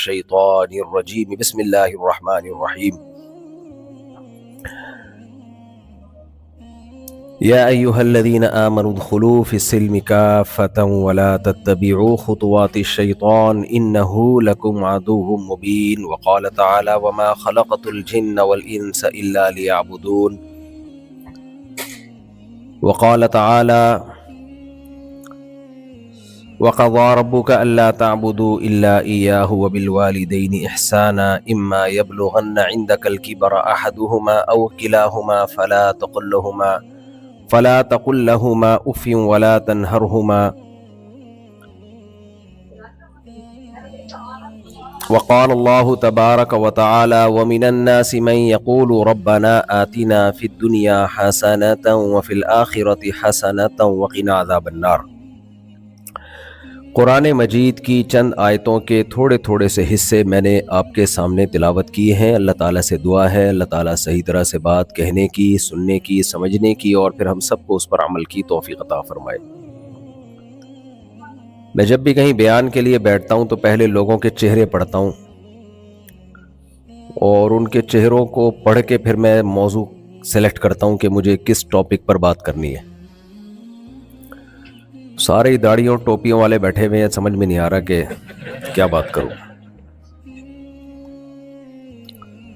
الشيطان الرجيم بسم الله الرحمن الرحيم يا أيها الذين آمنوا ادخلوا في السلم كافة ولا تتبعوا خطوات الشيطان إنه لكم عدو مبين وقال تعالى وما خلقت الجن والإنس إلا ليعبدون وقال تعالى وقضى ربك ألا تعبدوا إلا إياه وبالوالدين إحسانا إما يبلغن عندك الكبر أحدهما أو كلاهما فلا تقل لهما أف ولا تنهرهما وقال الله تبارك وتعالى ومن الناس من يقول ربنا آتنا في الدنيا حسنة وفي الآخرة حسنة وقنا عذاب النار۔ قرآن مجید کی چند آیتوں کے تھوڑے تھوڑے سے حصے میں نے آپ کے سامنے تلاوت کیے ہیں۔ اللہ تعالیٰ سے دعا ہے اللہ تعالیٰ صحیح طرح سے بات کہنے کی، سننے کی، سمجھنے کی اور پھر ہم سب کو اس پر عمل کی توفیق عطا فرمائے۔ میں جب بھی کہیں بیان کے لیے بیٹھتا ہوں تو پہلے لوگوں کے چہرے پڑھتا ہوں اور ان کے چہروں کو پڑھ کے پھر میں موضوع سلیکٹ کرتا ہوں کہ مجھے کس ٹاپک پر بات کرنی ہے۔ سارے داڑھیوں ٹوپیوں والے بیٹھے ہوئے ہیں، سمجھ میں نہیں آ رہا کہ کیا بات کروں۔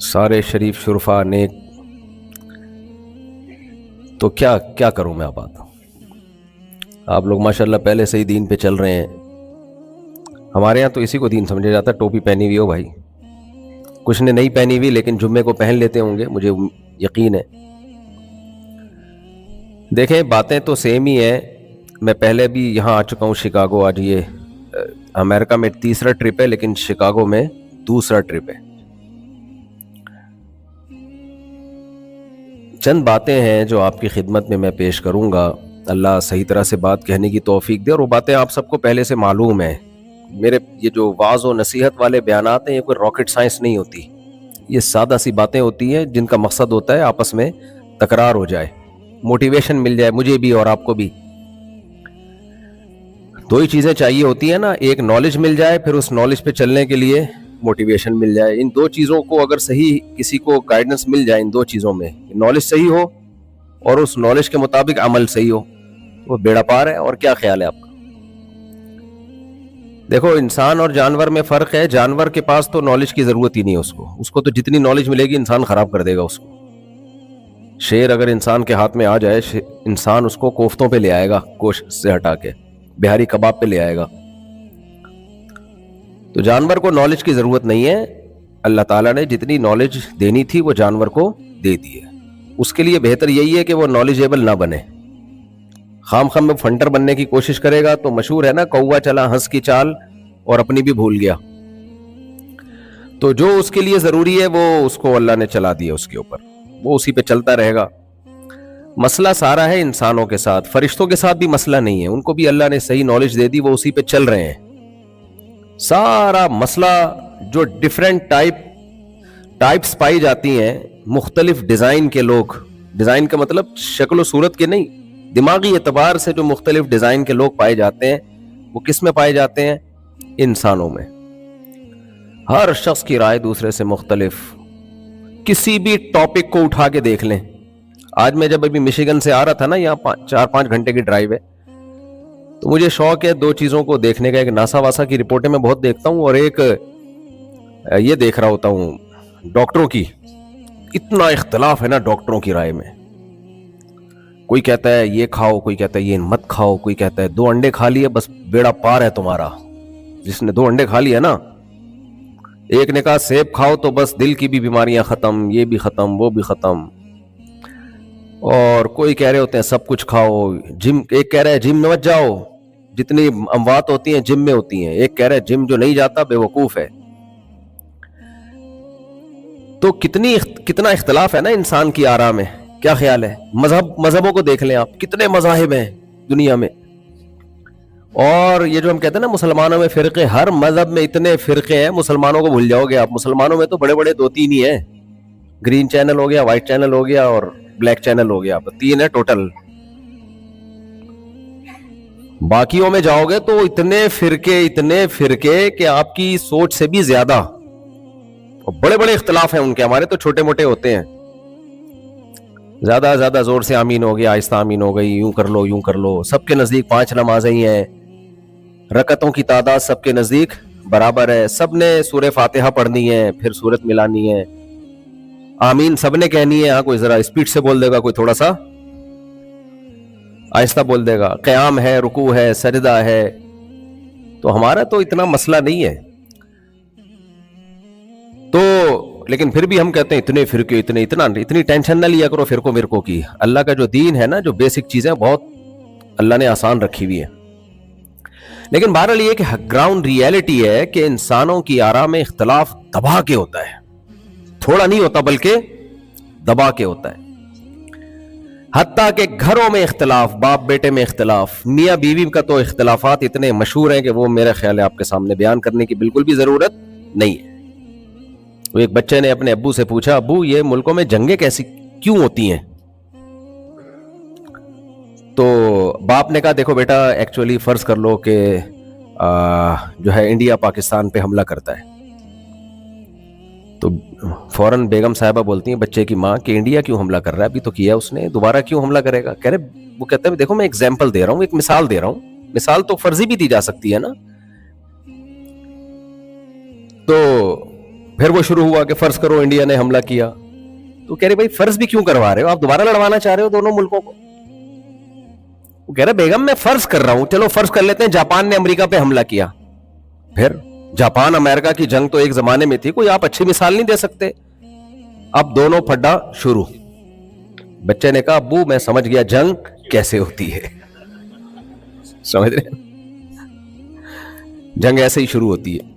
سارے شریف شرفا نیک، تو کیا کروں میں بات۔ آپ لوگ ماشاءاللہ پہلے سے ہی دین پہ چل رہے ہیں۔ ہمارے ہاں تو اسی کو دین سمجھا جاتا ہے، ٹوپی پہنی ہوئی ہو بھائی۔ کچھ نے نہیں پہنی ہوئی لیکن جمعے کو پہن لیتے ہوں گے، مجھے یقین ہے۔ دیکھیں باتیں تو سیم ہی ہیں۔ میں پہلے بھی یہاں آ چکا ہوں شکاگو، آج یہ امریکہ میں تیسرا ٹرپ ہے لیکن شکاگو میں دوسرا ٹرپ ہے۔ چند باتیں ہیں جو آپ کی خدمت میں پیش کروں گا۔ اللہ صحیح طرح سے بات کہنے کی توفیق دے، اور وہ باتیں آپ سب کو پہلے سے معلوم ہیں۔ میرے یہ جو واعظ و نصیحت والے بیانات ہیں یہ کوئی راکٹ سائنس نہیں ہوتی، یہ سادہ سی باتیں ہوتی ہیں جن کا مقصد ہوتا ہے آپس میں تکرار ہو جائے، موٹیویشن مل جائے مجھے بھی اور آپ کو بھی۔ دو ہی چیزیں چاہیے ہوتی ہیں نا، ایک نالج مل جائے، پھر اس نالج پہ چلنے کے لیے موٹیویشن مل جائے۔ ان دو چیزوں کو اگر صحیح کسی کو گائیڈنس مل جائے، ان دو چیزوں میں نالج صحیح ہو اور اس نالج کے مطابق عمل صحیح ہو، وہ بیڑا پار ہے۔ اور کیا خیال ہے آپ کا؟ دیکھو انسان اور جانور میں فرق ہے۔ جانور کے پاس تو نالج کی ضرورت ہی نہیں ہے، اس کو تو جتنی نالج ملے گی انسان خراب کر دے گا اس کو۔ شیر اگر انسان کے ہاتھ میں آ جائے، انسان اس کو کوفتوں پہ لے آئے گا، گوشت سے ہٹا کے بہاری کباب پہ لے آئے گا۔ تو جانور کو نالج کی ضرورت نہیں ہے، اللہ تعالیٰ نے جتنی نالج دینی تھی وہ جانور کو دے دی ہے۔ اس کے لیے بہتر یہی ہے کہ وہ نالجیبل نہ بنے۔ خام میں فنٹر بننے کی کوشش کرے گا تو مشہور ہے نا، کوا چلا ہنس کی چال اور اپنی بھی بھول گیا۔ تو جو اس کے لیے ضروری ہے وہ اس کو اللہ نے چلا دیا اس کے اوپر، وہ اسی پہ چلتا رہے گا۔ مسئلہ سارا ہے انسانوں کے ساتھ، فرشتوں کے ساتھ بھی مسئلہ نہیں ہے، ان کو بھی اللہ نے صحیح نالج دے دی، وہ اسی پہ چل رہے ہیں۔ سارا مسئلہ جو ڈیفرنٹ ٹائپس پائی جاتی ہیں، مختلف ڈیزائن کے لوگ، ڈیزائن کا مطلب شکل و صورت کے نہیں، دماغی اعتبار سے جو مختلف ڈیزائن کے لوگ پائے جاتے ہیں وہ کس میں پائے جاتے ہیں؟ انسانوں میں۔ ہر شخص کی رائے دوسرے سے مختلف، کسی بھی ٹاپک کو اٹھا کے دیکھ لیں۔ آج میں جب ابھی مشیگن سے آ رہا تھا نا، یہاں 4-5 گھنٹے کی ڈرائیو ہے، تو مجھے شوق ہے دو چیزوں کو دیکھنے کا۔ ایک ناسا واسا کی رپورٹیں میں بہت دیکھتا ہوں، اور ایک یہ دیکھ رہا ہوتا ہوں ڈاکٹروں کی۔ اتنا اختلاف ہے نا ڈاکٹروں کی رائے میں، کوئی کہتا ہے یہ کھاؤ، کوئی کہتا ہے یہ مت کھاؤ، کوئی کہتا ہے 2 انڈے کھا لیے بس بیڑا پار ہے تمہارا۔ جس نے 2 انڈے کھا لیا نا، ایک نے کہا سیب کھاؤ تو بس دل کی بھی بیماریاں ختم، یہ بھی ختم، وہ بھی ختم۔ اور کوئی کہہ رہے ہوتے ہیں سب کچھ کھاؤ، جم، ایک کہہ رہا ہے جم میں مت جاؤ، جتنی اموات ہوتی ہیں جم میں ہوتی ہیں۔ ایک کہہ رہا ہے جم جو نہیں جاتا بے وقوف ہے۔ تو کتنا اختلاف ہے نا انسان کی آراء میں۔ کیا خیال ہے؟ مذہبوں کو دیکھ لیں آپ، کتنے مذاہب ہیں دنیا میں۔ اور یہ جو ہم کہتے ہیں نا مسلمانوں میں فرقے، ہر مذہب میں اتنے فرقے ہیں، مسلمانوں کو بھول جاؤ گے آپ۔ مسلمانوں میں تو بڑے بڑے 2-3 ہی ہیں، گرین چینل ہو گیا، وائٹ چینل ہو گیا اور بلیک چینل ہو گیا، 3 ہے ٹوٹل۔ باقیوں میں جاؤ گے تو اتنے فرقے کہ آپ کی سوچ سے بھی زیادہ بڑے بڑے اختلاف ہیں ان کے، ہمارے تو چھوٹے موٹے ہوتے ہیں. زیادہ زور سے آمین ہو گیا، آہستہ آمین ہو گئی، یوں کر لو. سب کے نزدیک 5 نمازیں ہی ہیں، رکعتوں کی تعداد سب کے نزدیک برابر ہے، سب نے سورہ فاتحہ پڑھنی ہے، پھر سورت ملانی ہے، آمین سب نے کہنی ہے. ہاں کوئی ذرا اسپیڈ سے بول دے گا، کوئی تھوڑا سا آہستہ بول دے گا. قیام ہے، رکوع ہے، سجدہ ہے. تو ہمارا تو اتنا مسئلہ نہیں ہے. تو لیکن پھر بھی ہم کہتے ہیں اتنے فرقے، اتنی ٹینشن نہ لیا کرو فرقوں مرقوں کی. اللہ کا جو دین ہے نا، جو بیسک چیزیں بہت اللہ نے آسان رکھی ہوئی ہے. لیکن بہرحال یہ کہ گراؤنڈ ریئلٹی ہے کہ انسانوں کی آراء میں اختلاف دبا کے ہوتا ہے، تھوڑا نہیں ہوتا بلکہ دبا کے ہوتا ہے. حتیٰ کہ گھروں میں اختلاف، باپ بیٹے میں اختلاف، میاں بیوی کا تو اختلافات اتنے مشہور ہیں کہ وہ میرا خیال ہے آپ کے سامنے بیان کرنے کی بالکل بھی ضرورت نہیں ہے. تو ایک بچے نے اپنے ابو سے پوچھا، ابو یہ ملکوں میں جنگیں کیسی کیوں ہوتی ہیں؟ تو باپ نے کہا دیکھو بیٹا، ایکچولی فرض کر لو کہ جو ہے انڈیا پاکستان پہ حملہ کرتا ہے، تو فوراً بیگم صاحبہ بولتی ہیں بچے کی ماں کہ انڈیا کیوں حملہ کر رہا ہے؟ ابھی تو کیا اس نے، دوبارہ کیوں حملہ کرے گا؟ کہہ رہے وہ کہتے ہیں دیکھو میں ایگزامپل دے رہا ہوں، ایک مثال دے رہا ہوں. مثال تو فرضی بھی دی جا سکتی ہے نا. تو پھر وہ شروع ہوا کہ فرض کرو انڈیا نے حملہ کیا. تو کہہ رہے بھائی فرض بھی کیوں کروا رہے ہو آپ؟ دوبارہ لڑوانا چاہ رہے ہو دونوں ملکوں کو؟ وہ کہہ رہے بیگم میں فرض کر رہا ہوں، چلو فرض کر لیتے ہیں جاپان نے امریکہ پہ حملہ کیا. پھر جاپان امریکہ کی جنگ تو ایک زمانے میں تھی، کوئی آپ اچھی مثال نہیں دے سکتے. اب دونوں پھڈا شروع. بچے نے کہا ابو میں سمجھ گیا جنگ کیسے ہوتی ہے. سمجھ رہے جنگ ایسے ہی شروع ہوتی ہے.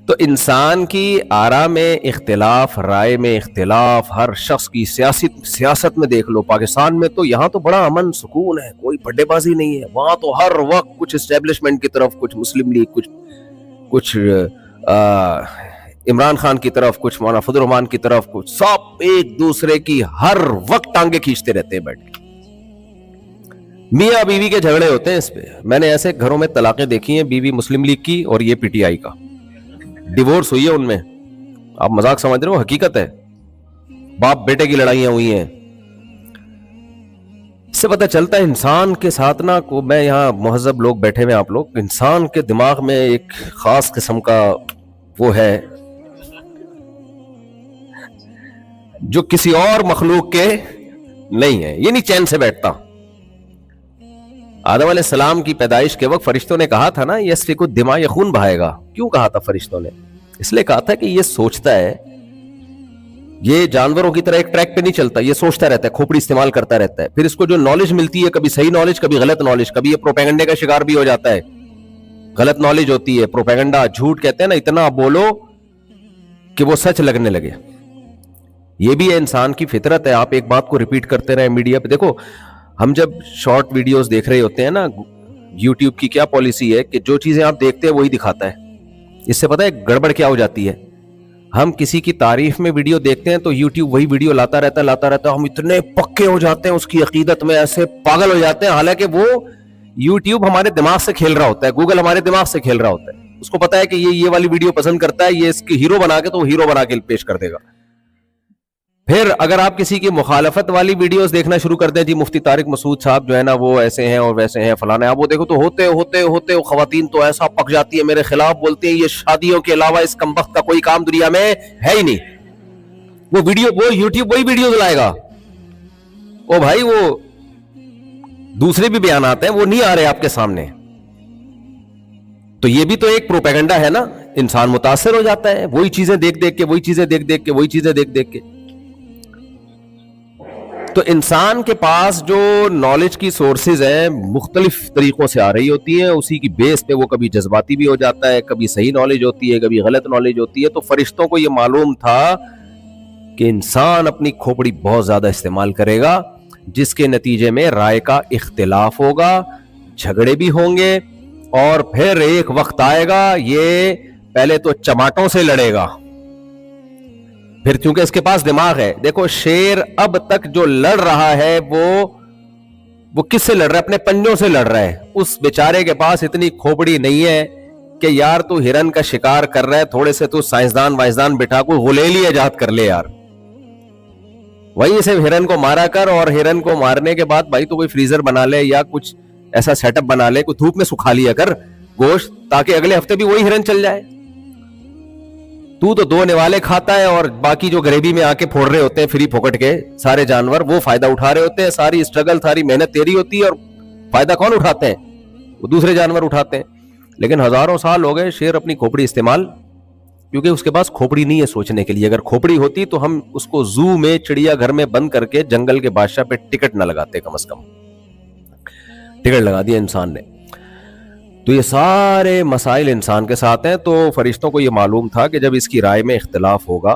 تو انسان کی آراء میں اختلاف، رائے میں اختلاف، ہر شخص کی سیاست میں دیکھ لو. پاکستان میں تو یہاں تو بڑا امن سکون ہے، کوئی پڈے بازی نہیں ہے. وہاں تو ہر وقت کچھ اسٹیبلشمنٹ کی طرف، کچھ مسلم لیگ، کچھ عمران خان کی طرف، کچھ مولانا فضل الرحمان کی طرف، کچھ سب ایک دوسرے کی ہر وقت ٹانگیں کھینچتے رہتے ہیں بیٹھ کے. میاں بیوی کے جھگڑے ہوتے ہیں اس پہ. میں نے ایسے گھروں میں طلاقیں دیکھی ہیں، بیوی مسلم لیگ کی اور یہ پی ٹی آئی کا، ڈیورس ہوئی ہے ان میں. آپ مذاق سمجھ رہے ہو، حقیقت ہے. باپ بیٹے کی لڑائیاں ہوئی ہیں. اس سے پتہ چلتا ہے انسان کے ساتھ نا کو، میں یہاں مہذب لوگ بیٹھے ہوئے آپ لوگ، انسان کے دماغ میں ایک خاص قسم کا وہ ہے جو کسی اور مخلوق کے نہیں ہے. یہ نہیں چین سے بیٹھتا. آدم علیہ السلام کی پیدائش کے وقت فرشتوں نے کہا تھا نا یسفک الدماء، یہ خون بہائے گا. کیوں کہا تھا فرشتوں نے؟ اس لیے کہا تھا کہ یہ سوچتا ہے، یہ جانوروں کی طرح ایک ٹریک پہ نہیں چلتا، یہ سوچتا رہتا ہے، کھوپڑی استعمال کرتا رہتا ہے. پھر اس کو جو نالج ملتی ہے، کبھی صحیح نالج، کبھی غلط نالج، کبھی یہ پروپیگنڈے کا شکار بھی ہو جاتا ہے. غلط نالج ہوتی ہے، پروپیگنڈا، جھوٹ کہتے ہیں نا، اتنا بولو کہ وہ سچ لگنے لگے. یہ بھی ہے انسان کی فطرت ہے. آپ ایک بات کو ریپیٹ کرتے رہے میڈیا پہ. دیکھو ہم جب شارٹ ویڈیوز دیکھ رہے ہوتے ہیں نا، یوٹیوب کی کیا پالیسی ہے کہ جو چیزیں آپ دیکھتے ہیں وہی دکھاتا ہے. اس سے پتہ ہے گڑبڑ کیا ہو جاتی ہے؟ ہم کسی کی تعریف میں ویڈیو دیکھتے ہیں تو یوٹیوب وہی ویڈیو لاتا رہتا ہے. ہم اتنے پکے ہو جاتے ہیں اس کی عقیدت میں، ایسے پاگل ہو جاتے ہیں، حالانکہ وہ یوٹیوب ہمارے دماغ سے کھیل رہا ہوتا ہے، گوگل ہمارے دماغ سے کھیل رہا ہوتا ہے. اس کو پتا ہے کہ یہ والی ویڈیو پسند کرتا ہے، یہ اس کی ہیرو بنا کے تو وہ ہیرو بنا کے پیش کر دے گا. پھر اگر آپ کسی کی مخالفت والی ویڈیوز دیکھنا شروع کر دیں، جی مفتی طارق مسعود صاحب جو ہے نا وہ ایسے ہیں اور ویسے ہیں فلانے، آپ وہ دیکھو تو ہوتے خواتین تو ایسا پک جاتی ہے، میرے خلاف بولتے ہیں، یہ شادیوں کے علاوہ اس کمبخت کا کوئی کام دنیا میں ہے ہی نہیں. وہ یوٹیوب وہی ویڈیوز لائے گا. او بھائی وہ دوسرے بھی بیانات ہیں، وہ نہیں آ رہے آپ کے سامنے. تو یہ بھی تو ایک پروپیگنڈا ہے نا. انسان متاثر ہو جاتا ہے وہی چیزیں دیکھ دیکھ کے. تو انسان کے پاس جو نالج کی سورسز ہیں مختلف طریقوں سے آ رہی ہوتی ہیں، اسی کی بیس پہ وہ کبھی جذباتی بھی ہو جاتا ہے، کبھی صحیح نالج ہوتی ہے، کبھی غلط نالج ہوتی ہے. تو فرشتوں کو یہ معلوم تھا کہ انسان اپنی کھوپڑی بہت زیادہ استعمال کرے گا، جس کے نتیجے میں رائے کا اختلاف ہوگا، جھگڑے بھی ہوں گے، اور پھر ایک وقت آئے گا یہ پہلے تو چماٹوں سے لڑے گا، پھر چونکہ اس کے پاس دماغ ہے. دیکھو شیر اب تک جو لڑ رہا ہے وہ وہ کس سے لڑ رہا ہے؟ اپنے پنجوں سے لڑ رہا ہے. اس بیچارے کے پاس اتنی کھوپڑی نہیں ہے کہ یار تو ہرن کا شکار کر رہا ہے, تھوڑے سے تو سائنسدان وائنسدان بٹھا کو غلیلی ایجاد کر لے یار, وہی صرف ہرن کو مارا کر, اور ہرن کو مارنے کے بعد بھائی تو کوئی فریزر بنا لے یا کچھ ایسا سیٹ اپ بنا لے, کوئی دھوپ میں سکھا لیا کر گوشت, تاکہ اگلے ہفتے بھی وہی ہرن چل جائے. تو دو نوالے کھاتا ہے اور باقی جو گریبی میں آ کے پھوڑ رہے ہوتے ہیں فری پھوکٹ کے سارے جانور, وہ فائدہ اٹھا رہے ہوتے ہیں. ساری اسٹرگل ساری محنت تیری ہوتی ہے اور فائدہ کون اٹھاتے ہیں؟ وہ دوسرے جانور اٹھاتے ہیں. لیکن ہزاروں سال ہو گئے شیر اپنی کھوپڑی استعمال, کیونکہ اس کے پاس کھوپڑی نہیں ہے سوچنے کے لیے. اگر کھوپڑی ہوتی تو ہم اس کو زو میں چڑیا گھر میں بند کر کے جنگل کے بادشاہ پہ ٹکٹ نہ لگاتے, کم از کم ٹکٹ لگا دیا انسان نے. تو یہ سارے مسائل انسان کے ساتھ ہیں. تو فرشتوں کو یہ معلوم تھا کہ جب اس کی رائے میں اختلاف ہوگا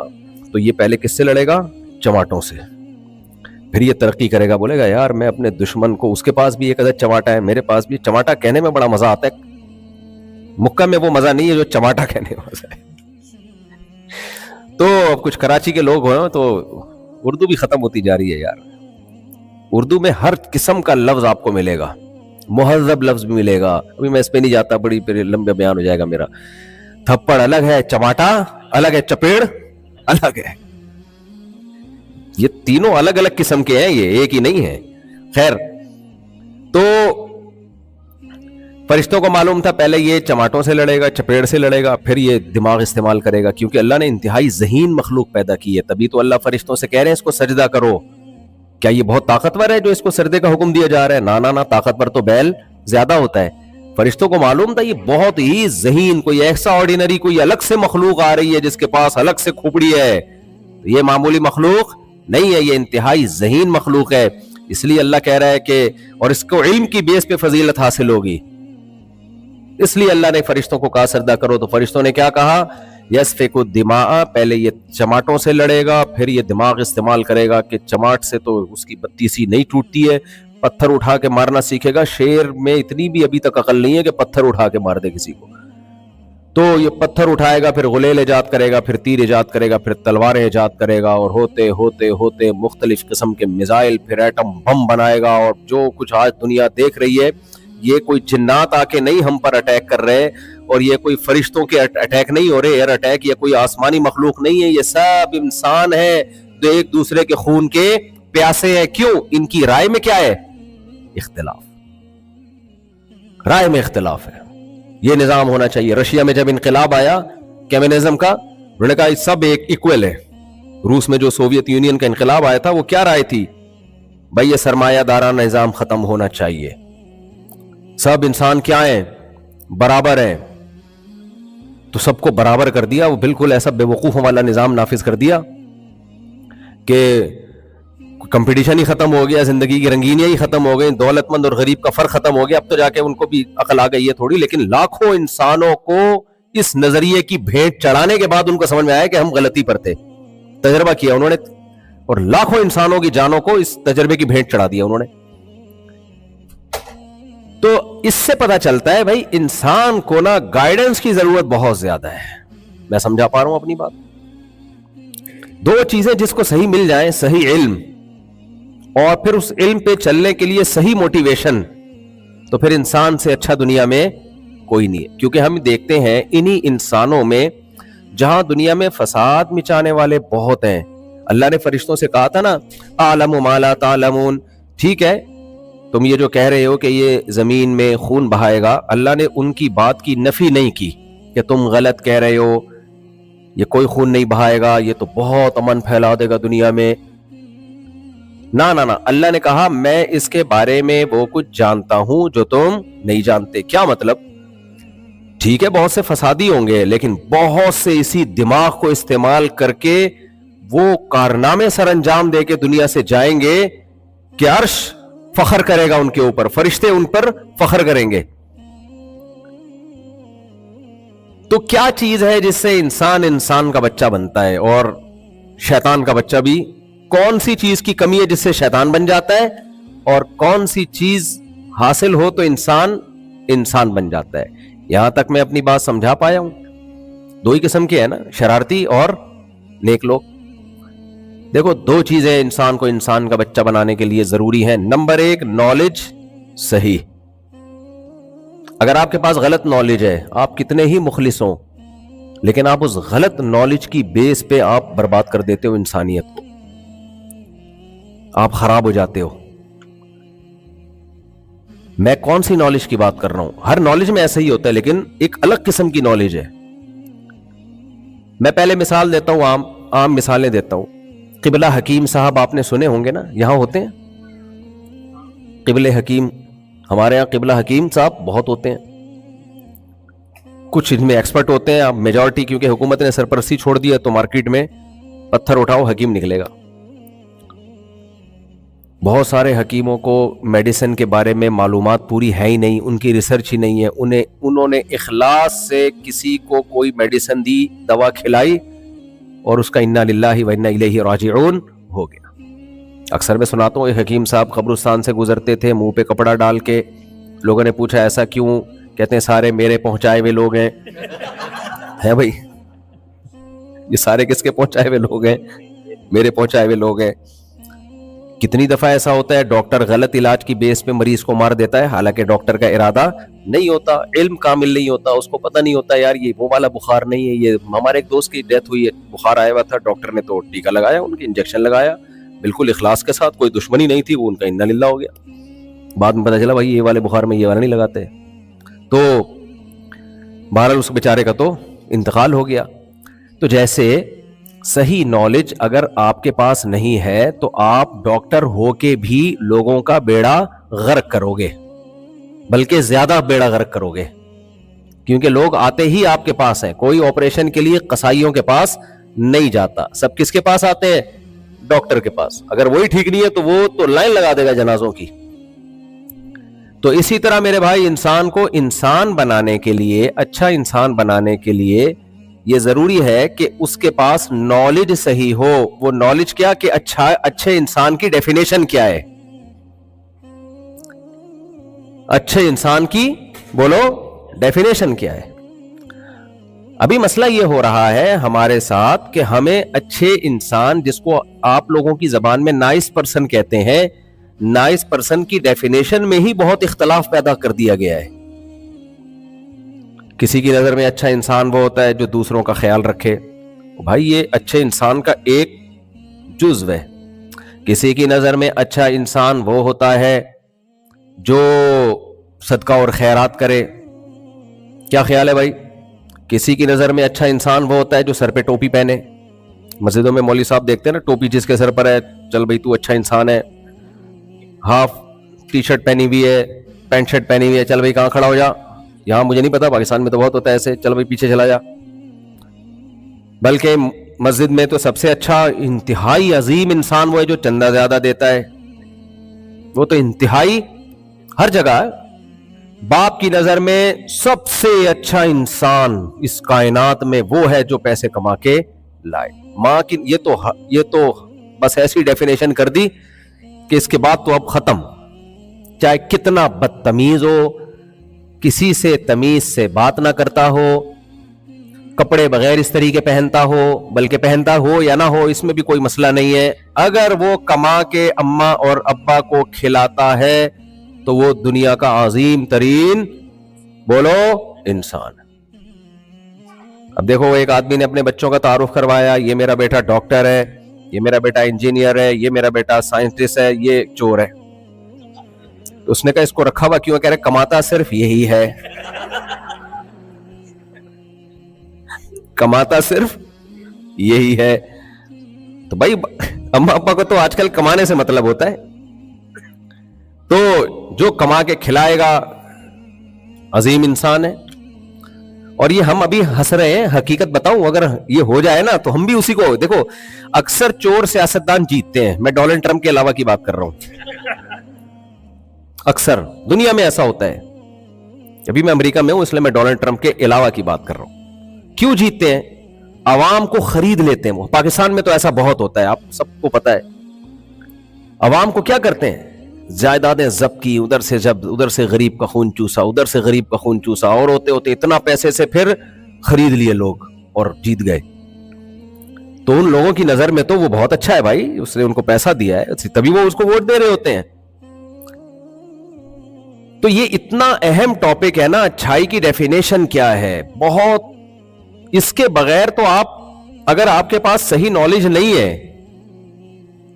تو یہ پہلے کس سے لڑے گا؟ چماٹوں سے. پھر یہ ترقی کرے گا, بولے گا یار میں اپنے دشمن کو, اس کے پاس بھی ایک عدد چماٹا ہے, میرے پاس بھی. چماٹا کہنے میں بڑا مزہ آتا ہے, مکہ میں وہ مزہ نہیں ہے جو چماٹا کہنے میں مزہ ہے. تو کچھ کراچی کے لوگ ہوں تو اردو بھی ختم ہوتی جا رہی ہے یار. اردو میں ہر قسم کا لفظ آپ کو ملے گا, مہذب لفظ بھی ملے گا. ابھی میں اس پہ نہیں جاتا, بڑی پھر لمبا بیان ہو جائے گا میرا. تھپڑ الگ ہے, چماٹا الگ ہے, چپیڑ الگ ہے. یہ تینوں الگ الگ قسم کے ہیں, یہ ایک ہی نہیں ہے. خیر, تو فرشتوں کو معلوم تھا پہلے یہ چماٹوں سے لڑے گا, چپیڑ سے لڑے گا, پھر یہ دماغ استعمال کرے گا, کیونکہ اللہ نے انتہائی ذہین مخلوق پیدا کی ہے. تبھی تو اللہ فرشتوں سے کہہ رہے ہیں اس کو سجدہ کرو. کیا یہ بہت طاقتور ہے جو اس کو سجدے کا حکم دیا جا رہا ہے؟ نا, طاقتور تو بیل زیادہ ہوتا ہے. فرشتوں کو معلوم تھا یہ بہت ہی ذہین, کوئی ایسا آرڈینری کوئی الگ سے مخلوق آ رہی ہے جس کے پاس الگ سے کھوپڑی ہے. یہ معمولی مخلوق نہیں ہے, یہ انتہائی ذہین مخلوق ہے. اس لیے اللہ کہہ رہا ہے کہ اور اس کو علم کی بیس پہ فضیلت حاصل ہوگی, اس لیے اللہ نے فرشتوں کو کہا سجدہ کرو. تو فرشتوں نے کیا کہا؟ یسفک الدماء, پہلے یہ چماٹوں سے لڑے گا, پھر یہ دماغ استعمال کرے گا کہ چماٹ سے تو اس کی بتی سی نہیں ٹوٹتی ہے, پتھر اٹھا کے مارنا سیکھے گا. شیر میں اتنی بھی ابھی تک عقل نہیں ہے کہ پتھر اٹھا کے مار دے کسی کو. تو یہ پتھر اٹھائے گا, پھر غلیل ایجاد کرے گا, پھر تیر ایجاد کرے گا, پھر تلواریں ایجاد کرے گا, اور ہوتے ہوتے ہوتے مختلف قسم کے میزائل, پھر ایٹم بم بنائے گا. اور جو کچھ آج دنیا دیکھ رہی ہے, یہ کوئی جنات آ کے نہیں ہم پر اٹیک کر رہے, اور یہ کوئی فرشتوں کے اٹیک نہیں ہو رہے, ایئر اٹیک, یہ کوئی آسمانی مخلوق نہیں ہے, یہ سب انسان ہے جو ایک دوسرے کے خون کے پیاسے ہیں. کیوں؟ ان کی رائے میں کیا ہے؟ اختلاف. رائے میں اختلاف ہے. یہ نظام ہونا چاہیے. رشیا میں جب انقلاب آیا کمیونزم کا, انہوں نے کہا سب ایک ایکول ہے. روس میں جو سوویت یونین کا انقلاب آیا تھا وہ کیا رائے تھی؟ بھائی یہ سرمایہ دارانہ نظام ختم ہونا چاہیے, سب انسان کیا ہیں؟ برابر ہیں. تو سب کو برابر کر دیا. وہ بالکل ایسا بے وقوفوں والا نظام نافذ کر دیا کہ کمپٹیشن ہی ختم ہو گیا, زندگی کی رنگینیاں ہی ختم ہو گئی, دولت مند اور غریب کا فرق ختم ہو گیا. اب تو جا کے ان کو بھی عقل آ گئی ہے تھوڑی, لیکن لاکھوں انسانوں کو اس نظریے کی بھیٹ چڑھانے کے بعد ان کو سمجھ میں آیا کہ ہم غلطی پر تھے. تجربہ کیا انہوں نے, اور لاکھوں انسانوں کی جانوں کو اس تجربے کی بھیٹ چڑھا دیا انہوں نے. تو اس سے پتا چلتا ہے بھائی انسان کو نا گائیڈنس کی ضرورت بہت زیادہ ہے. میں سمجھا پا رہا ہوں اپنی بات؟ دو چیزیں جس کو صحیح مل جائیں, صحیح علم اور پھر اس علم پہ چلنے کے لیے صحیح موٹیویشن, تو پھر انسان سے اچھا دنیا میں کوئی نہیں ہے. کیونکہ ہم دیکھتے ہیں انہی انسانوں میں جہاں دنیا میں فساد مچانے والے بہت ہیں. اللہ نے فرشتوں سے کہا تھا نا اعلم ما لا تعلمون, ٹھیک ہے تم یہ جو کہہ رہے ہو کہ یہ زمین میں خون بہائے گا, اللہ نے ان کی بات کی نفی نہیں کی کہ تم غلط کہہ رہے ہو, یہ کوئی خون نہیں بہائے گا, یہ تو بہت امن پھیلا دے گا دنیا میں. نہ اللہ نے کہا میں اس کے بارے میں وہ کچھ جانتا ہوں جو تم نہیں جانتے. کیا مطلب؟ ٹھیک ہے بہت سے فسادی ہوں گے, لیکن بہت سے اسی دماغ کو استعمال کر کے وہ کارنامے سر انجام دے کے دنیا سے جائیں گے کہ عرش فخر کرے گا ان کے اوپر, فرشتے ان پر فخر کریں گے. تو کیا چیز ہے جس سے انسان کا بچہ بنتا ہے اور شیطان کا بچہ بھی؟ کون سی چیز کی کمی ہے جس سے شیطان بن جاتا ہے, اور کون سی چیز حاصل ہو تو انسان بن جاتا ہے؟ یہاں تک میں اپنی بات سمجھا پایا ہوں؟ دو ہی قسم کے ہیں نا, شرارتی اور نیک لوگ. دیکھو دو چیزیں انسان کو انسان کا بچہ بنانے کے لیے ضروری ہیں. نمبر ایک نالج صحیح. اگر آپ کے پاس غلط نالج ہے, آپ کتنے ہی مخلص ہوں, لیکن آپ اس غلط نالج کی بیس پہ آپ برباد کر دیتے ہو انسانیت کو, آپ خراب ہو جاتے ہو. میں کون سی نالج کی بات کر رہا ہوں؟ ہر نالج میں ایسا ہی ہوتا ہے, لیکن ایک الگ قسم کی نالج ہے. میں پہلے مثال دیتا ہوں, عام مثالیں دیتا ہوں. قبلہ حکیم صاحب آپ نے سنے ہوں گے نا, یہاں ہوتے ہیں قبلہ حکیم. ہمارے یہاں قبلہ حکیم صاحب بہت ہوتے ہیں. کچھ ان میں ایکسپرٹ ہوتے ہیں, اب میجورٹی کیونکہ حکومت نے سرپرستی چھوڑ دی ہے تو مارکیٹ میں پتھر اٹھاؤ حکیم نکلے گا. بہت سارے حکیموں کو میڈیسن کے بارے میں معلومات پوری ہے ہی نہیں, ان کی ریسرچ ہی نہیں ہے. انہوں نے اخلاص سے کسی کو کوئی میڈیسن دی, دوا کھلائی, اور اس کا انا للہ و انا الیہ راجعون ہو گیا. اکثر میں سناتا ہوں, ایک حکیم صاحب قبرستان سے گزرتے تھے, منہ پہ کپڑا ڈال کے. لوگوں نے پوچھا ایسا کیوں؟ کہتے ہیں سارے میرے پہنچائے ہوئے لوگ ہیں. ہے بھائی, یہ سارے کس کے پہنچائے ہوئے لوگ ہیں؟ میرے پہنچائے ہوئے لوگ ہیں. کتنی دفعہ ایسا ہوتا ہے ڈاکٹر غلط علاج کی بیس پہ مریض کو مار دیتا ہے, حالانکہ ڈاکٹر کا ارادہ نہیں ہوتا, علم کامل نہیں ہوتا, اس کو پتہ نہیں ہوتا یار یہ وہ والا بخار نہیں ہے. یہ ہمارے ایک دوست کی ڈیتھ ہوئی ہے, بخار آیا ہوا تھا, ڈاکٹر نے تو ٹیکا لگایا, ان کی انجیکشن لگایا بالکل اخلاص کے ساتھ, کوئی دشمنی نہیں تھی, وہ ان کا انا للہ ہو گیا. بعد میں پتہ چلا بھائی یہ والے بخار میں یہ والا نہیں لگاتے. تو بہرحال اس بیچارے کا تو انتقال ہو گیا. تو جیسے صحیح نالج اگر آپ کے پاس نہیں ہے تو آپ ڈاکٹر ہو کے بھی لوگوں کا بیڑا غرق کرو گے, بلکہ زیادہ بیڑا غرق کرو گے, کیونکہ لوگ آتے ہی آپ کے پاس ہیں. کوئی آپریشن کے لیے قصائیوں کے پاس نہیں جاتا, سب کس کے پاس آتے ہیں؟ ڈاکٹر کے پاس. اگر وہی ٹھیک نہیں ہے تو وہ تو لائن لگا دے گا جنازوں کی. تو اسی طرح میرے بھائی انسان کو انسان بنانے کے لیے, اچھا انسان بنانے کے لیے یہ ضروری ہے کہ اس کے پاس نالج صحیح ہو. وہ نالج کیا کہ اچھے انسان کی ڈیفینیشن کیا ہے؟ اچھے انسان کی بولو ڈیفینیشن کیا ہے؟ ابھی مسئلہ یہ ہو رہا ہے ہمارے ساتھ کہ ہمیں اچھے انسان, جس کو آپ لوگوں کی زبان میں نائس پرسن کہتے ہیں, نائس پرسن کی ڈیفینیشن میں ہی بہت اختلاف پیدا کر دیا گیا ہے. کسی کی نظر میں اچھا انسان وہ ہوتا ہے جو دوسروں کا خیال رکھے. بھائی یہ اچھے انسان کا ایک جزو ہے. کسی کی نظر میں اچھا انسان وہ ہوتا ہے جو صدقہ اور خیرات کرے. کیا خیال ہے بھائی؟ کسی کی نظر میں اچھا انسان وہ ہوتا ہے جو سر پہ ٹوپی پہنے. مسجدوں میں مولوی صاحب دیکھتے ہیں نا, ٹوپی جس کے سر پر ہے, چل بھائی تو اچھا انسان ہے. ہاف ٹی شرٹ پہنی ہوئی ہے, پینٹ شرٹ پہنی ہوئی ہے, چل بھائی کہاں کھڑا ہو جا. یہاں مجھے نہیں پتا, پاکستان میں تو بہت ہوتا ہے ایسے, چل بھائی پیچھے چلا جا. بلکہ مسجد میں تو سب سے اچھا انتہائی عظیم انسان وہ ہے جو چندہ زیادہ دیتا ہے. وہ تو انتہائی ہر جگہ ہے. باپ کی نظر میں سب سے اچھا انسان اس کائنات میں وہ ہے جو پیسے کما کے لائے. ماں کی یہ تو بس ایسی ڈیفینیشن کر دی کہ اس کے بعد تو اب ختم. چاہے کتنا بدتمیز ہو, کسی سے تمیز سے بات نہ کرتا ہو, کپڑے بغیر اس طریقے پہنتا ہو, بلکہ پہنتا ہو یا نہ ہو اس میں بھی کوئی مسئلہ نہیں ہے, اگر وہ کما کے اماں اور ابا کو کھلاتا ہے تو وہ دنیا کا عظیم ترین بولو انسان. اب دیکھو ایک آدمی نے اپنے بچوں کا تعارف کروایا, یہ میرا بیٹا ڈاکٹر ہے, یہ میرا بیٹا انجینئر ہے, یہ میرا بیٹا سائنٹسٹ ہے, یہ چور ہے. اس نے کہا اس کو رکھا ہوا کیوں؟ کہہ رہے کماتا صرف یہی ہے. کماتا صرف یہی ہے. تو بھائی اماں ابا کو تو آج کل کمانے سے مطلب ہوتا ہے. تو جو کما کے کھلائے گا عظیم انسان ہے. اور یہ ہم ابھی ہنس رہے ہیں, حقیقت بتاؤں اگر یہ ہو جائے نا تو ہم بھی اسی کو, دیکھو اکثر چور سیاستدان جیتتے ہیں. میں ڈونلڈ ٹرمپ کے علاوہ کی بات کر رہا ہوں. اکثر دنیا میں ایسا ہوتا ہے. ابھی میں امریکہ میں ہوں اس لیے میں ڈونلڈ ٹرمپ کے علاوہ کی بات کر رہا ہوں. کیوں جیتتے ہیں؟ عوام کو خرید لیتے ہیں. وہ پاکستان میں تو ایسا بہت ہوتا ہے, آپ سب کو پتا ہے. عوام کو کیا کرتے ہیں؟ جائیدادیں ضبط کی, ادھر سے غریب کا خون چوسا, ادھر سے غریب کا خون چوسا, اور ہوتے ہوتے اتنا پیسے سے پھر خرید لیے لوگ اور جیت گئے. تو ان لوگوں کی نظر میں تو وہ بہت اچھا ہے بھائی, اس نے ان کو پیسہ دیا ہے تبھی وہ اس کو ووٹ دے رہے ہوتے ہیں. تو یہ اتنا اہم ٹاپک ہے نا, اچھائی کی ڈیفینیشن کیا ہے, بہت, اس کے بغیر تو اگر آپ کے پاس صحیح نالج نہیں ہے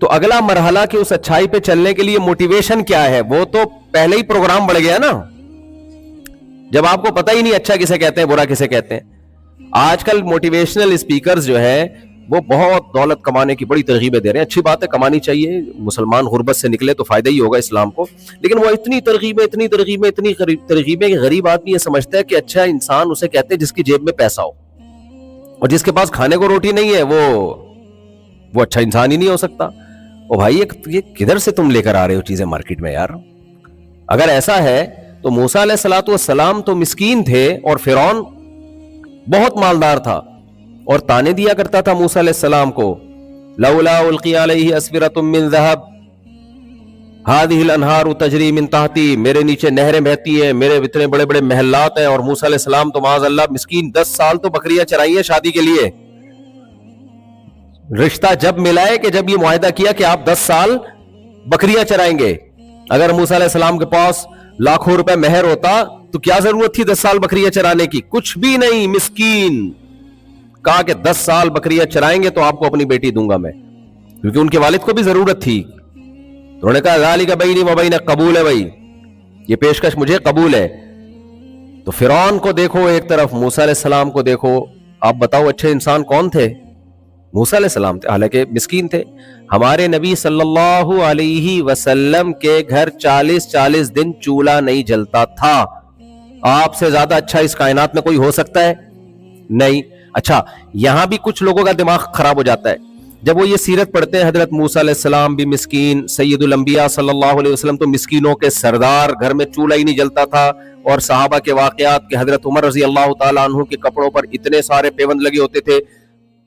تو اگلا مرحلہ کہ اس اچھائی پہ چلنے کے لیے موٹیویشن کیا ہے, وہ تو پہلے ہی پروگرام بڑھ گیا نا, جب آپ کو پتہ ہی نہیں اچھا کسے کہتے ہیں برا کسے کہتے ہیں. آج کل موٹیویشنل اسپیکرز جو ہے وہ بہت دولت کمانے کی بڑی ترغیبیں دے رہے ہیں. اچھی بات ہے, کمانی چاہیے, مسلمان غربت سے نکلے تو فائدہ ہی ہوگا اسلام کو, لیکن وہ اتنی ترغیبیں کہ غریب آدمی یہ سمجھتا ہے کہ اچھا انسان اسے کہتے ہیں جس کی جیب میں پیسہ ہو, اور جس کے پاس کھانے کو روٹی نہیں ہے وہ اچھا انسان ہی نہیں ہو سکتا. او بھائی یہ کدھر سے تم لے کر آ رہے ہو چیزیں مارکیٹ میں یار؟ اگر ایسا ہے تو موسیٰ علیہ الصلوۃ والسلام تو مسکین تھے اور فرعون بہت مالدار تھا اور تانے دیا کرتا تھا موسیٰ علیہ السلام کو, لولا القی علیہ اسورۃ من ذہب ہذہ الانہار تجری من تحتی, میرے نیچے نہریں بہتی ہیں, میرے اتنے بڑے بڑے محلات ہیں, اور موسیٰ علیہ السلام تو معاذ اللہ مسکین 10 سال تو بکریاں چرائی ہیں شادی کے لیے. رشتہ جب ملا ہے کہ جب یہ معاہدہ کیا کہ آپ 10 سال بکریاں چرائیں گے. اگر موسیٰ علیہ السلام کے پاس لاکھوں روپے مہر ہوتا تو کیا ضرورت تھی 10 سال بکریاں چرانے کی؟ کچھ بھی نہیں. مسکین کہا کہ 10 سال بکریاں چرائیں گے تو آپ کو اپنی بیٹی دوں گا میں, کیونکہ ان کے والد کو بھی ضرورت تھی. انہوں نے کہا ذالک بینی و بینک, قبول ہے بھائی, یہ پیشکش مجھے قبول ہے. تو فرعون کو دیکھو ایک طرف, موسیٰ علیہ السلام کو دیکھو, آپ بتاؤ اچھے انسان کون تھے؟ موسیٰ علیہ السلام تھے, حالانکہ مسکین تھے. ہمارے نبی صلی اللہ علیہ وسلم کے گھر 40 دن چولہا نہیں جلتا تھا. آپ سے زیادہ اچھا اس کائنات میں کوئی ہو سکتا ہے؟ نہیں. اچھا, یہاں بھی کچھ لوگوں کا دماغ خراب ہو جاتا ہے جب وہ یہ سیرت پڑھتے ہیں, حضرت موسیٰ علیہ السلام بھی مسکین, سید الانبیاء صلی اللہ علیہ وسلم تو مسکینوں کے سردار, گھر میں چولہا ہی نہیں جلتا تھا, اور صحابہ کے واقعات کہ حضرت عمر رضی اللہ تعالیٰ عنہ کے کپڑوں پر اتنے سارے پیوند لگے ہوتے تھے.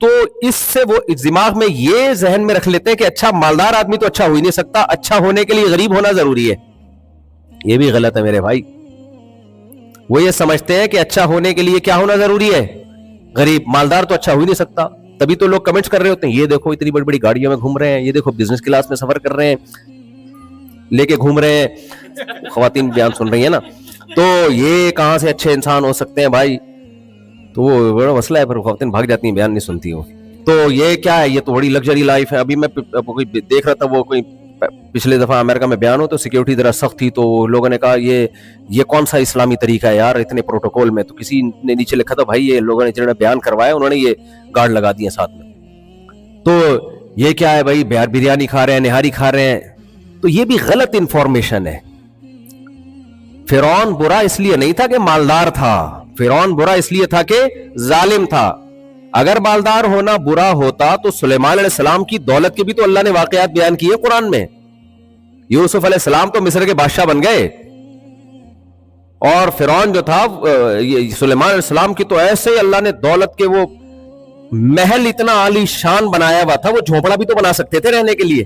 تو اس سے وہ دماغ میں یہ ذہن میں رکھ لیتے ہیں کہ اچھا مالدار آدمی تو اچھا ہو ہی نہیں سکتا, اچھا ہونے کے لیے غریب ہونا ضروری ہے. یہ بھی غلط ہے میرے بھائی. وہ یہ سمجھتے ہیں کہ اچھا ہونے کے لیے کیا ہونا ضروری ہے؟ غریب. مالدار تو اچھا ہو ہی نہیں سکتا. تبھی تو لوگ کمنٹس کر رہے ہوتے ہیں, یہ دیکھو اتنی بڑی بڑی گاڑیوں میں گھوم رہے ہیں, یہ دیکھو بزنس کلاس میں سفر کر رہے ہیں, لے کے گھوم رہے ہیں, خواتین بیان سن رہی ہیں نا, تو یہ کہاں سے اچھے انسان ہو سکتے ہیں بھائی؟ تو وہ بڑا مسئلہ ہے, پھر خواتین بھاگ جاتی ہیں, بیان نہیں سنتی ہو. تو یہ کیا ہے؟ یہ تو بڑی لگژری لائف ہے. ابھی میں کوئی دیکھ رہا تھا, وہ کوئی پچھلے دفعہ امریکہ میں بیان ہو تو سیکیورٹی ذرا سخت تھی, تو لوگوں نے کہا یہ کون سا اسلامی طریقہ ہے یار اتنے پروٹوکول میں؟ تو کسی نے نیچے لکھا تھا بھائی یہ لوگوں نے جنہوں نے بیان کروایا انہوں نے یہ گارڈ لگا دیے ساتھ میں. تو یہ کیا ہے بھائی؟ بریانی کھا رہے ہیں, نہاری کھا رہے ہیں. تو یہ بھی غلط انفارمیشن ہے. فرعون برا اس لیے نہیں تھا کہ مالدار تھا, فرعون برا اس لیے تھا کہ ظالم تھا. اگر مالدار ہونا برا ہوتا تو سلیمان علیہ السلام کی دولت کے بھی تو اللہ نے واقعات بیان کیے قرآن میں. یوسف علیہ السلام تو مصر کے بادشاہ بن گئے, اور فرعون جو تھا سلیمان علیہ السلام کی تو ایسے اللہ نے دولت کے وہ محل اتنا عالی شان بنایا ہوا تھا, وہ جھونپڑا بھی تو بنا سکتے تھے رہنے کے لیے.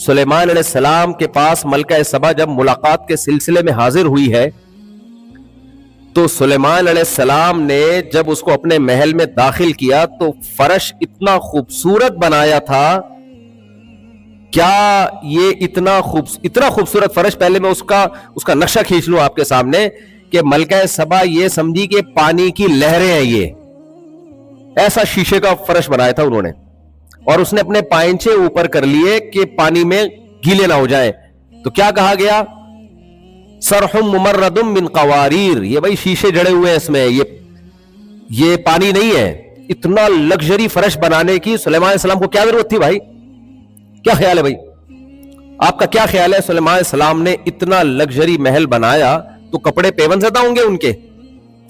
سلیمان علیہ السلام کے پاس ملکہ سبا جب ملاقات کے سلسلے میں حاضر ہوئی ہے تو سلیمان علیہ السلام نے جب اس کو اپنے محل میں داخل کیا تو فرش اتنا خوبصورت بنایا تھا. کیا یہ اتنا خوبصورت فرش, پہلے میں اس کا نقشہ کھینچ لوں آپ کے سامنے کہ ملکہ سبا یہ سمجھی کہ پانی کی لہریں ہیں, یہ ایسا شیشے کا فرش بنایا تھا انہوں نے, اور اس نے اپنے پائنچے اوپر کر لیے کہ پانی میں گیلے نہ ہو جائیں. تو کیا کہا گیا؟ سرحم ممرد من قواریر, یہ بھائی شیشے جڑے ہوئے ہیں اس میں, یہ پانی نہیں ہے. اتنا لگژری فرش بنانے کی سلیمان علیہ السلام کو کیا ضرورت تھی بھائی؟ کیا خیال ہے بھائی آپ کا؟ کیا خیال ہے؟ سلیمان علیہ السلام نے اتنا لگژری محل بنایا تو کپڑے پیون زدہ ہوں گے ان کے؟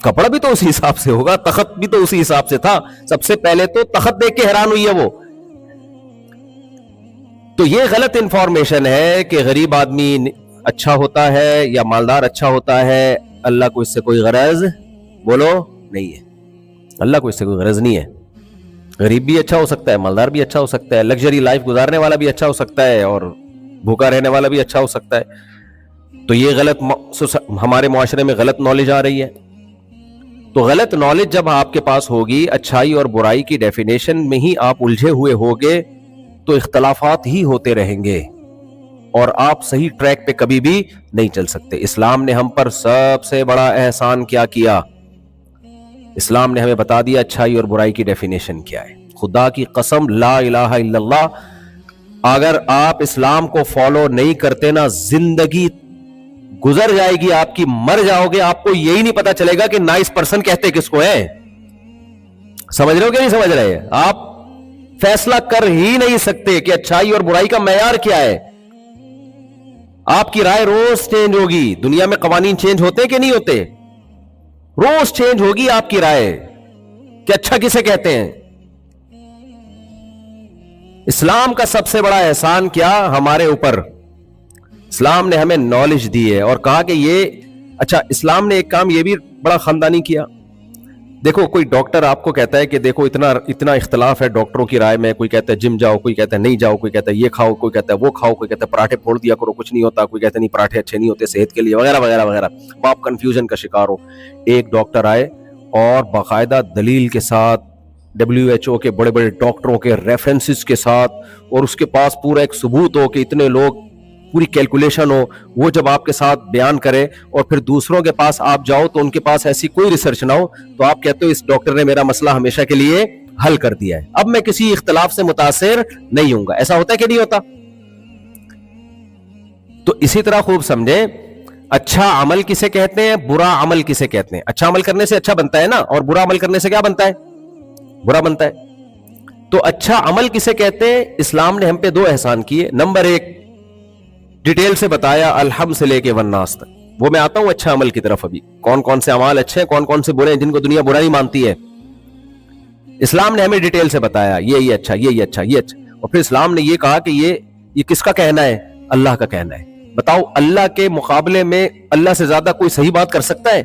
کپڑا بھی تو اسی حساب سے ہوگا, تخت بھی تو اسی حساب سے تھا. سب سے پہلے تو تخت دیکھ کے حیران ہوئی ہے وہ. تو یہ غلط انفارمیشن ہے کہ غریب آدمی اچھا ہوتا ہے یا مالدار اچھا ہوتا ہے. اللہ کو اس سے کوئی غرض بولو نہیں ہے. اللہ کو اس سے کوئی غرض نہیں ہے. غریب بھی اچھا ہو سکتا ہے, مالدار بھی اچھا ہو سکتا ہے, لگژری لائف گزارنے والا بھی اچھا ہو سکتا ہے, اور بھوکا رہنے والا بھی اچھا ہو سکتا ہے. تو یہ غلط ہمارے معاشرے میں غلط نالج آ رہی ہے. تو غلط نالج جب آپ کے پاس ہوگی، اچھائی اور برائی کی ڈیفینیشن میں ہی آپ الجھے ہوئے ہوگے تو اختلافات ہی ہوتے رہیں گے اور آپ صحیح ٹریک پہ کبھی بھی نہیں چل سکتے. اسلام نے ہم پر سب سے بڑا احسان کیا کیا؟ اسلام نے ہمیں بتا دیا اچھائی اور برائی کی ڈیفینیشن کیا ہے. خدا کی قسم، لا الہ الا اللہ، اگر آپ اسلام کو فالو نہیں کرتے نا، زندگی گزر جائے گی آپ کی، مر جاؤ گے، آپ کو یہی نہیں پتا چلے گا کہ نائس پرسن کہتے کس کو ہے. سمجھ رہے ہو کہ نہیں سمجھ رہے؟ آپ فیصلہ کر ہی نہیں سکتے کہ اچھائی اور برائی کا معیار کیا ہے. آپ کی رائے روز چینج ہوگی. دنیا میں قوانین چینج ہوتے کہ نہیں ہوتے؟ روز چینج ہوگی آپ کی رائے کہ اچھا کسے کہتے ہیں. اسلام کا سب سے بڑا احسان کیا ہمارے اوپر؟ اسلام نے ہمیں نالج دی ہے اور کہا کہ یہ اچھا. اسلام نے ایک کام یہ بھی بڑا خاندانی کیا. دیکھو، کوئی ڈاکٹر آپ کو کہتا ہے کہ دیکھو اتنا اختلاف ہے ڈاکٹروں کی رائے میں. کوئی کہتا ہے جم جاؤ، کوئی کہتا ہے نہیں جاؤ، کوئی کہتا ہے یہ کھاؤ، کوئی کہتا ہے وہ کھاؤ، کوئی کہتا ہے پراٹھے پھوڑ دیا کرو کچھ نہیں ہوتا، کوئی کہتا ہے نہیں پراٹھے اچھے نہیں ہوتے صحت کے لیے، وغیرہ وغیرہ وغیرہ. آپ کنفیوژن کا شکار ہو. ایک ڈاکٹر آئے اور باقاعدہ دلیل کے ساتھ، WHO کے بڑے بڑے ڈاکٹروں کے ریفرنسز کے ساتھ، اور اس کے پاس پورا ایک ثبوت ہو کہ اتنے لوگ، پوری کیلکولیشن ہو، وہ جب آپ کے ساتھ بیان کرے اور پھر دوسروں کے پاس آپ جاؤ تو ان کے پاس ایسی کوئی ریسرچ نہ ہو، تو آپ کہتے ہو اس ڈاکٹر نے میرا مسئلہ ہمیشہ کے لیے حل کر دیا ہے، اب میں کسی اختلاف سے متاثر نہیں ہوں گا. ایسا ہوتا ہے کہ نہیں ہوتا؟ تو اسی طرح خوب سمجھیں، اچھا عمل کسے کہتے ہیں، برا عمل کسے کہتے ہیں. اچھا عمل کرنے سے اچھا بنتا ہے نا، اور برا عمل کرنے سے کیا بنتا ہے؟ برا بنتا ہے. تو اچھا عمل کسے کہتے ہیں؟ اسلام نے ہم پہ 2 احسان کیے. نمبر 1، ڈیٹیل سے بتایا الحمد سے لے کے والناس تک. وہ میں آتا ہوں اچھا عمل کی طرف. ابھی کون کون سے اعمال اچھے ہیں، کون کون سے برے ہیں جن کو دنیا برا نہیں مانتی ہے. اسلام نے ہمیں ڈیٹیل سے بتایا یہ اچھا، یہ اچھا، یہ اچھا. اور پھر اسلام نے یہ کہا کہ یہ کس کا کہنا ہے؟ اللہ کا کہنا ہے. بتاؤ، اللہ کے مقابلے میں اللہ سے زیادہ کوئی صحیح بات کر سکتا ہے؟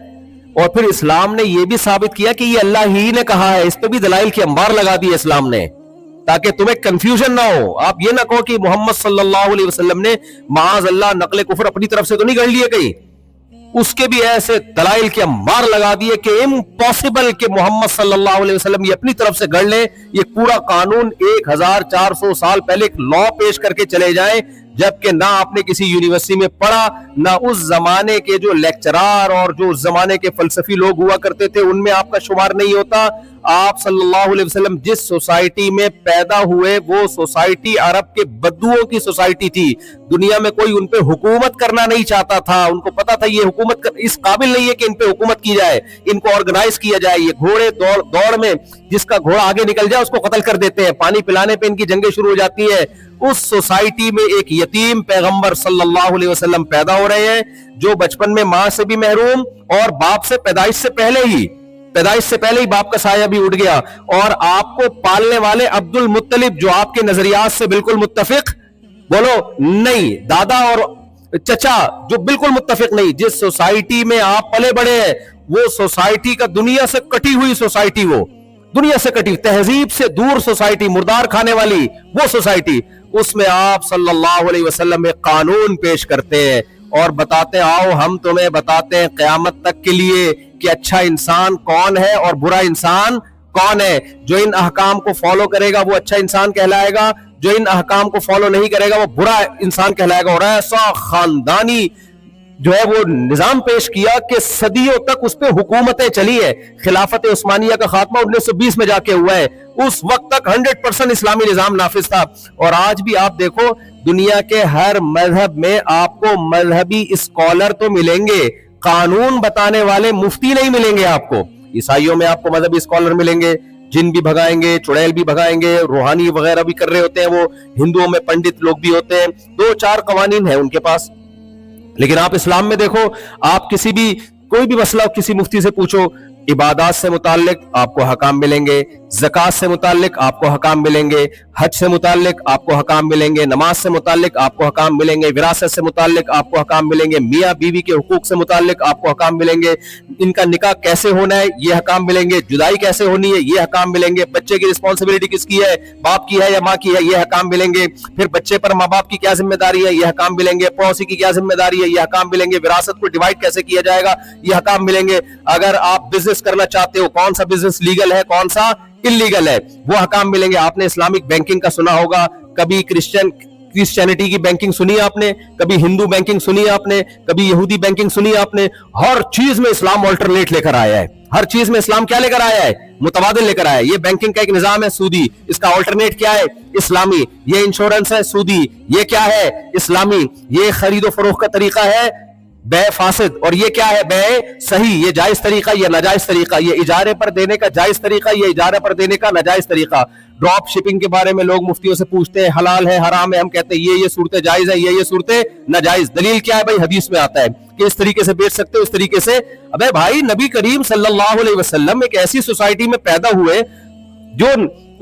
اور پھر اسلام نے یہ بھی ثابت کیا کہ یہ اللہ ہی نے کہا ہے. اس پہ بھی دلائل کی انبار لگا دی اسلام نے تاکہ تمہیں کنفیوژن نہ ہو. آپ یہ نہ کہو کہ محمد صلی اللہ علیہ وسلم نے معاذ اللہ نقل کفر اپنی طرف سے تو نہیں گڑھ لیے کہیں. اس کے بھی ایسے دلائل کے انبار لگا دیے کہ امپاسبل کہ محمد صلی اللہ علیہ وسلم یہ اپنی طرف سے گڑھ لیں. یہ پورا قانون 1400 سال پہلے ایک لا پیش کر کے چلے جائیں، جبکہ نہ آپ نے کسی یونیورسٹی میں پڑھا، نہ اس زمانے کے جو لیکچرار اور جو اس زمانے کے فلسفی لوگ ہوا کرتے تھے ان میں آپ کا شمار نہیں ہوتا. آپ صلی اللہ علیہ وسلم جس سوسائٹی میں پیدا ہوئے وہ سوسائٹی عرب کے بدوؤں کی سوسائٹی تھی. دنیا میں کوئی ان پہ حکومت کرنا نہیں چاہتا تھا. ان کو پتا تھا یہ حکومت اس قابل نہیں ہے کہ ان پہ حکومت کی جائے، ان کو آرگنائز کیا جائے. یہ گھوڑے دوڑ میں جس کا گھوڑا آگے نکل جائے اس کو قتل کر دیتے ہیں. پانی پلانے پہ ان کی جنگیں شروع ہو جاتی ہیں. اس سوسائٹی میں ایک یتیم پیغمبر صلی اللہ علیہ وسلم پیدا ہو رہے ہیں جو بچپن میں ماں سے بھی محروم اور باپ سے پیدائش سے پہلے ہی باپ کا سایہ بھی اٹھ گیا. اور آپ کو پالنے والے عبد المطلب جو آپ کے نظریات سے بالکل متفق، بولو نہیں، دادا اور چچا جو بالکل متفق نہیں. جس سوسائٹی میں آپ پلے بڑے ہیں وہ سوسائٹی کا دنیا سے کٹی ہوئی سوسائٹی، وہ دنیا سے کٹی، تہذیب سے دور سوسائٹی، مردار کھانے والی وہ سوسائٹی. اس میں آپ صلی اللہ علیہ وسلم ایک قانون پیش کرتے ہیں اور بتاتے ہیں آؤ ہم تمہیں بتاتے ہیں قیامت تک کے لیے کہ اچھا انسان کون ہے اور برا انسان کون ہے. جو ان احکام کو فالو کرے گا وہ اچھا انسان کہلائے گا، جو ان احکام کو فالو نہیں کرے گا وہ برا انسان کہلائے گا. اور ایسا خاندانی جو ہے وہ نظام پیش کیا کہ صدیوں تک اس پہ حکومتیں چلی ہے. خلافت عثمانیہ کا خاتمہ 1920 میں جا کے ہوا ہے. اس وقت تک 100% اسلامی نظام نافذ تھا. اور آج بھی آپ دیکھو دنیا کے ہر مذہب میں آپ کو مذہبی اسکالر تو ملیں گے، قانون بتانے والے مفتی نہیں ملیں گے آپ کو. عیسائیوں میں آپ کو مذہبی اسکالر ملیں گے، جن بھی بھگائیں گے، چڑیل بھی بھگائیں گے، روحانی وغیرہ بھی کر رہے ہوتے ہیں. وہ ہندوؤں میں پنڈت لوگ بھی ہوتے ہیں، 2-4 قوانین ہیں ان کے پاس. لیکن آپ اسلام میں دیکھو، آپ کوئی بھی مسئلہ کسی مفتی سے پوچھو، عبادات سے متعلق آپ کو حکام ملیں گے، زکوٰۃ سے متعلق آپ کو حکام ملیں گے، حج سے متعلق آپ کو حکام ملیں گے، نماز سے متعلق آپ کو حکام ملیں گے، وراثت سے متعلق آپ کو حکام ملیں گے، میاں بیوی کے حقوق سے متعلق آپ کو حکام ملیں گے، ان کا نکاح کیسے ہونا ہے یہ حکام ملیں گے، جدائی کیسے ہونی ہے یہ حکام ملیں گے، بچے کی رسپانسبلٹی کس کی ہے، باپ کی ہے یا ماں کی ہے یہ حکام ملیں گے، پھر بچے پر ماں باپ کی کیا ذمہ داری ہے یہ حکام ملیں گے، پڑوسی کی کیا ذمہ داری ہے یہ حکام ملیں گے، وراثت کو ڈیوائڈ کیسے کیا جائے گا یہ حکام ملیں گے. اگر آپ بزنس بزنس کرنا چاہتے ہو, کون سا بزنس لیگل ہے, کون سا انلیگل ہے, وہ احکام ملیں گے. آپ نے اسلامک بینکنگ کا سنا ہوگا, کبھی کرسچینٹی کی بینکنگ سنی آپ نے, کبھی ہندو بینکنگ سنی آپ نے, کبھی یہودی بینکنگ سنی آپ نے. ہر چیز میں اسلام آلٹرنیٹ لے کر آیا ہے, ہر چیز میں اسلام کیا لے کر آیا ہے, متبادل لے کر آیا ہے. یہ بینکنگ کا ایک نظام ہے سودی, اس کا آلٹرنیٹ کیا ہے, اسلامی. یہ انشورنس ہے سودی, یہ کیا ہے, اسلامی. یہ خرید و فروخت کا طریقہ ہے بے فاسد, اور یہ کیا ہے, بے صحیح. یہ جائز طریقہ, یہ ناجائز طریقہ. یہ اجارے پر دینے کا جائز طریقہ, یہ اجارے پر دینے کا ناجائز طریقہ. ڈراپ شپنگ کے بارے میں لوگ مفتیوں سے پوچھتے ہیں, حلال ہے حرام ہے, ہم کہتے ہیں یہ صورتیں جائز ہے, یہ صورتیں ناجائز. دلیل کیا ہے بھائی, حدیث میں آتا ہے کہ اس طریقے سے بیچ سکتے ہو, اس طریقے سے. ابے بھائی, نبی کریم صلی اللہ علیہ وسلم ایک ایسی سوسائٹی میں پیدا ہوئے, جو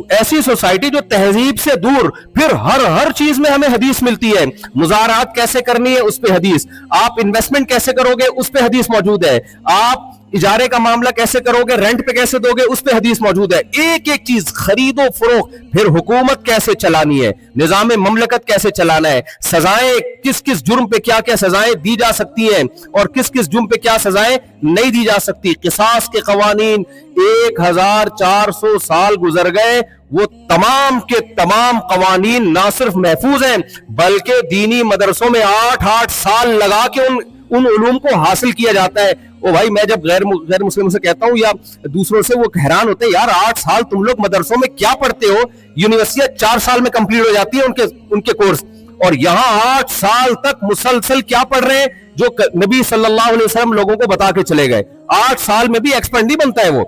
ایسی سوسائٹی جو تہذیب سے دور, پھر ہر چیز میں ہمیں حدیث ملتی ہے. مزارات کیسے کرنی ہے اس پہ حدیث, آپ انویسٹمنٹ کیسے کرو گے اس پہ حدیث موجود ہے, آپ اجارے کا معاملہ کیسے کرو گے, رینٹ پہ کیسے دو گے, اس پہ حدیث موجود ہے. ایک ایک چیز, خرید و فروخت, پھر حکومت کیسے چلانی ہے, نظام مملکت کیسے چلانا ہے, سزائیں کس کس جرم پہ کیا کیا سزائیں دی جا سکتی ہیں, اور کس کس جرم پہ کیا سزائیں نہیں دی جا سکتی. قصاص کے قوانین 1400 سال گزر گئے, وہ تمام کے تمام قوانین نہ صرف محفوظ ہیں بلکہ دینی مدرسوں میں 8 سال لگا کے ان علوم کو حاصل کیا جاتا ہے. او بھائی, میں جب غیر مسلموں سے کہتا ہوں یا دوسروں سے, وہ حیران ہوتے ہیں, یار 8 سال تم لوگ مدرسوں میں کیا پڑھتے ہو, یونیورسٹیاں 4 سال میں کمپلیٹ ہو جاتی ہیں ان کے کورس, اور یہاں 8 سال تک مسلسل کیا پڑھ رہے ہیں, جو نبی صلی اللہ علیہ وسلم لوگوں کو بتا کے چلے گئے. 8 سال میں بھی ایکسپرٹ نہیں بنتا ہے وہ.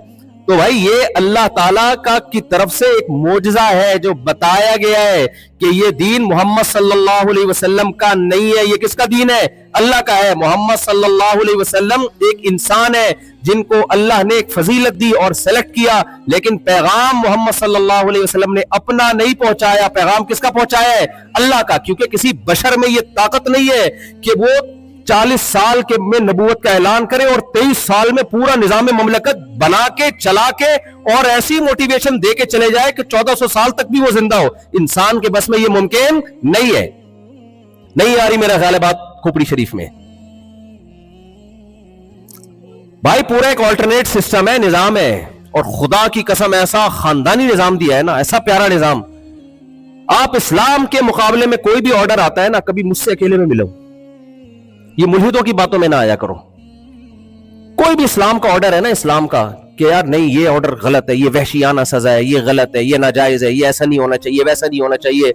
تو بھائی, یہ اللہ تعالیٰ کی طرف سے ایک معجزہ ہے جو بتایا گیا ہے کہ یہ دین محمد صلی اللہ علیہ وسلم کا نہیں ہے. یہ کس کا دین ہے, اللہ کا ہے. محمد صلی اللہ علیہ وسلم ایک انسان ہے جن کو اللہ نے ایک فضیلت دی اور سلیکٹ کیا, لیکن پیغام محمد صلی اللہ علیہ وسلم نے اپنا نہیں پہنچایا. پیغام کس کا پہنچایا ہے, اللہ کا. کیونکہ کسی بشر میں یہ طاقت نہیں ہے کہ وہ 40 سال کے میں نبوت کا اعلان کرے اور 23 سال میں پورا نظام مملکت بنا کے چلا کے اور ایسی موٹیویشن دے کے چلے جائے کہ 1400 سال تک بھی وہ زندہ ہو. انسان کے بس میں یہ ممکن نہیں ہے. نہیں آ رہی میرا خیال ہے بات کھوپڑی شریف میں. بھائی, پورا ایک آلٹرنیٹ سسٹم ہے, نظام ہے, اور خدا کی قسم ایسا خاندانی نظام دیا ہے نا, ایسا پیارا نظام. آپ اسلام کے مقابلے میں کوئی بھی آرڈر آتا ہے نا, کبھی مجھ سے اکیلے میں ملو, یہ ملحدوں کی باتوں میں نہ آیا کرو. کوئی بھی اسلام کا آرڈر ہے نا, اسلام کا, کہ یار نہیں یہ آرڈر غلط ہے, یہ وحشیانہ سزا ہے, یہ غلط ہے, یہ ناجائز ہے, یہ ایسا نہیں ہونا چاہیے, ویسا نہیں ہونا چاہیے.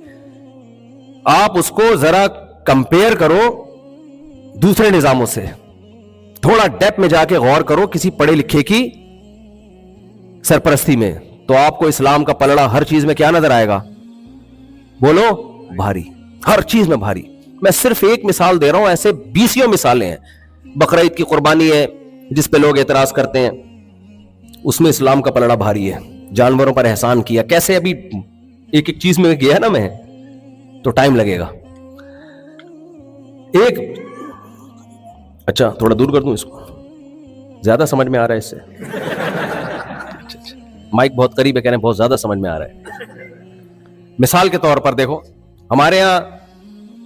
آپ اس کو ذرا کمپیئر کرو دوسرے نظاموں سے, تھوڑا ڈیپ میں جا کے غور کرو کسی پڑھے لکھے کی سرپرستی میں, تو آپ کو اسلام کا پلڑا ہر چیز میں کیا نظر آئے گا, بولو, بھاری. ہر چیز میں بھاری. میں صرف ایک مثال دے رہا ہوں, ایسے 20 مثالیں ہیں. بقرعید کی قربانی ہے جس پہ لوگ اعتراض کرتے ہیں, اس میں اسلام کا پلڑا بھاری ہے. جانوروں پر احسان کیا, کیسے, ابھی ایک ایک چیز میں گیا نا میں, تو ٹائم لگے گا. ایک اچھا تھوڑا دور کر دوں اس کو, زیادہ سمجھ میں آ رہا ہے اس سے. مائک بہت قریب ہے, کہنے بہت زیادہ سمجھ میں آ رہا ہے. مثال کے طور پر دیکھو, ہمارے ہاں,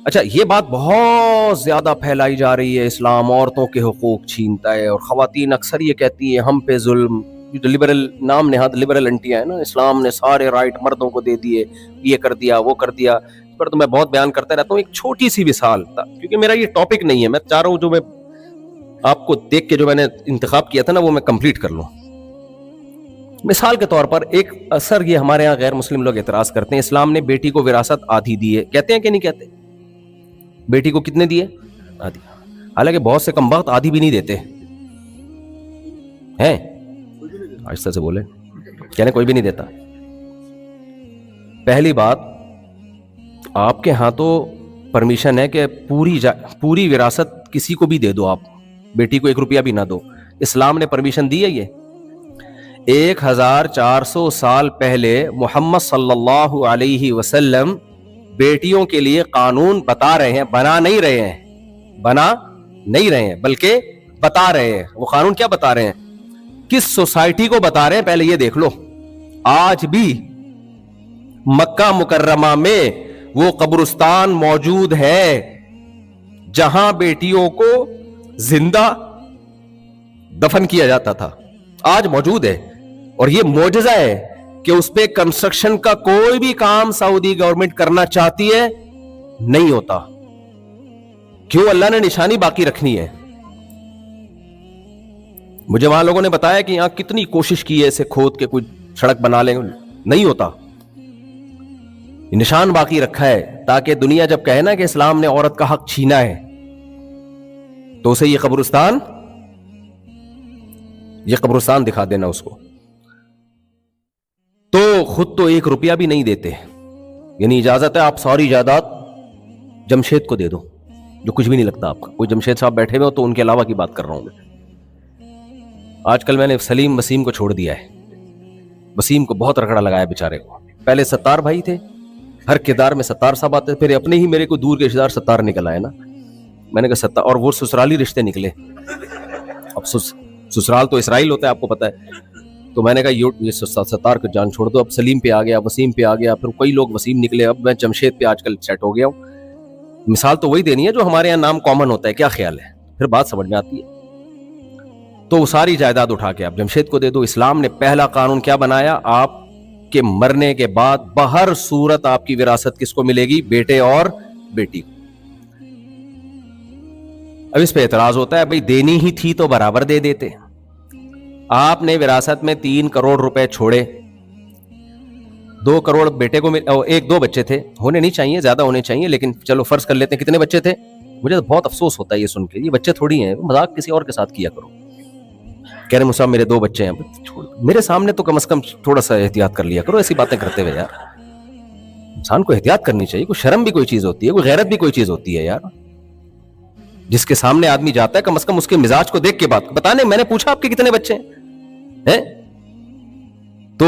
اچھا یہ بات بہت زیادہ پھیلائی جا رہی ہے, اسلام عورتوں کے حقوق چھینتا ہے, اور خواتین اکثر یہ کہتی ہیں ہم پہ ظلم. لبرل نام نہاد لبرل انٹیاں ہیں نا, اسلام نے سارے رائٹ مردوں کو دے دیے, یہ کر دیا وہ کر دیا. اس پر تو میں بہت بیان کرتا رہتا ہوں. ایک چھوٹی سی مثال, کیونکہ میرا یہ ٹاپک نہیں ہے, میں چاہ رہا ہوں جو میں آپ کو دیکھ کے جو میں نے انتخاب کیا تھا نا وہ میں کمپلیٹ کر لوں. مثال کے طور پر ایک اثر, یہ ہمارے ہاں غیر مسلم لوگ اعتراض کرتے ہیں, اسلام نے بیٹی کو وراثت آدھی دی ہے, کہتے ہیں کہ نہیں کہتے, بیٹی کو کتنے دیے, آدھی. حالانکہ بہت سے کم وقت آدھی بھی نہیں دیتے ہیں, آہستہ سے بولے, کہنے کوئی بھی نہیں دیتا. پہلی بات, آپ کے ہاں تو پرمیشن ہے کہ پوری وراثت کسی کو بھی دے دو, آپ بیٹی کو 1 روپیہ بھی نہ دو. اسلام نے پرمیشن دی ہے یہ. 1400 سال پہلے محمد صلی اللہ علیہ وسلم بیٹیوں کے لیے قانون بتا رہے ہیں, بنا نہیں رہے ہیں بلکہ بتا رہے ہیں. وہ قانون کیا بتا رہے ہیں, کس سوسائٹی کو بتا رہے ہیں, پہلے یہ دیکھ لو. آج بھی مکہ مکرمہ میں وہ قبرستان موجود ہے جہاں بیٹیوں کو زندہ دفن کیا جاتا تھا. آج موجود ہے, اور یہ معجزہ ہے کہ اس پہ کنسٹرکشن کا کوئی بھی کام سعودی گورنمنٹ کرنا چاہتی ہے نہیں ہوتا. کیوں؟ اللہ نے نشانی باقی رکھنی ہے. مجھے وہاں لوگوں نے بتایا کہ یہاں کتنی کوشش کی ہے اسے کھود کے کوئی سڑک بنا لیں, نہیں ہوتا. نشان باقی رکھا ہے تاکہ دنیا جب کہے نا کہ اسلام نے عورت کا حق چھینا ہے تو اسے یہ قبرستان دکھا دینا اس کو. تو خود تو 1 روپیہ بھی نہیں دیتے, یعنی اجازت ہے آپ ساری جائیداد جمشید کو دے دو, جو کچھ بھی نہیں لگتا آپ کا. کوئی جمشید صاحب بیٹھے ہوئے ہو تو ان کے علاوہ کی بات کر رہا ہوں میں. آج کل میں نے سلیم وسیم کو چھوڑ دیا ہے. وسیم کو بہت رگڑا لگایا بیچارے کو. پہلے ستار بھائی تھے, ہر کردار میں ستار صاحب آتے, پھر اپنے ہی میرے کو دور کے رشتے دار ستار نکل آئے نا. میں نے کہا ستار, اور وہ سسرالی رشتے نکلے. اب سسرال تو اسرائیل ہوتا ہے آپ کو پتا ہے. تو میں نے کہا یہ ستار کو جان چھوڑ دو. اب سلیم پہ آ گیا, وسیم پہ آ گیا, پھر کئی لوگ وسیم نکلے. اب میں جمشید پہ آج کل سیٹ ہو گیا ہوں. مثال تو وہی دینی ہے جو ہمارے یہاں نام کامن ہوتا ہے. کیا خیال ہے؟ پھر بات سمجھ میں آتی ہے. تو وہ ساری جائیداد اٹھا کے آپ جمشید کو دے دو. اسلام نے پہلا قانون کیا بنایا؟ آپ کے مرنے کے بعد بہر صورت آپ کی وراثت کس کو ملے گی؟ بیٹے اور بیٹی کو. اب اس پہ اعتراض ہوتا ہے, بھائی دینی ہی تھی تو برابر دے دیتے. آپ نے وراثت میں 3 کروڑ روپے چھوڑے, 2 کروڑ بیٹے کو 1-2 بچے تھے, ہونے نہیں چاہیے, زیادہ ہونے چاہیے, لیکن چلو فرض کر لیتے ہیں کتنے بچے تھے. مجھے تو بہت افسوس ہوتا ہے یہ سن کے, یہ بچے تھوڑی ہیں, مذاق کسی اور کے ساتھ کیا کرو. کہہ رہے مصعب میرے 2 بچے ہیں. میرے سامنے تو کم از کم تھوڑا سا احتیاط کر لیا کرو ایسی باتیں کرتے ہوئے. یار انسان کو احتیاط کرنی چاہیے. کوئی شرم بھی کوئی چیز ہوتی ہے, کوئی غیرت بھی کوئی چیز ہوتی ہے یار. جس کے سامنے آدمی جاتا ہے کم از کم اس کے مزاج کو دیکھ کے بات بتانے. میں نے پوچھا آپ کے کتنے بچے ہیں تو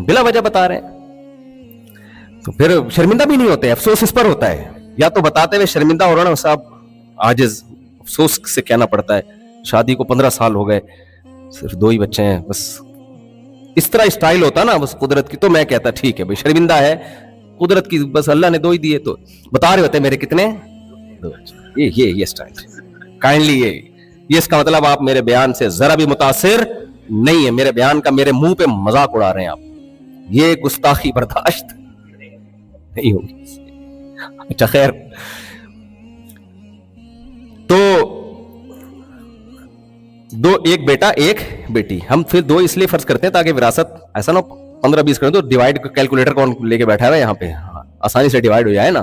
بلا وجہ بتا رہے ہیں, تو پھر شرمندہ بھی نہیں ہوتے. افسوس اس پر ہوتا ہے, یا تو بتاتے ہوئے شرمندہ ہو رہا نا صاحب, عاجز, افسوس سے کہنا پڑتا ہے شادی کو 15 سال ہو گئے, صرف 2 ہی بچے ہیں بس. اس طرح اسٹائل ہوتا نا بس قدرت کی. تو میں کہتا ٹھیک ہے بھائی, شرمندہ ہے قدرت کی, بس اللہ نے 2 ہی دیے. تو بتا رہے ہوتے میرے کتنے, 2 بچے. یہ اسٹائل کائنڈلی, یہ اس کا مطلب آپ میرے بیان سے ذرا بھی متاثر نہیں ہے. میرے بیان کا میرے منہ پہ مذاق اڑا رہے ہیں آپ. یہ گستاخی برداشت نہیں ہوگی. اچھا خیر, تو 2, 1 بیٹا 1 بیٹی. ہم پھر 2 اس لیے فرض کرتے ہیں تاکہ وراثت ایسا نہ 15-20 کریں تو ڈیوائڈ کیلکولیٹر کون لے کے بیٹھا ہے یہاں پہ, آسانی سے ڈیوائڈ ہو جائے نا.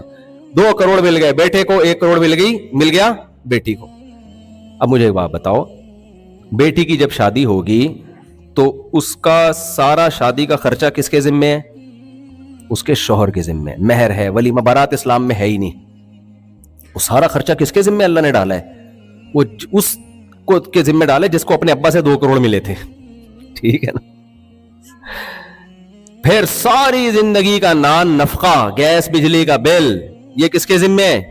2 کروڑ مل گئے بیٹے کو, 1 کروڑ مل گیا بیٹی کو. اب مجھے ایک بات بتاؤ, بیٹی کی جب شادی ہوگی تو اس کا سارا شادی کا خرچہ کس کے ذمے ہے؟ اس کے شوہر کے ذمے. مہر ہے, ولیمہ بارات اسلام میں ہے ہی نہیں. وہ سارا خرچہ کس کے ذمے اللہ نے ڈالا ہے؟ وہ اس کو کے ذمے ڈالے جس کو اپنے ابا سے 2 کروڑ ملے تھے. ٹھیک ہے نا. پھر ساری زندگی کا نان نفقہ, گیس بجلی کا بل, یہ کس کے ذمے ہے؟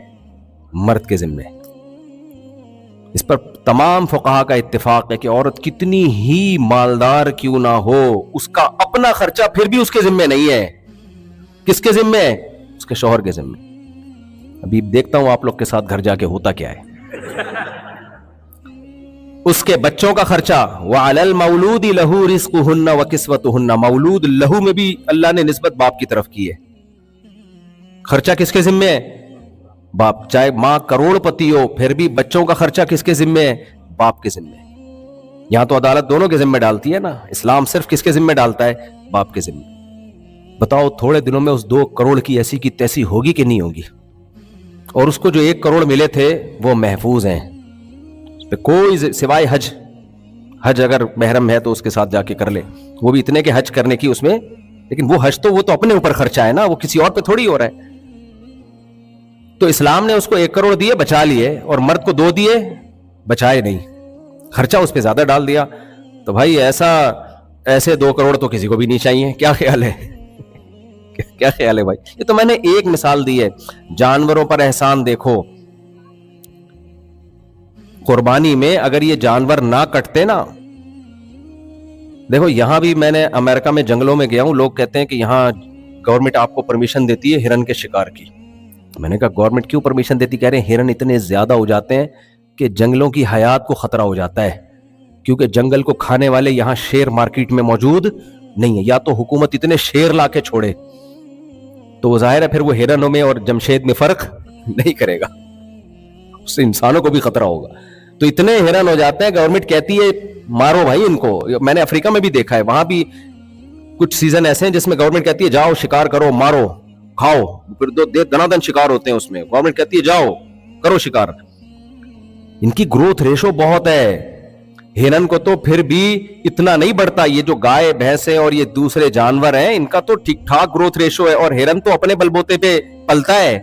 مرد کے ذمے. اس پر تمام فقہا کا اتفاق ہے کہ عورت کتنی ہی مالدار کیوں نہ ہو, اس کا اپنا خرچہ پھر بھی اس کے ذمے نہیں ہے. کس کے ذمے ہے؟ اس کے شوہر کے ذمے. ابھی دیکھتا ہوں آپ لوگ کے ساتھ گھر جا کے ہوتا کیا ہے. اس کے بچوں کا خرچہ, وَعَلَى الْمَوْلُودِ لَهُ رِزْقُهُنَّ وَكِسْوَتُهُنَّ, مولود لہو میں بھی اللہ نے نسبت باپ کی طرف کی ہے. خرچہ کس کے ذمے ہے؟ باپ. چاہے ماں کروڑ پتی ہو پھر بھی بچوں کا خرچہ کس کے ذمے ہے؟ باپ کے ذمے. یہاں تو عدالت دونوں کے ذمے ڈالتی ہے نا, اسلام صرف کس کے ذمے ڈالتا ہے؟ باپ کے ذمے. بتاؤ تھوڑے دنوں میں اس 2 کروڑ کی ایسی کی تیسی ہوگی کہ نہیں ہوگی؟ اور اس کو جو 1 کروڑ ملے تھے وہ محفوظ ہیں. کوئی سوائے حج اگر محرم ہے تو اس کے ساتھ جا کے کر لے, وہ بھی اتنے کے حج کرنے کی اس میں, لیکن وہ حج تو وہ تو اپنے اوپر خرچہ ہے نا, وہ کسی اور پہ تھوڑی ہو رہا ہے. تو اسلام نے اس کو 1 کروڑ دیے بچا لیے, اور مرد کو 2 دیے بچائے نہیں, خرچہ اس پہ زیادہ ڈال دیا. تو بھائی ایسے 2 کروڑ تو کسی کو بھی نہیں چاہیے. کیا خیال ہے؟ کیا خیال ہے بھائی؟ یہ تو میں نے ایک مثال دی ہے. جانوروں پر احسان دیکھو, قربانی میں اگر یہ جانور نہ کٹتے نا, دیکھو یہاں بھی میں نے امریکہ میں جنگلوں میں گیا ہوں, لوگ کہتے ہیں کہ یہاں گورنمنٹ آپ کو پرمیشن دیتی ہے ہرن کے شکار کی. میں نے کہا گورنمنٹ کیوں پرمیشن دیتی؟ کہہ رہے ہیں ہرن اتنے زیادہ ہو جاتے ہیں کہ جنگلوں کی حیات کو خطرہ ہو جاتا ہے, کیونکہ جنگل کو کھانے والے یہاں شیر مارکیٹ میں موجود نہیں ہے. یا تو حکومت اتنے شیر لا کے چھوڑے تو وہ ظاہر ہے پھر وہ ہرنوں میں اور جمشید میں فرق نہیں کرے گا, اس سے انسانوں کو بھی خطرہ ہوگا. تو اتنے ہرن ہو جاتے ہیں, گورنمنٹ کہتی ہے مارو بھائی ان کو. میں نے افریقہ میں بھی دیکھا ہے, وہاں بھی کچھ سیزن ایسے ہیں جس میں گورنمنٹ کہتی ہے جاؤ شکار کرو, مارو کھاؤ, پھر دنادن شکار ہوتے ہیں اس میں. گورنمنٹ کہتی ہے جاؤ کرو شکار. ان کی گروتھ ریشو بہت ہے. ہرن کو تو پھر بھی اتنا نہیں بڑھتا, یہ جو گائے بھینسیں اور یہ دوسرے جانور ہیں ان کا تو ٹھیک ٹھاک گروتھ ریشو ہے. اور ہرن تو اپنے بلبوتے پہ پلتا ہے,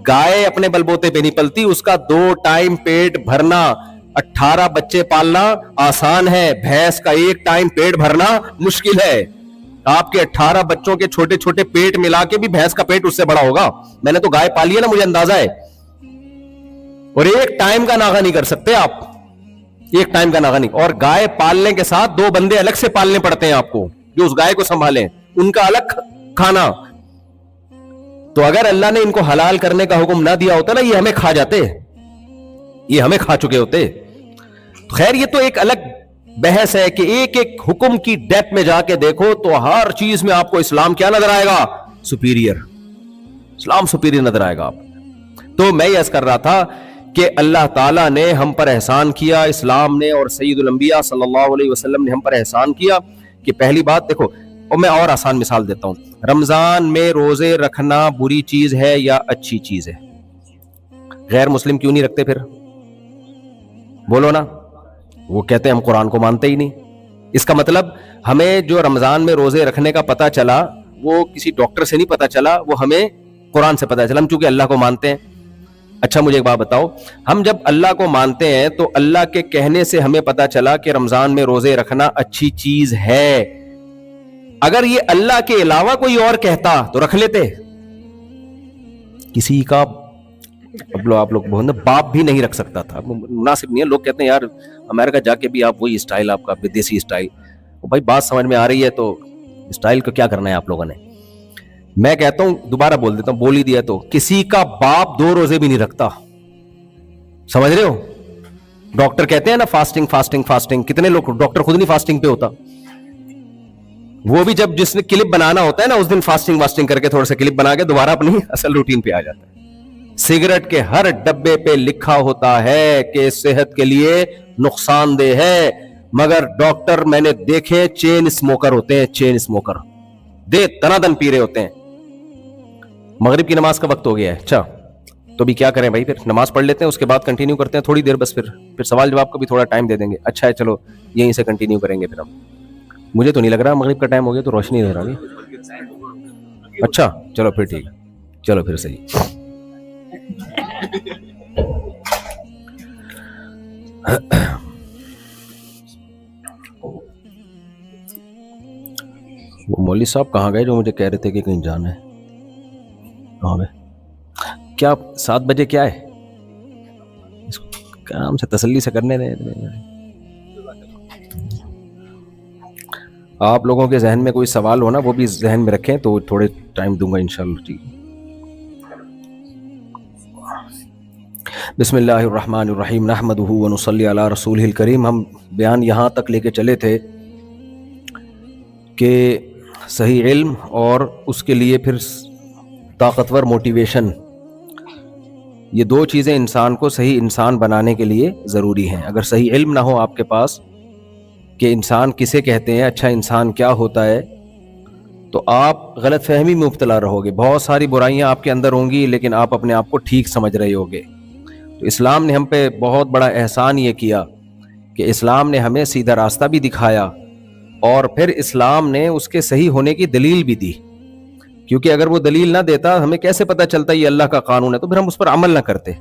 گائے اپنے بلبوتے پہ نہیں پلتی. اس کا 2 ٹائم پیٹ بھرنا, 18 بچے پالنا آسان ہے, بھینس کا 1 ٹائم پیٹ بھرنا مشکل ہے. آپ کے 18 بچوں کے چھوٹے چھوٹے پیٹ ملا کے بھی بھینس کا پیٹ اس سے بڑا ہوگا. میں نے تو گائے پالی ہے نا, مجھے اندازہ ہے. اور 1 ٹائم کا ناغہ نہیں کر سکتے آپ, 1 ٹائم کا ناغہ نہیں. اور گائے پالنے کے ساتھ 2 بندے الگ سے پالنے پڑتے ہیں آپ کو جو اس گائے کو سنبھالیں, ان کا الگ کھانا. تو اگر اللہ نے ان کو حلال کرنے کا حکم نہ دیا ہوتا نا, یہ ہمیں کھا جاتے, یہ ہمیں کھا چکے ہوتے. خیر یہ تو ایک الگ بحث ہے کہ ایک ایک حکم کی ڈیپتھ میں جا کے دیکھو تو ہر چیز میں آپ کو اسلام کیا نظر آئے گا, سپیریئر. اسلام سپیریئر نظر آئے گا آپ. تو میں یہ عرض کر رہا تھا کہ اللہ تعالیٰ نے ہم پر احسان کیا, اسلام نے اور سید الانبیاء صلی اللہ علیہ وسلم نے ہم پر احسان کیا کہ پہلی بات دیکھو, اور میں اور آسان مثال دیتا ہوں, رمضان میں روزے رکھنا بری چیز ہے یا اچھی چیز ہے؟ غیر مسلم کیوں نہیں رکھتے پھر؟ بولو نا. وہ کہتے ہیں ہم قرآن کو مانتے ہی نہیں. اس کا مطلب ہمیں جو رمضان میں روزے رکھنے کا پتہ چلا وہ کسی ڈاکٹر سے نہیں پتہ چلا, وہ ہمیں قرآن سے پتہ چلا. ہم چونکہ اللہ کو مانتے ہیں. اچھا مجھے ایک بات بتاؤ, ہم جب اللہ کو مانتے ہیں تو اللہ کے کہنے سے ہمیں پتہ چلا کہ رمضان میں روزے رکھنا اچھی چیز ہے. اگر یہ اللہ کے علاوہ کوئی اور کہتا تو رکھ لیتے. کسی کا آپ لوگ بہت باپ بھی نہیں رکھ سکتا تھا, مناسب نہیں ہے. لوگ کہتے ہیں یار امریکہ جا کے بھی آپ وہی اسٹائل, آپ کا دیسی اسٹائل. بھائی بات سمجھ میں آ رہی ہے تو اسٹائل کو کیا کرنا ہے آپ لوگوں نے. میں کہتا ہوں, دوبارہ بول دیتا ہوں, بول ہی دیا تو, کسی کا باپ 2 روزے بھی نہیں رکھتا. سمجھ رہے ہو؟ ڈاکٹر کہتے ہیں نا فاسٹنگ فاسٹنگ فاسٹنگ, کتنے لوگ, ڈاکٹر خود نہیں فاسٹنگ پہ ہوتا. وہ بھی جب جس نے کلپ بنانا ہوتا ہے نا اس دن فاسٹنگ واسٹنگ کر کے تھوڑا سا کلپ بنا کے دوبارہ اپنی اصل روٹین پہ آ جاتا ہے. سگریٹ کے ہر ڈبے پہ لکھا ہوتا ہے کہ صحت کے لیے نقصان دہ ہے, مگر ڈاکٹر میں نے دیکھے چین اسموکر ہوتے ہیں, چین اسموکر دے تنادن پی رہے ہوتے ہیں. مغرب کی نماز کا وقت ہو گیا ہے. اچھا تو بھی کیا کریں بھائی, پھر نماز پڑھ لیتے ہیں, اس کے بعد کنٹینیو کرتے ہیں تھوڑی دیر بس, پھر سوال جواب کو بھی تھوڑا ٹائم دے دیں گے. اچھا ہے چلو یہیں سے کنٹینیو کریں گے پھر ہم. مجھے تو نہیں لگ رہا مغرب کا ٹائم ہو گیا, تو روشنی نہیں رہی. اچھا چلو پھر ٹھیک ہے, چلو پھر صحیح. وہ مولوی صاحب کہاں گئے جو مجھے کہہ رہے تھے کہ کہیں جانا ہے؟ کہاں گئے؟ کیا 7 بجے کیا ہے؟ آرام سے تسلی سے کرنے دیں. آپ لوگوں کے ذہن میں کوئی سوال ہونا وہ بھی ذہن میں رکھیں تو تھوڑے ٹائم دوں گا انشاءاللہ. ٹھیک. بسم اللہ الرحمن الرحیم, نحمدہ ونصلی علی رسولہ الکریم. ہم بیان یہاں تک لے کے چلے تھے کہ صحیح علم اور اس کے لیے پھر طاقتور موٹیویشن, یہ 2 چیزیں انسان کو صحیح انسان بنانے کے لیے ضروری ہیں. اگر صحیح علم نہ ہو آپ کے پاس کہ انسان کسے کہتے ہیں, اچھا انسان کیا ہوتا ہے, تو آپ غلط فہمی میں مبتلا رہو گے. بہت ساری برائیاں آپ کے اندر ہوں گی لیکن آپ اپنے آپ کو ٹھیک سمجھ رہے ہوگے. تو اسلام نے ہم پہ بہت بڑا احسان یہ کیا کہ اسلام نے ہمیں سیدھا راستہ بھی دکھایا اور پھر اسلام نے اس کے صحیح ہونے کی دلیل بھی دی. کیونکہ اگر وہ دلیل نہ دیتا ہمیں کیسے پتہ چلتا یہ اللہ کا قانون ہے, تو پھر ہم اس پر عمل نہ کرتے.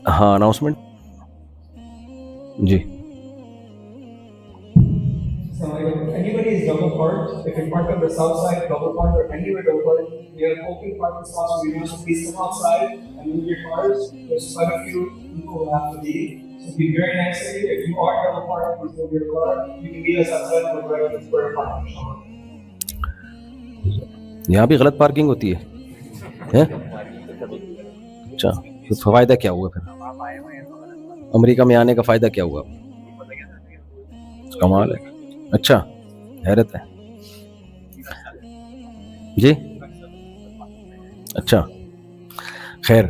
ہاں اناؤنسمنٹ جی. Anybody is double parked. If you park on the south side, double park, or anywhere double park, we have open parking spots for you. So please come outside and move your cars. There's quite a few people who have to leave. So be very nice to you. If you are double parked, please move your car. You can meet us outside for the right square parking. یہاں بھی غلط parking ہوتی ہے. اچھا تو فائدہ کیا ہوا پھر؟ امریکہ میں آنے کا فائدہ کیا ہوا؟ کمال ہے. اچھا, حیرت ہے جی. اچھا خیر,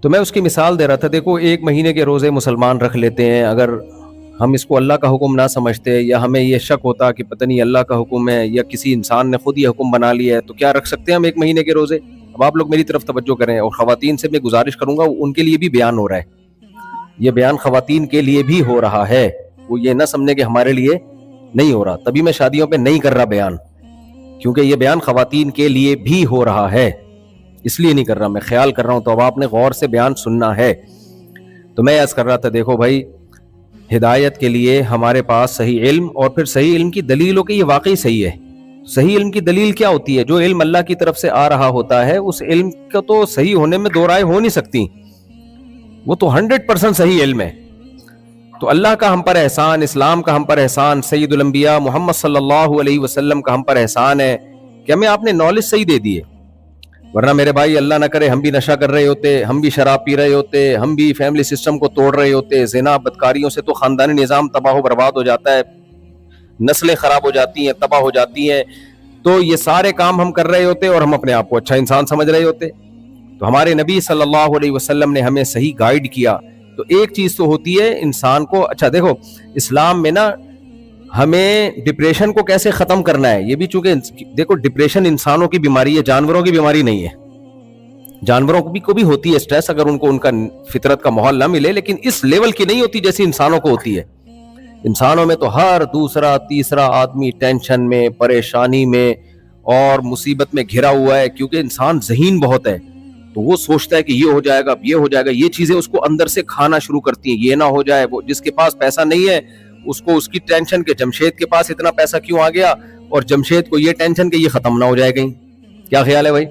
تو میں اس کی مثال دے رہا تھا. دیکھو, 1 مہینے کے روزے مسلمان رکھ لیتے ہیں. اگر ہم اس کو اللہ کا حکم نہ سمجھتے یا ہمیں یہ شک ہوتا کہ پتہ نہیں اللہ کا حکم ہے یا کسی انسان نے خود یہ حکم بنا لیا ہے, تو کیا رکھ سکتے ہیں ہم 1 مہینے کے روزے؟ اب آپ لوگ میری طرف توجہ کریں, اور خواتین سے میں گزارش کروں گا, ان کے لیے بھی بیان ہو رہا ہے. یہ بیان خواتین کے لیے بھی ہو رہا ہے. وہ یہ نہ سمجھیں کہ ہمارے لیے نہیں ہو رہا. تبھی میں شادیوں پہ نہیں کر رہا بیان, کیونکہ یہ بیان خواتین کے لیے بھی ہو رہا ہے. اس لیے نہیں کر رہا, میں خیال کر رہا ہوں, تو اب آپ نے غور سے بیان سننا ہے. تو میں عرض کر رہا تھا, دیکھو بھائی, ہدایت کے لیے ہمارے پاس صحیح علم, اور پھر صحیح علم کی دلیل ہو کہ یہ واقعی صحیح ہے. صحیح علم کی دلیل کیا ہوتی ہے؟ جو علم اللہ کی طرف سے آ رہا ہوتا ہے, اس علم کا تو صحیح ہونے میں دو رائے ہو نہیں سکتی, وہ تو 100% صحیح علم ہے. تو اللہ کا ہم پر احسان, اسلام کا ہم پر احسان, سید الانبیاء محمد صلی اللہ علیہ وسلم کا ہم پر احسان ہے کہ ہمیں آپ نے نالج صحیح دے دی ہے. ورنہ میرے بھائی, اللہ نہ کرے ہم بھی نشہ کر رہے ہوتے, ہم بھی شراب پی رہے ہوتے, ہم بھی فیملی سسٹم کو توڑ رہے ہوتے. زنا, بدکاریوں سے تو خاندانی نظام تباہ و برباد ہو جاتا ہے, نسلیں خراب ہو جاتی ہیں, تباہ ہو جاتی ہیں. تو یہ سارے کام ہم کر رہے ہوتے اور ہم اپنے آپ کو اچھا انسان سمجھ رہے ہوتے. تو ہمارے نبی صلی اللہ علیہ وسلم نے ہمیں صحیح گائیڈ کیا. تو ایک چیز تو ہوتی ہے انسان کو, اچھا دیکھو, اسلام میں نا ہمیں ڈپریشن کو کیسے ختم کرنا ہے یہ بھی, چونکہ دیکھو ڈپریشن انسانوں کی بیماری ہے, جانوروں کی بیماری نہیں ہے. جانوروں کو بھی ہوتی ہے سٹریس, اگر ان کو ان کا فطرت کا ماحول نہ ملے, لیکن اس لیول کی نہیں ہوتی جیسی انسانوں کو ہوتی ہے. انسانوں میں تو ہر دوسرا تیسرا آدمی ٹینشن میں, پریشانی میں اور مصیبت میں گھرا ہوا ہے, کیونکہ انسان ذہین بہت ہے. تو وہ سوچتا ہے کہ یہ ہو جائے گا, یہ ہو جائے گا. یہ چیزیں اس کو اندر سے کھانا شروع کرتی ہیں, یہ نہ ہو جائے. وہ جس کے پاس پیسہ نہیں ہے اس کو اس کی ٹینشن کہ جمشید کے پاس اتنا پیسہ کیوں آ گیا, اور جمشید کو یہ ٹینشن کہ یہ ختم نہ ہو جائے کہیں. کیا خیال ہے بھائی؟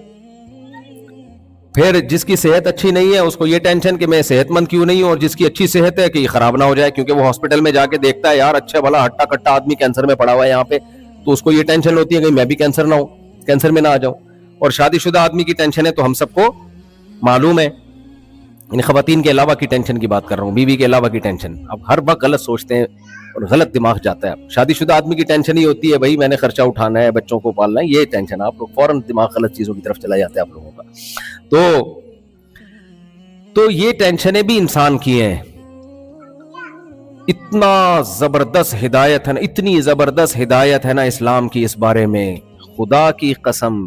پھر جس کی صحت اچھی نہیں ہے اس کو یہ ٹینشن کہ میں صحت مند کیوں نہیں ہوں, اور جس کی اچھی صحت ہے کہ یہ خراب نہ ہو جائے, کیونکہ وہ ہاسپٹل میں جا کے دیکھتا ہے یار اچھا بھلا ہٹا کٹا آدمی کینسر میں پڑا ہوا ہے یہاں پہ, تو اس کو یہ ٹینشن ہوتی ہے کہ میں بھی کینسر نہ ہوں, کینسر میں نہ آ جاؤں. اور شادی شدہ آدمی کی ٹینشن ہے تو ہم سب کو معلوم ہے, یعنی خواتین کے علاوہ کی ٹینشن کی بات کر رہا ہوں, بیوی کے علاوہ کی ٹینشن. اب ہر وقت غلط سوچتے ہیں اور غلط دماغ جاتا ہے. شادی شدہ آدمی کی ٹینشن ہی ہوتی ہے بھائی میں نے خرچہ اٹھانا ہے, بچوں کو پالنا ہے, یہ ٹینشن. آپ لوگ فوراً دماغ غلط چیزوں کی طرف چلا جاتا ہے آپ لوگوں کا. تو یہ ٹینشنیں بھی انسان کی ہیں. اتنا زبردست ہدایت ہے نا, اتنی زبردست ہدایت ہے نا اسلام کی اس بارے میں, خدا کی قسم.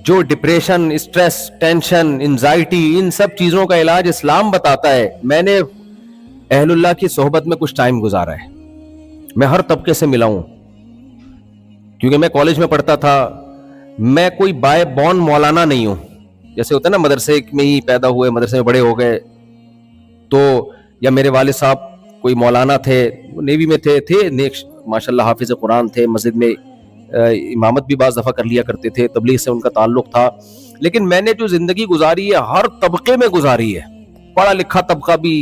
جو ڈپریشن, اسٹریس, ٹینشن, انزائٹی, ان سب چیزوں کا علاج اسلام بتاتا ہے. میں نے اہل اللہ کی صحبت میں کچھ ٹائم گزارا ہے, میں ہر طبقے سے ملا ہوں, کیونکہ میں کالج میں پڑھتا تھا. میں کوئی بائی بورن مولانا نہیں ہوں, جیسے ہوتا ہے نا مدرسے میں ہی پیدا ہوئے, مدرسے میں بڑے ہو گئے. تو یا میرے والد صاحب کوئی مولانا تھے, نیوی میں تھے ماشاء اللہ حافظ قرآن تھے, مسجد میں امامت بھی بعض دفعہ کر لیا کرتے تھے, تبلیغ سے ان کا تعلق تھا. لیکن میں نے جو زندگی گزاری ہے ہر طبقے میں گزاری ہے, پڑھا لکھا طبقہ بھی,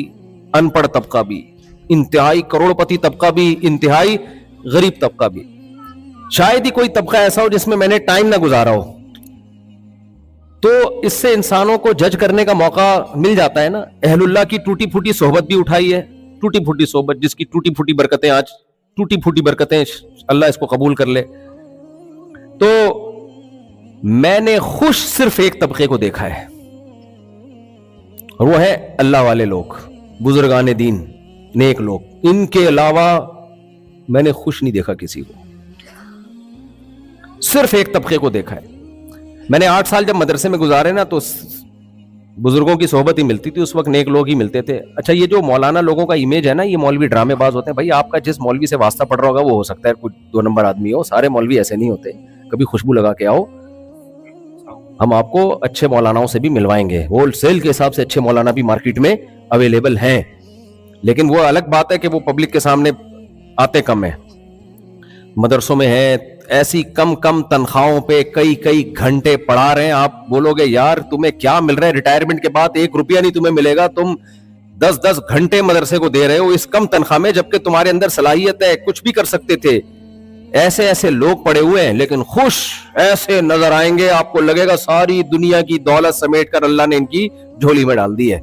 ان پڑھ طبقہ بھی, انتہائی کروڑ پتی طبقہ بھی, انتہائی غریب طبقہ بھی. شاید ہی کوئی طبقہ ایسا ہو جس میں نے ٹائم نہ گزارا ہو. تو اس سے انسانوں کو جج کرنے کا موقع مل جاتا ہے نا. اہل اللہ کی ٹوٹی پھوٹی صحبت بھی اٹھائی ہے, ٹوٹی پھوٹی صحبت, جس کی ٹوٹی پھوٹی برکتیں, آج ٹوٹی پھوٹی برکتیں, اللہ اس کو قبول کر لے. تو میں نے خوش صرف ایک طبقے کو دیکھا ہے, اور وہ ہے اللہ والے لوگ, بزرگان دین, نیک لوگ. ان کے علاوہ میں نے خوش نہیں دیکھا کسی کو, صرف ایک طبقے کو دیکھا ہے. میں نے 8 سال جب مدرسے میں گزارے نا, تو بزرگوں کی صحبت ہی ملتی تھی, اس وقت نیک لوگ ہی ملتے تھے. اچھا, یہ جو مولانا لوگوں کا امیج ہے نا, یہ مولوی ڈرامے باز ہوتے ہیں. بھائی آپ کا جس مولوی سے واسطہ پڑ رہا ہوگا وہ ہو سکتا ہے کوئی 2 نمبر آدمی ہو, سارے مولوی ایسے نہیں ہوتے. کبھی خوشبو لگا کے آؤ, ہم آپ کو اچھے مولاناؤں سے بھی ملوائیں گے. ہول سیل کے حساب سے اچھے مولانا بھی مارکیٹ میں اویلیبل ہیں, لیکن وہ الگ بات ہے کہ وہ پبلک کے سامنے آتے کم ہیں. مدرسوں میں ہیں ایسی کم تنخواہوں پہ کئی گھنٹے پڑھا رہے ہیں. آپ بولو گے یار تمہیں کیا مل رہا ہے, ریٹائرمنٹ کے بعد 1 روپیہ نہیں تمہیں ملے گا, تم 10 گھنٹے مدرسے کو دے رہے ہو اس کم تنخواہ میں, جبکہ تمہارے اندر صلاحیت ہے, کچھ بھی کر سکتے تھے. ایسے لوگ پڑے ہوئے ہیں لیکن خوش ایسے نظر آئیں گے, آپ کو لگے گا ساری دنیا کی دولت سمیٹ کر اللہ نے ان کی جھولی میں ڈال دی ہے.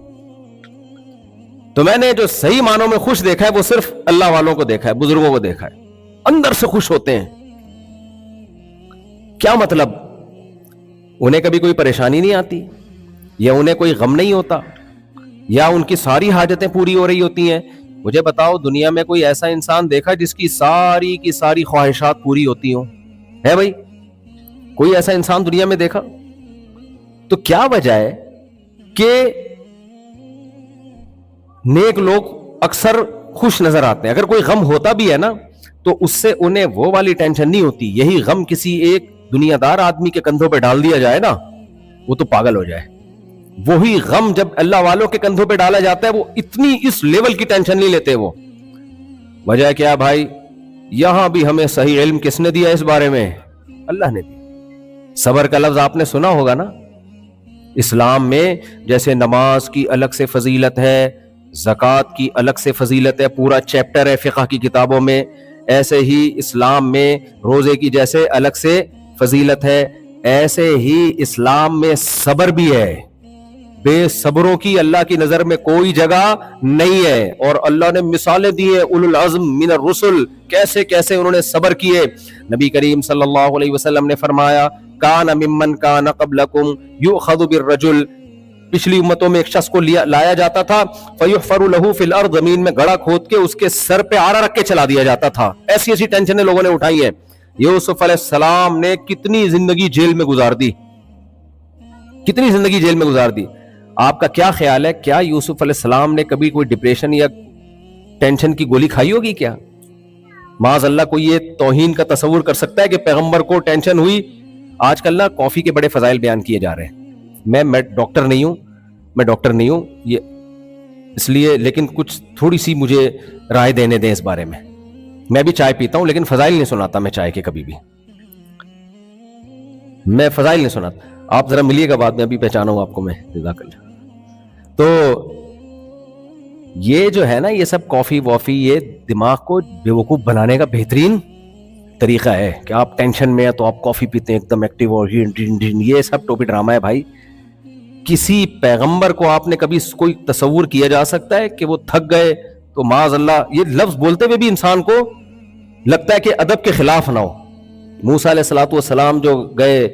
تو میں نے جو صحیح معنوں میں خوش دیکھا ہے وہ صرف اللہ والوں کو دیکھا ہے, بزرگوں کو دیکھا ہے, اندر سے خوش ہوتے ہیں. کیا مطلب؟ انہیں کبھی کوئی پریشانی نہیں آتی, یا انہیں کوئی غم نہیں ہوتا, یا ان کی ساری حاجتیں پوری ہو رہی ہوتی ہیں. مجھے بتاؤ دنیا میں کوئی ایسا انسان دیکھا جس کی ساری کی ساری خواہشات پوری ہوتی ہوں؟ ہے بھائی کوئی ایسا انسان دنیا میں دیکھا؟ تو کیا وجہ ہے کہ نیک لوگ اکثر خوش نظر آتے ہیں؟ اگر کوئی غم ہوتا بھی ہے نا تو اس سے انہیں وہ والی ٹینشن نہیں ہوتی. یہی غم کسی ایک دنیا دار آدمی کے کندھوں پہ ڈال دیا جائے نا, وہ تو پاگل ہو جائے. وہی غم جب اللہ والوں کے کندھوں پہ ڈالا جاتا ہے وہ اتنی اس لیول کی ٹینشن نہیں لیتے. وہ وجہ کیا بھائی؟ یہاں بھی ہمیں صحیح علم کس نے دیا اس بارے میں؟ اللہ نے دیا. صبر کا لفظ آپ نے سنا ہوگا نا. اسلام میں جیسے نماز کی الگ سے فضیلت ہے, زکوٰۃ کی الگ سے فضیلت ہے, پورا چیپٹر ہے فقہ کی کتابوں میں, ایسے ہی اسلام میں روزے کی جیسے الگ سے فضیلت ہے, ایسے ہی اسلام میں صبر بھی ہے. بے صبروں کی اللہ کی نظر میں کوئی جگہ نہیں ہے. اور اللہ نے مثالیں دی ہیں اولو العزم من الرسل, کیسے کیسے انہوں نے صبر کیے. نبی کریم صلی اللہ علیہ وسلم نے فرمایا کان ممن کان قبلکم یؤخذ بالرجل, پچھلی امتوں میں ایک شخص کو لایا جاتا تھا, فیحفر له فی الارض, زمین میں گڑھا کھود کے اس کے سر پہ آرا رکھ کے چلا دیا جاتا تھا. ایسی ایسی ٹینشنیں لوگوں نے اٹھائی ہیں. یوسف علیہ السلام نے کتنی زندگی جیل میں گزار دی, کتنی زندگی جیل میں گزار دی. آپ کا کیا خیال ہے, کیا یوسف علیہ السلام نے کبھی کوئی ڈپریشن یا ٹینشن کی گولی کھائی ہوگی کیا؟ معاذ اللہ کوئی یہ توہین کا تصور کر سکتا ہے کہ پیغمبر کو ٹینشن ہوئی؟ آج کل نا کافی کے بڑے فضائل بیان کیے جا رہے ہیں. میں ڈاکٹر نہیں ہوں یہ اس لیے, لیکن کچھ تھوڑی سی مجھے رائے دینے دیں اس بارے میں. میں بھی چائے پیتا ہوں لیکن فضائل نہیں سناتا میں چائے کے, کبھی بھی میں فضائل نہیں سناتا. آپ ذرا ملیے گا بعد میں, ابھی پہچانوں آپ کو میں. جزاک اللہ. تو یہ جو ہے نا یہ سب کافی وافی, یہ دماغ کو بیوقوف بنانے کا بہترین طریقہ ہے کہ آپ ٹینشن میں ہیں تو آپ کافی پیتے ہیں ایک دم ایکٹیو, اور یہ سب ٹوپی ڈرامہ ہے بھائی. کسی پیغمبر کو آپ نے کبھی کوئی تصور کیا جا سکتا ہے کہ وہ تھک گئے تو معاذ اللہ یہ لفظ بولتے ہوئے بھی انسان کو لگتا ہے کہ ادب کے خلاف نہ ہو. موسیٰ علیہ الصلوۃ والسلام جو گئے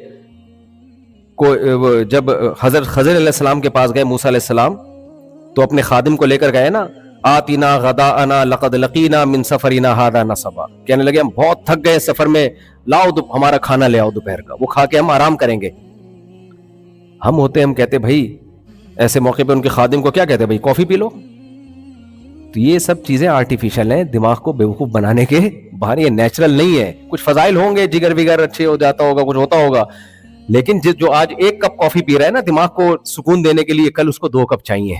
جب حضرت خضر علیہ السلام کے پاس گئے موسیٰ علیہ السلام, تو اپنے خادم کو لے کر گئے نا, آتنا غداءنا لقد لقینا من سفرنا ھذا نصبا, کہنے لگے ہم بہت تھک گئے سفر میں, لاؤ ہمارا کھانا لے آؤ دوپہر کا, وہ کھا کے ہم آرام کریں گے. ہم کہتے بھائی ایسے موقع پہ ان کے خادم کو کیا کہتے بھائی کافی پی لو. تو یہ سب چیزیں آرٹیفیشل ہیں, دماغ کو بیوقوف بنانے کے باہر, یہ نیچرل نہیں ہے. کچھ فضائل ہوں گے, جگر وگر اچھے ہو جاتا ہوگا, کچھ ہوتا ہوگا, لیکن جو آج ایک کپ کافی پی رہا ہے نا دماغ کو سکون دینے کے لیے, کل اس کو 2 کپ چاہیے.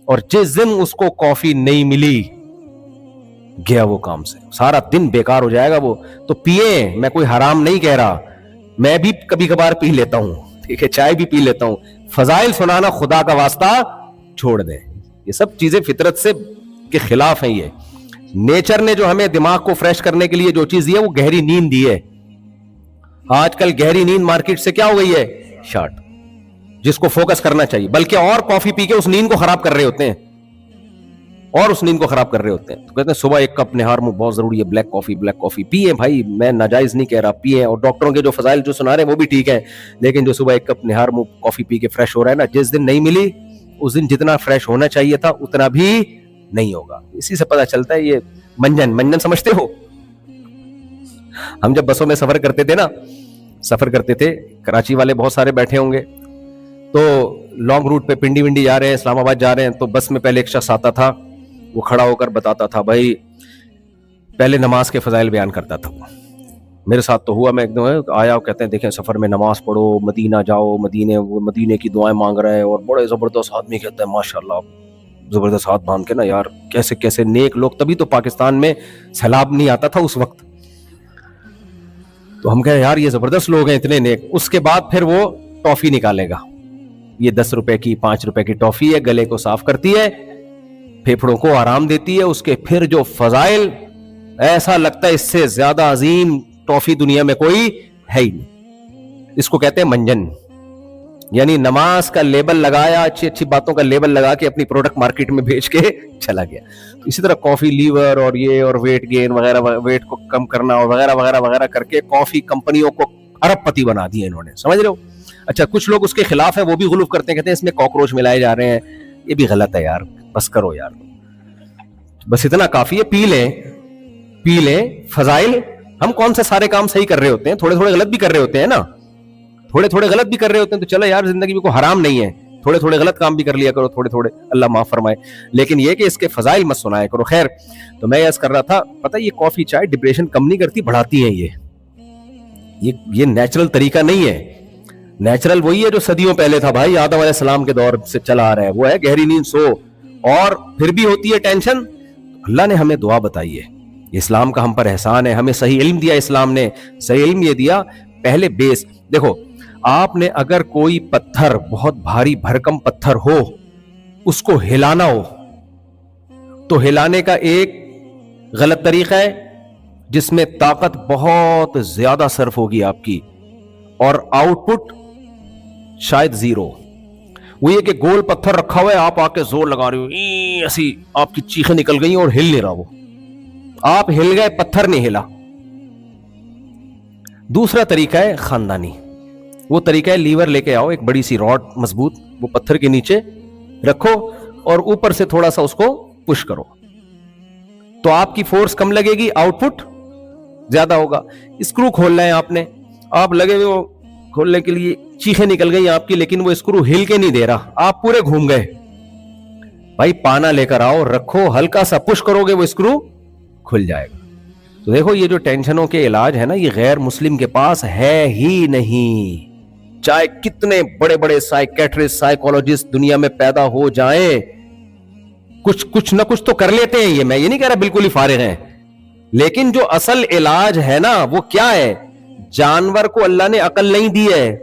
اور جس دن اس کو کافی نہیں ملی گیا وہ کام سے, سارا دن بیکار ہو جائے گا وہ. تو پیئے, میں کوئی حرام نہیں کہہ رہا, میں بھی کبھی کبھار پی لیتا ہوں, ٹھیک ہے, چائے بھی پی لیتا ہوں. فضائل سنانا خدا کا واسطہ چھوڑ دیں. یہ سب چیزیں فطرت سے کے خلاف ہیں. یہ نیچر نے جو ہمیں دماغ کو فریش کرنے کے لیے جو چیز دی ہے وہ گہری نیند دی ہے. آج کل گہری نیند مارکیٹ سے کیا ہو گئی ہے, شارٹ, جس کو فوکس کرنا چاہیے, بلکہ اور کافی پی کے اس نیند کو خراب کر رہے ہوتے ہیں, اور اس نیند کو خراب کر رہے ہوتے ہیں. تو کہتے ہیں صبح 1 کپ نہار منہ بہت ضروری ہے, بلیک کافی پیئے بھائی, میں ناجائز نہیں کہہ رہا, پیئے. اور ڈاکٹروں کے جو فضائل جو سنا رہے ہیں وہ بھی ٹھیک ہے, لیکن جو صبح 1 کپ نہار منہ کافی پی کے فریش ہو رہا ہے نا, جس دن نہیں ملی اس دن جتنا فریش ہونا چاہیے تھا اتنا بھی نہیں ہوگا. اسی سے پتہ چلتا ہے. یہ منجن سمجھتے ہو؟ ہم جب بسوں میں سفر کرتے تھے, کراچی والے بہت سارے بیٹھے ہوں گے, تو لانگ روٹ پہ پنڈی ونڈی جا رہے ہیں, اسلام آباد جا رہے ہیں, تو بس میں پہلے ایک شخص آتا تھا, وہ کھڑا ہو کر بتاتا تھا بھائی پہلے نماز کے فضائل بیان کرتا تھا. میرے ساتھ تو ہوا, میں ایک دم آیا, کہتے ہیں دیکھیں سفر میں نماز پڑھو, مدینہ جاؤ, مدینے کی دعائیں مانگ رہے ہیں, اور بڑے زبردست آدمی کہتے ہیں ماشاءاللہ, زبردست ہاتھ باندھ کے نا, یار کیسے کیسے نیک لوگ. تبھی تو پاکستان میں سیلاب نہیں آتا تھا اس وقت, تو ہم کہے یار یہ زبردست لوگ ہیں اتنے نیک. اس کے بعد پھر وہ ٹافی نکالے گا, یہ 10 روپے کی 5 روپے کی ٹافی ہے, گلے کو صاف کرتی ہے, پھیپھڑوں کو آرام دیتی ہے. اس کے پھر جو فضائل, ایسا لگتا ہے اس سے زیادہ عظیم ٹافی دنیا میں کوئی ہے ہی نہیں. اس کو کہتے ہیں منجن. یعنی نماز کا لیبل لگایا, اچھی اچھی باتوں کا لیبل لگا کے اپنی پروڈکٹ مارکیٹ میں بیچ کے چلا گیا. اسی طرح کافی لیور اور یہ اور ویٹ گین وغیرہ, ویٹ کو کم کرنا اور وغیرہ وغیرہ وغیرہ کر کے کافی کمپنیوں کو ارب پتی بنا دیا انہوں نے, سمجھ رہے ہو. اچھا کچھ لوگ اس کے خلاف ہیں, وہ بھی غلوف کرتے ہیں, کہتے ہیں اس میں کاکروچ ملائے جا رہے ہیں. یہ بھی غلط ہے یار, بس کرو یار, بس اتنا کافی ہے. پی لیں فضائل. ہم کون سے سارے کام صحیح کر رہے ہوتے ہیں, تھوڑے تھوڑے غلط بھی کر رہے ہوتے ہیں نا, تھوڑے تھوڑے غلط بھی کر رہے ہوتے ہیں. تو چلو یار, زندگی میں کوئی حرام نہیں ہے, تھوڑے تھوڑے غلط کام بھی کر لیا کرو, تھوڑے تھوڑے, اللہ معاف فرمائے. لیکن یہ کہ اس کے فضائل مت سنایا کرو. خیر, تو میں عرض کر رہا تھا, پتہ یہ کافی چائے ڈپریشن کم نہیں کرتی, بڑھاتی ہیں. یہ نیچرل طریقہ نہیں ہے. نیچرل وہی ہے جو صدیوں پہلے تھا بھائی, آدم علیہ السلام کے دور سے چلا آ رہا ہے, وہ ہے گہری نیند سو, اور پھر بھی ہوتی ہے ٹینشن. اللہ نے ہمیں دعا بتائی ہے, اسلام کا ہم پر احسان ہے, ہمیں صحیح علم دیا. اسلام نے صحیح علم یہ دیا, پہلے بیس دیکھو. آپ نے اگر کوئی پتھر, بہت بھاری بھرکم پتھر ہو, اس کو ہلانا ہو, تو ہلانے کا ایک غلط طریقہ ہے جس میں طاقت بہت زیادہ صرف ہوگی آپ کی, اور آؤٹ پٹ شاید زیرو. وہ یہ کہ گول پتھر رکھا ہوا ہے, آپ آ کے زور لگا رہے ہو, ایسی آپ کی چیخیں نکل گئی اور ہل نہیں رہا, وہ آپ ہل گئے, پتھر نہیں ہلا. دوسرا طریقہ ہے خاندانی. وہ طریقہ ہے لیور لے کے آؤ, ایک بڑی سی راڈ مضبوط, وہ پتھر کے نیچے رکھو اور اوپر سے تھوڑا سا اس کو پش کرو, تو آپ کی فورس کم لگے گی, آؤٹ پٹ زیادہ ہوگا. اسکرو کھولنا ہے آپ نے, آپ لگے ہوئے ہو کھولنے کے لیے, چیخیں نکل گئی آپ کی, لیکن وہ اسکرو ہل کے نہیں دے رہا, آپ پورے گھوم گئے. بھائی پانا لے کر آؤ, رکھو, ہلکا سا پش کرو گے, وہ اسکرو کھل جائے گا. تو دیکھو یہ جو ٹینشنوں کے علاج ہے نا, یہ غیر مسلم کے پاس ہے ہی نہیں. چاہے کتنے بڑے بڑے سائیکیٹرسٹ, سائیکولوجسٹ دنیا میں پیدا ہو جائیں, کچھ نہ کچھ تو کر لیتے ہیں. میں یہ نہیں کہہ رہا بالکل ہی فارغ ہیں, لیکن جو اصل علاج ہے نا, وہ کیا ہے؟ جانور کو اللہ نے عقل نہیں دی ہے,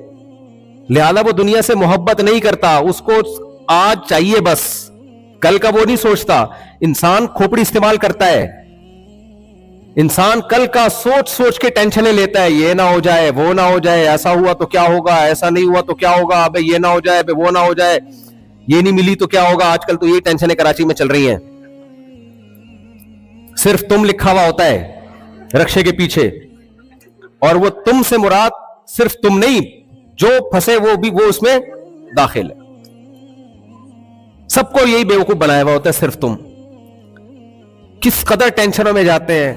لہذا وہ دنیا سے محبت نہیں کرتا, اس کو آج چاہیے بس, کل کا وہ نہیں سوچتا. انسان کھوپڑی استعمال کرتا ہے, انسان کل کا سوچ سوچ کے ٹینشنیں لیتا ہے, یہ نہ ہو جائے, وہ نہ ہو جائے, ایسا ہوا تو کیا ہوگا, ایسا نہیں ہوا تو کیا ہوگا, ابے یہ نہ ہو جائے, ابے وہ نہ ہو جائے, یہ نہیں ملی تو کیا ہوگا. آج کل تو یہ ٹینشنیں کراچی میں چل رہی ہیں. صرف تم لکھا ہوا ہوتا ہے رکشے کے پیچھے, اور وہ تم سے مراد صرف تم نہیں, جو پھنسے وہ اس میں داخل ہے. سب کو یہی بیوقوف بنایا ہوا ہوتا ہے, صرف تم. کس قدر ٹینشنوں میں جاتے ہیں,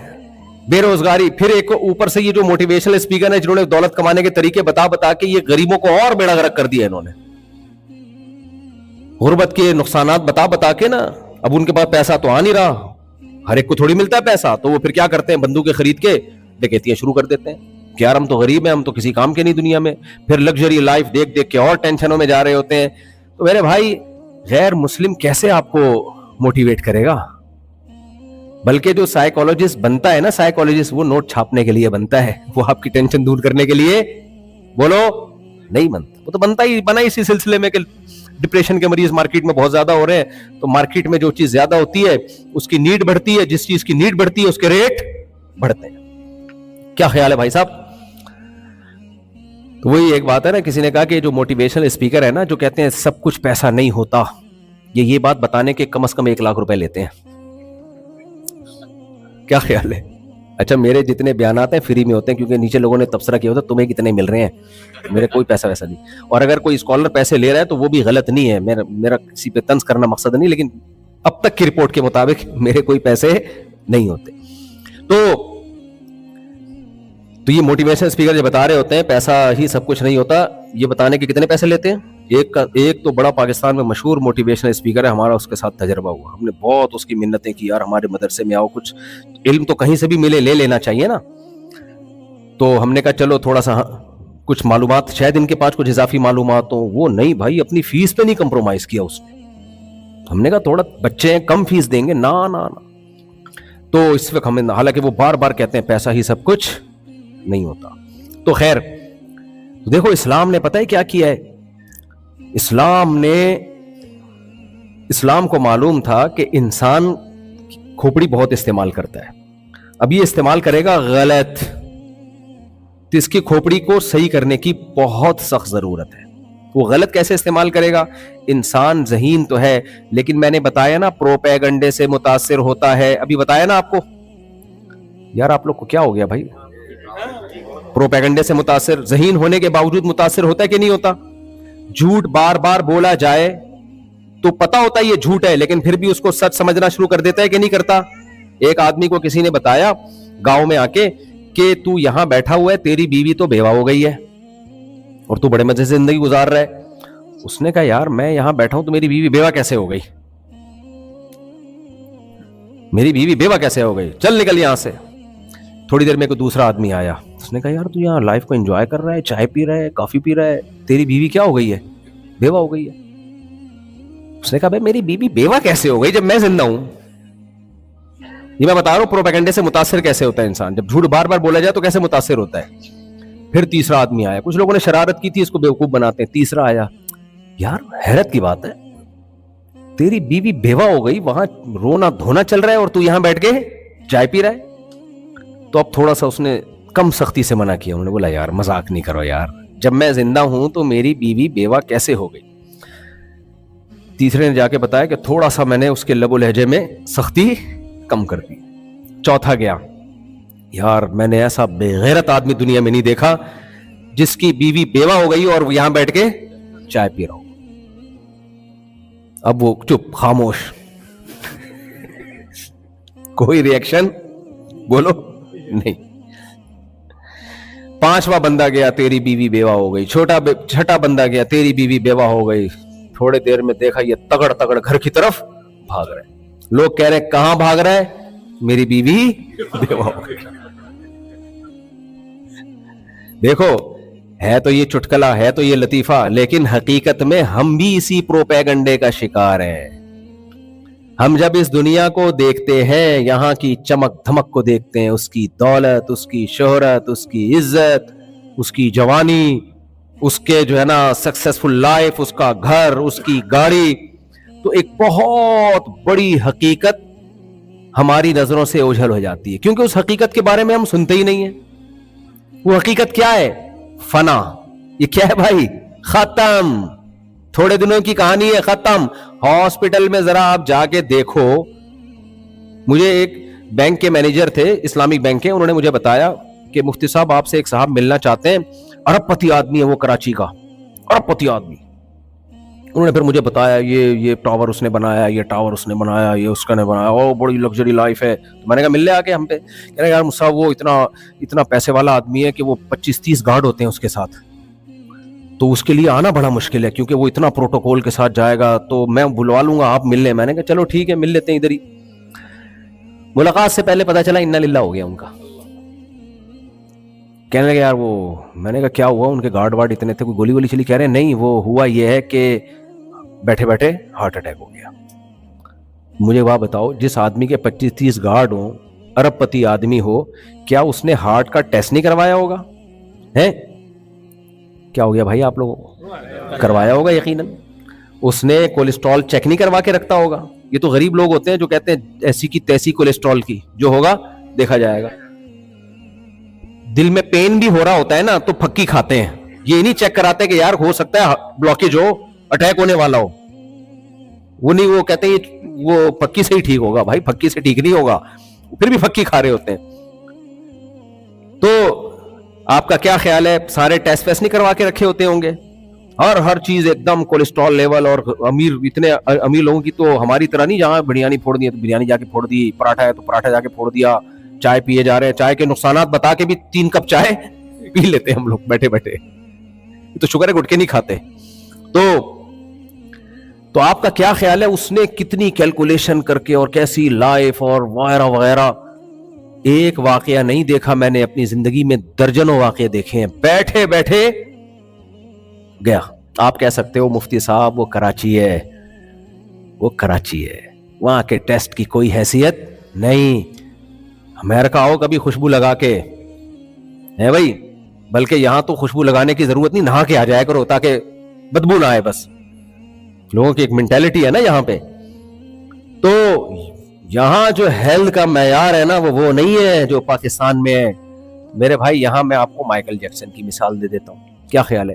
بے روزگاری. پھر ایک اوپر سے یہ جو موٹیویشنل اسپیکر ہیں جنہوں نے دولت کمانے کے طریقے بتا کے یہ غریبوں کو اور بیڑا غرق کر دیا انہوں نے, غربت کے نقصانات بتا کے نا. اب ان کے پاس پیسہ تو آ نہیں رہا, ہر ایک کو تھوڑی ملتا ہے پیسہ, تو وہ پھر کیا کرتے ہیں, بندوقیں خرید کے ڈکیتیاں شروع کر دیتے ہیں کہ یار ہم تو غریب ہیں, ہم تو کسی کام کے نہیں دنیا میں. پھر لگژری لائف دیکھ کے اور ٹینشنوں میں جا رہے ہوتے ہیں. تو میرے بھائی, غیر مسلم کیسے آپ کو موٹیویٹ کرے گا؟ بلکہ جو سائیکولوجسٹ بنتا ہے نا, سائیکولوجسٹ, وہ نوٹ چھاپنے کے لیے بنتا ہے, وہ آپ کی ٹینشن دور کرنے کے لیے بولو نہیں بنتا. وہ تو بنا اسی سلسلے میں کہ ڈپریشن کے مریض مارکیٹ میں بہت زیادہ ہو رہے ہیں, تو مارکیٹ میں جو چیز زیادہ ہوتی ہے اس کی نیڈ بڑھتی ہے, جس چیز کی نیڈ بڑھتی ہے اس کے ریٹ بڑھتے ہیں. کیا خیال ہے بھائی صاحب؟ تو وہی ایک بات ہے نا, کسی نے کہا کہ جو موٹیویشنل اسپیکر ہے نا, جو کہتے ہیں سب کچھ پیسہ نہیں ہوتا, یہ بات بتانے کے کم از کم 1 لاکھ روپے لیتے ہیں. کیا خیال ہے؟ اچھا, میرے جتنے بیانات ہیں فری میں ہوتے ہیں, کیونکہ نیچے لوگوں نے تبصرہ کیا ہوتا ہے تمہیں کتنے مل رہے ہیں, میرے کوئی پیسہ ویسا نہیں. اور اگر کوئی اسکالر پیسے لے رہا ہے تو وہ بھی غلط نہیں ہے, میرا کسی پہ طنز کرنا مقصد نہیں, لیکن اب تک کی رپورٹ کے مطابق میرے کوئی پیسے نہیں ہوتے. تو یہ موٹیویشن اسپیکر جو بتا رہے ہوتے ہیں پیسہ ہی سب کچھ نہیں ہوتا, یہ بتانے کے کتنے پیسے لیتے ہیں. ایک تو بڑا پاکستان میں مشہور موٹیویشنل اسپیکر ہے ہمارا, اس کے ساتھ تجربہ ہوا, ہم نے بہت اس کی منتیں کی, یار ہمارے مدرسے میں آؤ, کچھ علم تو کہیں سے بھی ملے, لے لینا چاہیے نا. تو ہم نے کہا چلو تھوڑا سا کچھ معلومات, شاید ان کے پاس کچھ اضافی معلومات ہوں. وہ نہیں بھائی, اپنی فیس پہ نہیں کمپرومائز کیا اس نے. ہم نے کہا تھوڑا بچے ہیں, کم فیس دیں گے, نا. تو اس وقت ہمیں, حالانکہ وہ بار بار کہتے ہیں پیسہ ہی سب کچھ نہیں ہوتا. تو خیر, دیکھو اسلام نے پتہ ہے کیا کیا ہے. اسلام کو معلوم تھا کہ انسان کھوپڑی بہت استعمال کرتا ہے. اب یہ استعمال کرے گا غلط, تو اس کی کھوپڑی کو صحیح کرنے کی بہت سخت ضرورت ہے. وہ غلط کیسے استعمال کرے گا؟ انسان ذہین تو ہے، لیکن میں نے بتایا نا پروپیگنڈے سے متاثر ہوتا ہے، ابھی بتایا نا آپ کو. یار آپ لوگ کو کیا ہو گیا بھائی؟ پروپیگنڈے سے متاثر، ذہین ہونے کے باوجود متاثر ہوتا ہے کہ نہیں ہوتا؟ جھوٹ بار بار بولا جائے تو پتا ہوتا ہے یہ جھوٹ ہے، لیکن پھر بھی اس کو سچ سمجھنا شروع کر دیتا ہے کہ نہیں کرتا؟ ایک آدمی کو کسی نے بتایا گاؤں میں آ کے کہ تو یہاں بیٹھا ہوا ہے، تیری بیوی تو بیوہ ہو گئی ہے اور تو بڑے مزے سے زندگی گزار رہا ہے. اس نے کہا یار میں یہاں بیٹھا ہوں تو میری بیوی بیوہ کیسے ہو گئی؟ میری بیوی بیوہ کیسے ہو گئی؟ چل نکل یہاں سے. تھوڑی دیر میں کوئی دوسرا آدمی آیا، اس نے کہا یار تو یہاں لائف کو انجوائے کر رہا ہے، چائے پی رہا ہے، کافی پی رہا ہے، تیری بیوی کیا ہو گئی ہے؟ بیوہ ہو گئی ہے. اس نے کہا بھائی میری بیوی بیوہ کیسے ہو گئی جب میں زندہ ہوں؟ یہ میں بتا رہا ہوں پروپیگنڈے سے متاثر کیسے ہوتا ہے انسان. جب جھوٹ بار بار بولا جائے تو کیسے متاثر ہوتا ہے. پھر تیسرا آدمی آیا، کچھ لوگوں نے شرارت کی تھی اس کو بیوقوف بناتے ہیں. تیسرا آیا، یار حیرت کی بات ہے تیری بیوی بیوہ ہو گئی، وہاں رونا دھونا چل رہا ہے اور تو یہاں بیٹھ کے چائے پی رہا ہے. تو اب تھوڑا سا اس نے کم سختی سے منع کیا. انہوں نے بولا یار مذاق نہیں کرو یار، جب میں زندہ ہوں تو میری بیوی بیوہ کیسے ہو گئی؟ تیسرے نے جا کے بتایا کہ تھوڑا سا میں نے اس کے لب و لہجے میں سختی کم کر دی. چوتھا گیا، یار میں نے ایسا بے غیرت آدمی دنیا میں نہیں دیکھا جس کی بیوی بیوہ ہو گئی اور یہاں بیٹھ کے چائے پی رہا ہوں. اب وہ چپ خاموش، کوئی ری ایکشن بولو نہیں. پانچواں بندہ گیا، تیری بیوی بیوہ ہو گئی. چھٹا بندہ گیا، تیری بیوی بیوہ ہو گئی. تھوڑے دیر میں دیکھا یہ تگڑ تگڑ گھر کی طرف بھاگ رہے. لوگ کہہ رہے کہاں بھاگ رہے؟ میری بیوی بیوہ ہو گئی. دیکھو ہے تو یہ چٹکلا، ہے تو یہ لطیفہ، لیکن حقیقت میں ہم بھی اسی پروپیگنڈے کا شکار ہیں. ہم جب اس دنیا کو دیکھتے ہیں، یہاں کی چمک دھمک کو دیکھتے ہیں، اس کی دولت، اس کی شہرت، اس کی عزت، اس کی جوانی، اس کے جو ہے نا سکسیسفل لائف، اس کا گھر، اس کی گاڑی، تو ایک بہت بڑی حقیقت ہماری نظروں سے اوجھل ہو جاتی ہے، کیونکہ اس حقیقت کے بارے میں ہم سنتے ہی نہیں ہیں. وہ حقیقت کیا ہے؟ فنا. یہ کیا ہے بھائی؟ ختم. تھوڑے دنوں کی کہانی ہے، ختم. ہاسپٹل میں ذرا آپ جا کے دیکھو. مجھے ایک بینک کے مینیجر تھے، اسلامک بینک کے، انہوں نے مجھے بتایا کہ مفتی صاحب آپ سے ایک صاحب ملنا چاہتے ہیں، ارب پتی آدمی ہے وہ کراچی کا، ارب پتی آدمی. انہوں نے پھر مجھے بتایا یہ ٹاور اس نے بنایا، یہ ٹاور اس نے بنایا، یہ اس کا نے بنایا، اور بڑی لگژری لائف ہے. تو میں نے کہا مل لے آ کے ہم پہ. کہہ رہے یار مصعب وہ اتنا پیسے والا آدمی ہے کہ وہ 25-30 گارڈ ہوتے ہیں اس کے ساتھ، تو اس کے لیے آنا بڑا مشکل ہے کیونکہ وہ اتنا پروٹوکول کے ساتھ جائے گا، تو میں بلوا لوں گا آپ مل لیں. میں نے کہا چلو ٹھیک ہے مل لیتے ہیں ادھر ہی. ملاقات سے پہلے پتا چلا انا للہ ہو گیا ان کا. کہنے لگے یار وہ، میں نے کہا کیا ہوا؟ ان کے گارڈ وارڈ اتنے تھے، کوئی گولی وولی چلی؟ کہہ رہے نہیں، وہ ہوا یہ ہے کہ بیٹھے بیٹھے ہارٹ اٹیک ہو گیا. مجھے وہاں بتاؤ جس آدمی کے 25-30 گارڈ ہوں، ارب پتی آدمی ہو، کیا اس نے ہارٹ کا ٹیسٹ نہیں کروایا ہوگا؟ ہے کیا ہو گیا بھائی آپ لوگوں کو؟ کروایا ہوگا یقیناً. اس نے کولیسٹرول چیک نہیں کروا کے رکھتا ہوگا. یہ تو غریب لوگ ہوتے ہیں جو کہتے ہیں ایسی کی تیسی کولیسٹرول کی، جو ہوگا دیکھا جائے گا. دل میں پین بھی ہو رہا ہوتا ہے نا تو پھکی کھاتے ہیں، یہ نہیں چیک کراتے کہ یار ہو سکتا ہے بلاکیج ہو، اٹیک ہونے والا ہو. وہ نہیں، وہ کہتے ہیں وہ پھکی سے ہی ٹھیک ہوگا. بھائی پھکی سے ٹھیک نہیں ہوگا، پھر بھی پھکی کھا رہے ہوتے ہیں. تو آپ کا کیا خیال ہے؟ سارے ٹیسٹ ویسٹ نہیں کروا کے رکھے ہوتے ہوں گے، اور ہر چیز ایک دم کولیسٹرول لیول. اور اتنے امیر لوگوں کی تو ہماری طرح نہیں، جہاں بریانی پھوڑ دی ہے تو بریانی جا کے پھوڑ دی، پراٹھا ہے تو پراٹھا جا کے پھوڑ دیا، چائے پیے جا رہے ہیں. چائے کے نقصانات بتا کے بھی 3 کپ چائے پی لیتے ہم لوگ بیٹھے بیٹھے. تو شکر ہے گٹکے نہیں کھاتے. تو آپ کا کیا خیال ہے اس نے کتنی کیلکولیشن کر کے اور کیسی لائف اور وغیرہ وغیرہ. ایک واقعہ نہیں دیکھا میں نے اپنی زندگی میں، درجنوں واقعے دیکھے ہیں. بیٹھے بیٹھے گیا. آپ کہہ سکتے ہو مفتی صاحب وہ کراچی ہے، وہ کراچی ہے، وہاں کے ٹیسٹ کی کوئی حیثیت نہیں. امریکہ آؤ کبھی خوشبو لگا کے، ہے بھائی، بلکہ یہاں تو خوشبو لگانے کی ضرورت نہیں، نہا کے آ جایا کرو تاکہ بدبو نہ آئے. بس لوگوں کی ایک مینٹیلٹی ہے نا یہاں پہ. تو یہاں جو ہیلتھ کا معیار ہے نا وہ نہیں ہے جو پاکستان میں ہے میرے بھائی. یہاں میں آپ کو مائیکل جیکسن کی مثال دے دیتا ہوں، کیا خیال ہے؟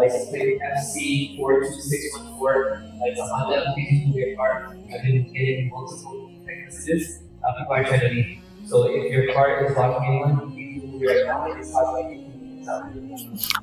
license plate FC42614. It's a Honda vehicle car. I've been getting multiple text messages. People are trying to leave. So if your car is blocking anyone, you can move right now. It's hot.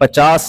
50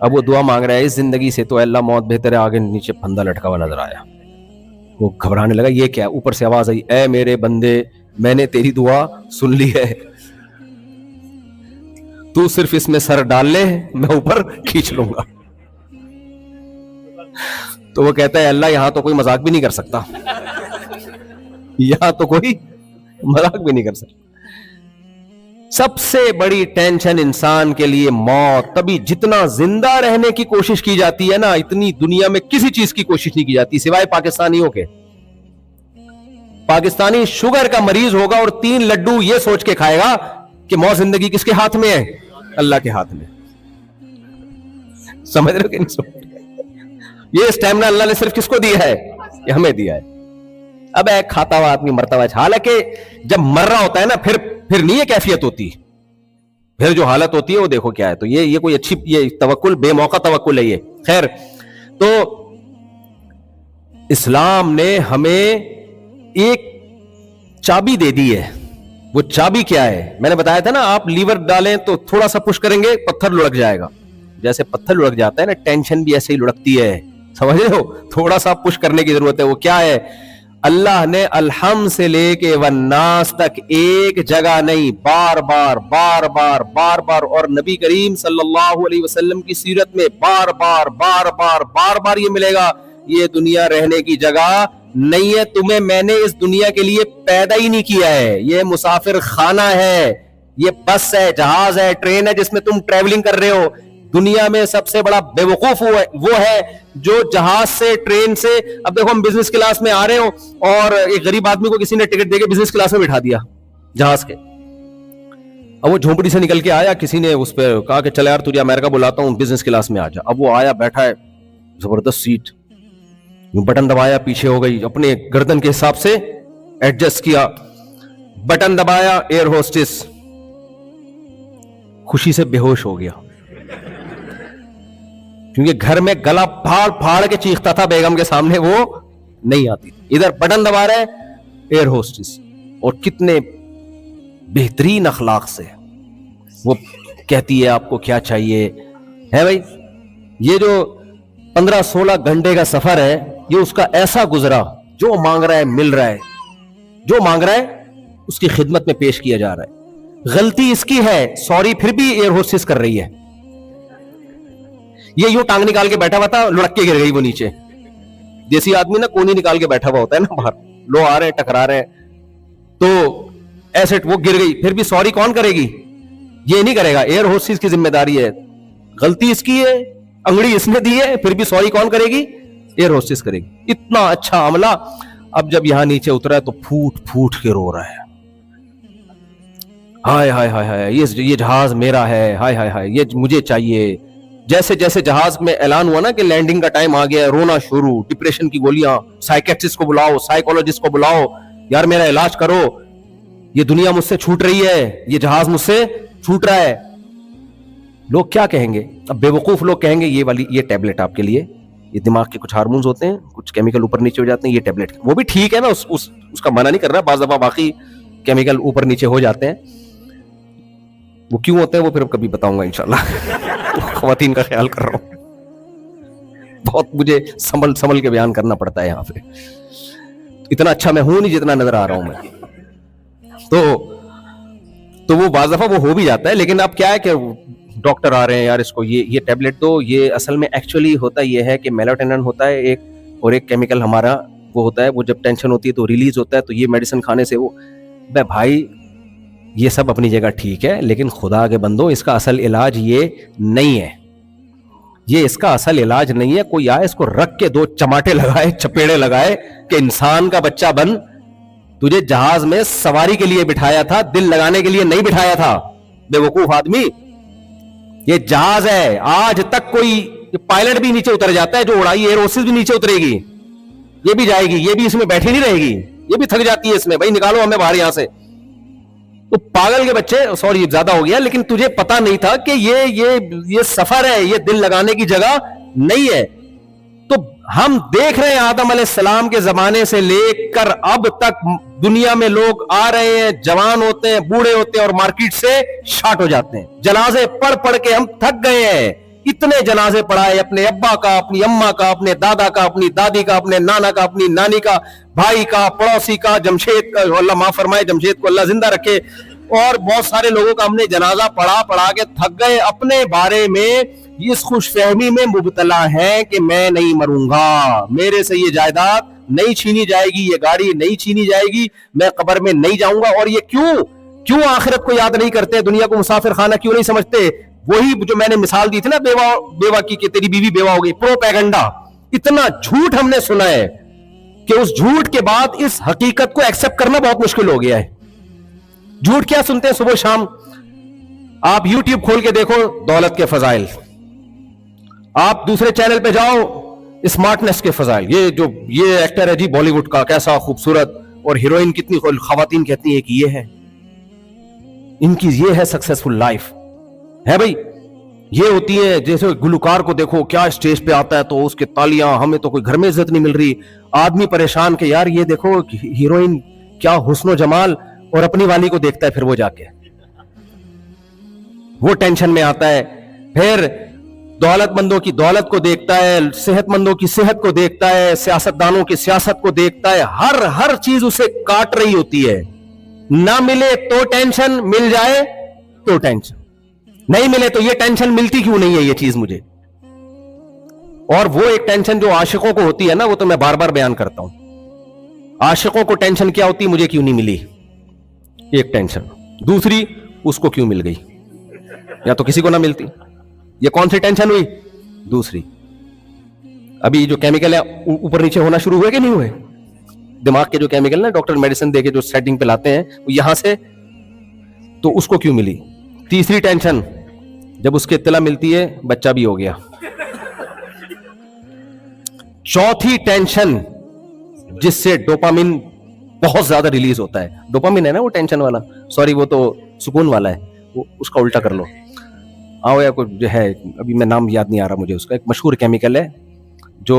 اب وہ دعا مانگ رہا ہے اس زندگی سے تو اللہ موت بہتر ہے, آگے نیچے پھندا لٹکا ہوا نظر آیا. وہ گھبرانے لگا, یہ کیا؟ اوپر سے آواز آئی, اے میرے بندے میں نے تیری دعا سن لی ہے, تو صرف اس میں سر ڈال لے, میں اوپر کھینچ لوں گا. تو وہ کہتا ہے اللہ یہاں تو کوئی مذاق بھی نہیں کر سکتا, یہاں تو کوئی مذاق بھی نہیں کر سکتا. سب سے بڑی ٹینشن انسان کے لیے موت. تبھی جتنا زندہ رہنے کی کوشش کی جاتی ہے نا, اتنی دنیا میں کسی چیز کی کوشش نہیں کی جاتی سوائے پاکستانیوں کے. پاکستانی شوگر کا مریض ہوگا اور 3 لڈو یہ سوچ کے کھائے گا کہ موت زندگی کس کے ہاتھ میں ہے؟ اللہ کے ہاتھ میں. سمجھ رہے ہو کہ نہیں؟ یہ اسٹیمنا اللہ نے صرف کس کو دیا ہے؟ یہ ہمیں دیا ہے. اب ایک کھاتا ہوا آدمی مرتا ہوا, حالانکہ جب مر رہا ہوتا ہے نا پھر نہیں یہ کیفیت ہوتی, پھر جو حالت ہوتی ہے وہ دیکھو کیا ہے. تو یہ کوئی اچھی یہ توکل بے موقع توکل ہے یہ. خیر, تو اسلام نے ہمیں ایک چابی دے دی ہے. وہ چابی کیا ہے؟ میں نے بتایا تھا نا, آپ لیور ڈالیں تو تھوڑا سا پش کریں گے پتھر لڑک جائے گا. جیسے پتھر لڑک جاتا ہے نا, ٹینشن بھی ایسے ہی لڑکتی ہے. سمجھ رہے ہو؟ تھوڑا سا پش کرنے کی ضرورت ہے. وہ کیا ہے؟ اللہ نے الحم سے لے کے والناس تک ایک جگہ نہیں, بار بار بار بار بار بار, اور نبی کریم صلی اللہ علیہ وسلم کی سیرت میں بار بار بار بار بار بار یہ ملے گا, یہ دنیا رہنے کی جگہ نہیں ہے. تمہیں میں نے اس دنیا کے لیے پیدا ہی نہیں کیا ہے. یہ مسافر خانہ ہے, یہ بس ہے, جہاز ہے, ٹرین ہے جس میں تم ٹریولنگ کر رہے ہو. دنیا میں سب سے بڑا بے وقوف وہ ہے جو جہاز سے, ٹرین سے, اب دیکھو ہم بزنس کلاس میں آ رہے ہو اور ایک غریب آدمی کو کسی نے ٹکٹ دے کے بزنس کلاس میں بٹھا دیا جہاز کے. اب وہ جھونپڑی سے نکل کے آیا, کسی نے اس پہ کہا کہ چل یار تجھے امریکہ بلاتا ہوں, بزنس کلاس میں آ جا. اب وہ آیا, بیٹھا ہے, زبردست سیٹ, بٹن دبایا, پیچھے ہو گئی, اپنے گردن کے حساب سے ایڈجسٹ کیا, بٹن دبایا, ایئر ہوسٹس خوشی سے بے ہوش ہو گیا, کیونکہ گھر میں گلا پھاڑ پھاڑ کے چیختا تھا بیگم کے سامنے, وہ نہیں آتی. ادھر بٹن دبا رہے ایئر ہوسٹس, اور کتنے بہترین اخلاق سے وہ کہتی ہے آپ کو کیا چاہیے ہے بھائی. یہ جو 15-16 گھنٹے کا سفر ہے, یہ اس کا ایسا گزرا, جو مانگ رہا ہے مل رہا ہے, جو مانگ رہا ہے اس کی خدمت میں پیش کیا جا رہا ہے. غلطی اس کی ہے, سوری پھر بھی ایئر ہوسٹس کر رہی ہے. یہ یوں ٹانگ نکال کے بیٹھا ہوا تھا, لڑک کے گر گئی وہ نیچے. جیسی آدمی نا کونی نکال کے بیٹھا ہوا ہوتا ہے نا باہر, لو آ رہے ہیں ٹکرا رہے ہیں, تو ایسے وہ گر گئی. پھر بھی سوری کون کرے گی؟ یہ نہیں کرے گا, ایئر ہوسٹس کی ذمہ داری ہے. غلطی اس کی ہے, انگڑی اس نے دی ہے, پھر بھی سوری کون کرے گی؟ ایئر ہوسٹس کرے گی. اتنا اچھا عملہ. اب جب یہاں نیچے اترا ہے تو پھوٹ پھوٹ کے رو رہا ہے, ہائے ہائے ہائے ہائے یہ جہاز میرا ہے, ہائے ہائے ہائے یہ مجھے چاہیے. جیسے جیسے جہاز میں اعلان ہوا نا کہ لینڈنگ کا ٹائم آ گیا ہے, رونا شروع, ڈپریشن کی گولیاں, سائیکیٹرسٹ کو بلاؤ, سائیکولوجسٹ کو بلاؤ, یار میرا علاج کرو, یہ دنیا مجھ سے چھوٹ رہی ہے, یہ جہاز مجھ سے چھوٹ رہا ہے. لوگ کیا کہیں گے؟ اب بے وقوف لوگ کہیں گے یہ ٹیبلٹ آپ کے لیے, یہ دماغ کے کچھ ہارمونز ہوتے ہیں, کچھ کیمیکل اوپر نیچے ہو جاتے ہیں, یہ ٹیبلٹ. وہ بھی ٹھیک ہے نا, اس کا منع نہیں کر رہا, بعض دفعہ باقی کیمیکل اوپر نیچے ہو جاتے ہیں. وہ کیوں ہوتے ہیں وہ پھر کبھی بتاؤں گا انشاءاللہ. خواتین کا خیال کر رہا ہوں, بہت مجھے سنبھل کے بیان کرنا پڑتا ہے یہاں پہ, اتنا اچھا میں ہوں نہیں جتنا نظر آ رہا ہوں میں. تو وہ بعض دفعہ وہ ہو بھی جاتا ہے. لیکن اب کیا ہے کہ ڈاکٹر آ رہے ہیں, یار اس کو یہ ٹیبلٹ دو. یہ اصل میں ایکچولی ہوتا یہ ہے کہ میلاٹونن ہوتا ہے ایک, اور ایک کیمیکل ہمارا وہ ہوتا ہے, وہ جب ٹینشن ہوتی ہے تو ریلیز ہوتا ہے. تو یہ میڈیسن کھانے سے وہ بھائی یہ سب اپنی جگہ ٹھیک ہے, لیکن خدا کے بندو اس کا اصل علاج یہ نہیں ہے. یہ اس کا اصل علاج نہیں ہے. کوئی آئے اس کو رکھ کے 2 چماٹے لگائے, چپیڑے لگائے کہ انسان کا بچہ بن. تجھے جہاز میں سواری کے لیے بٹھایا تھا, دل لگانے کے لیے نہیں بٹھایا تھا, بے وقوف آدمی. یہ جہاز ہے, آج تک کوئی پائلٹ بھی نیچے اتر جاتا ہے, جو اڑائی ایئر ہوسٹس بھی نیچے اترے گی, یہ بھی جائے گی, یہ بھی اس میں بیٹھی نہیں رہے گی, یہ بھی تھک جاتی ہے اس میں. بھائی نکالو ہمیں باہر یہاں سے. تو پاگل کے بچے, سوری زیادہ ہو گیا, لیکن تجھے پتا نہیں تھا کہ یہ سفر ہے, یہ دل لگانے کی جگہ نہیں ہے. تو ہم دیکھ رہے ہیں آدم علیہ السلام کے زمانے سے لے کر اب تک دنیا میں لوگ آ رہے ہیں, جوان ہوتے ہیں, بوڑھے ہوتے ہیں, اور مارکیٹ سے شارٹ ہو جاتے ہیں. جنازے پڑھ پڑھ کے ہم تھک گئے ہیں. اتنے جنازے پڑھائے اپنے ابا کا, اپنی اما کا, اپنے دادا کا, اپنی دادی کا, اپنے نانا کا, اپنی نانی کا, بھائی کا, پڑوسی کا, جمشید کا, اللہ معاف فرمائے جمشید کو اللہ زندہ رکھے, اور بہت سارے لوگوں کا ہم نے جنازہ پڑھا کے تھک گئے. اپنے بارے میں اس خوش فہمی میں مبتلا ہیں کہ میں نہیں مروں گا, میرے سے یہ جائیداد نہیں چھینی جائے گی, یہ گاڑی نہیں چھینی جائے گی, میں قبر میں نہیں جاؤں گا. اور یہ کیوں آخرت کو یاد نہیں کرتے, دنیا کو مسافر خانہ کیوں نہیں سمجھتے؟ وہی جو میں نے مثال دی تھی نا بیوہ کی کہ تیری بیوی بیوہ ہو گئی, پروپیگنڈا. اتنا جھوٹ ہم نے سنا ہے کہ اس جھوٹ کے بعد اس حقیقت کو ایکسپٹ کرنا بہت مشکل ہو گیا ہے. جھوٹ کیا سنتے ہیں صبح شام؟ آپ یوٹیوب کھول کے دیکھو دولت کے فضائل, آپ دوسرے چینل پہ جاؤ اسمارٹنس کے فضائل, یہ ایکٹر ہے جی بالی ووڈ کا, کیسا خوبصورت, اور ہیروئن کتنی خواتین کہتی ہیں کہ یہ ہے ان کی, یہ ہے سکسیسفل لائف ہے بھائی. یہ ہوتی ہے جیسے گلوکار کو دیکھو کیا اسٹیج پہ آتا ہے تو اس کے تالیاں, ہمیں تو کوئی گھر میں عزت نہیں مل رہی. آدمی پریشان کہ یار یہ دیکھو ہیروئن کیا حسن و جمال, اور اپنی والی کو دیکھتا ہے پھر وہ جا کے وہ ٹینشن میں آتا ہے. پھر دولت مندوں کی دولت کو دیکھتا ہے, صحت مندوں کی صحت کو دیکھتا ہے, سیاستدانوں کی سیاست کو دیکھتا ہے. ہر چیز اسے کاٹ رہی ہوتی ہے. نہ ملے تو ٹینشن, مل جائے تو ٹینشن, نہیں ملے تو یہ ٹینشن ملتی کیوں نہیں ہے یہ چیز مجھے. اور وہ ایک ٹینشن جو عاشقوں کو ہوتی ہے نا, وہ تو میں بار بار بیان کرتا ہوں. عاشقوں کو ٹینشن کیا ہوتی, مجھے کیوں نہیں ملی, ایک ٹینشن. دوسری, اس کو کیوں مل گئی, یا تو کسی کو نہ ملتی. یہ کون سی ٹینشن ہوئی؟ دوسری. ابھی جو کیمیکل ہے اوپر نیچے ہونا شروع ہوئے کہ نہیں ہوئے, دماغ کے جو کیمیکل نا ڈاکٹر میڈیسن دے کے جو سیٹنگ پہ لاتے ہیں وہ یہاں سے, تو اس کو کیوں ملی. تیسری ٹینشن, جب اس کی اطلاع ملتی ہے بچہ بھی ہو گیا. چوتھی ٹینشن, جس سے ڈوپامین بہت زیادہ ریلیز ہوتا ہے. ڈوپامین ہے نا وہ ٹینشن والا, سوری وہ تو سکون والا ہے, وہ اس کا الٹا کر لو. آؤ یا کوئی جو ہے, ابھی میں نام یاد نہیں آ رہا مجھے اس کا, ایک مشہور کیمیکل ہے جو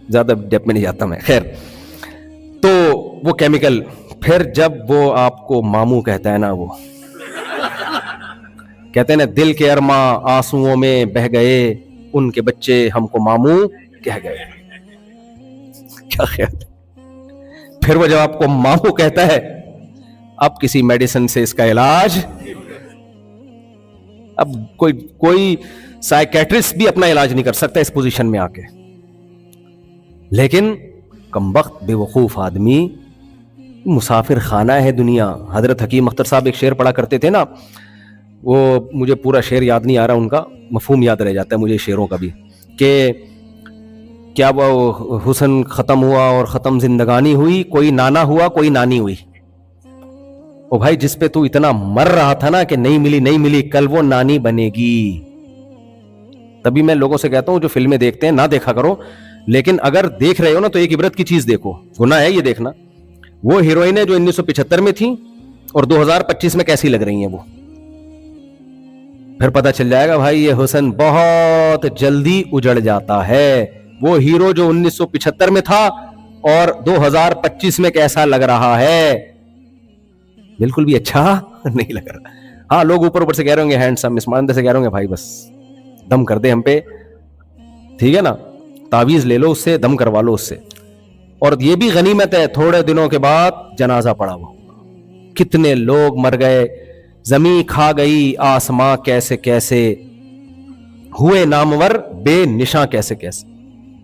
زیادہ ڈیپ میں نہیں جاتا میں, خیر. تو وہ کیمیکل پھر جب وہ آپ کو ماموں کہتا ہے نا, وہ کہتے ہیں نا دل کے ارماں آنسوؤں میں بہ گئے, ان کے بچے ہم کو ماموں کہہ گئے. کیا خیال. پھر وہ جب آپ کو ماموں کہتا ہے, اب کسی میڈیسن سے اس کا علاج, اب کوئی سائیکیٹرسٹ بھی اپنا علاج نہیں کر سکتا اس پوزیشن میں آ کے. لیکن کمبخت بے وقوف آدمی, مسافر خانہ ہے دنیا. حضرت حکیم اختر صاحب ایک شعر پڑھا کرتے تھے نا, وہ مجھے پورا شعر یاد نہیں آ رہا, ان کا مفہوم یاد رہ جاتا ہے مجھے شعروں کا بھی, کہ کیا وہ حسن ختم ہوا اور ختم زندگانی ہوئی, کوئی نانا ہوا کوئی نانی ہوئی. او بھائی جس پہ تو اتنا مر رہا تھا نا کہ نہیں ملی, کل وہ نانی بنے گی. تبھی میں لوگوں سے کہتا ہوں جو فلمیں دیکھتے ہیں نہ دیکھا کرو, لیکن اگر دیکھ رہے ہو نا تو ایک عبرت کی چیز دیکھو. گناہ ہے یہ دیکھنا. وہ ہیروئنیں جو 1975 میں تھیں اور 2025 میں کیسی لگ رہی ہیں, وہ پھر پتہ چل جائے گا بھائی یہ حسن بہت جلدی اجڑ جاتا ہے. وہ ہیرو جو 1975 میں تھا اور 2025 میں کیسا لگ رہا ہے, بالکل بھی اچھا نہیں لگ رہا. ہاں لوگ اوپر سے کہہ رہے ہوں گے ہینڈسم, اسمارٹ سے کہہ رہے ہوں گے بھائی بس دم کر دے ہم پہ, ٹھیک ہے نا, تعویذ لے لو اس سے, دم کروا لو اس سے. اور یہ بھی غنیمت ہے, تھوڑے دنوں کے بعد جنازہ پڑا ہوا. کتنے لوگ مر گئے, زمین کھا گئی, آسماں کیسے کیسے ہوئے نامور, بے نشاں کیسے کیسے.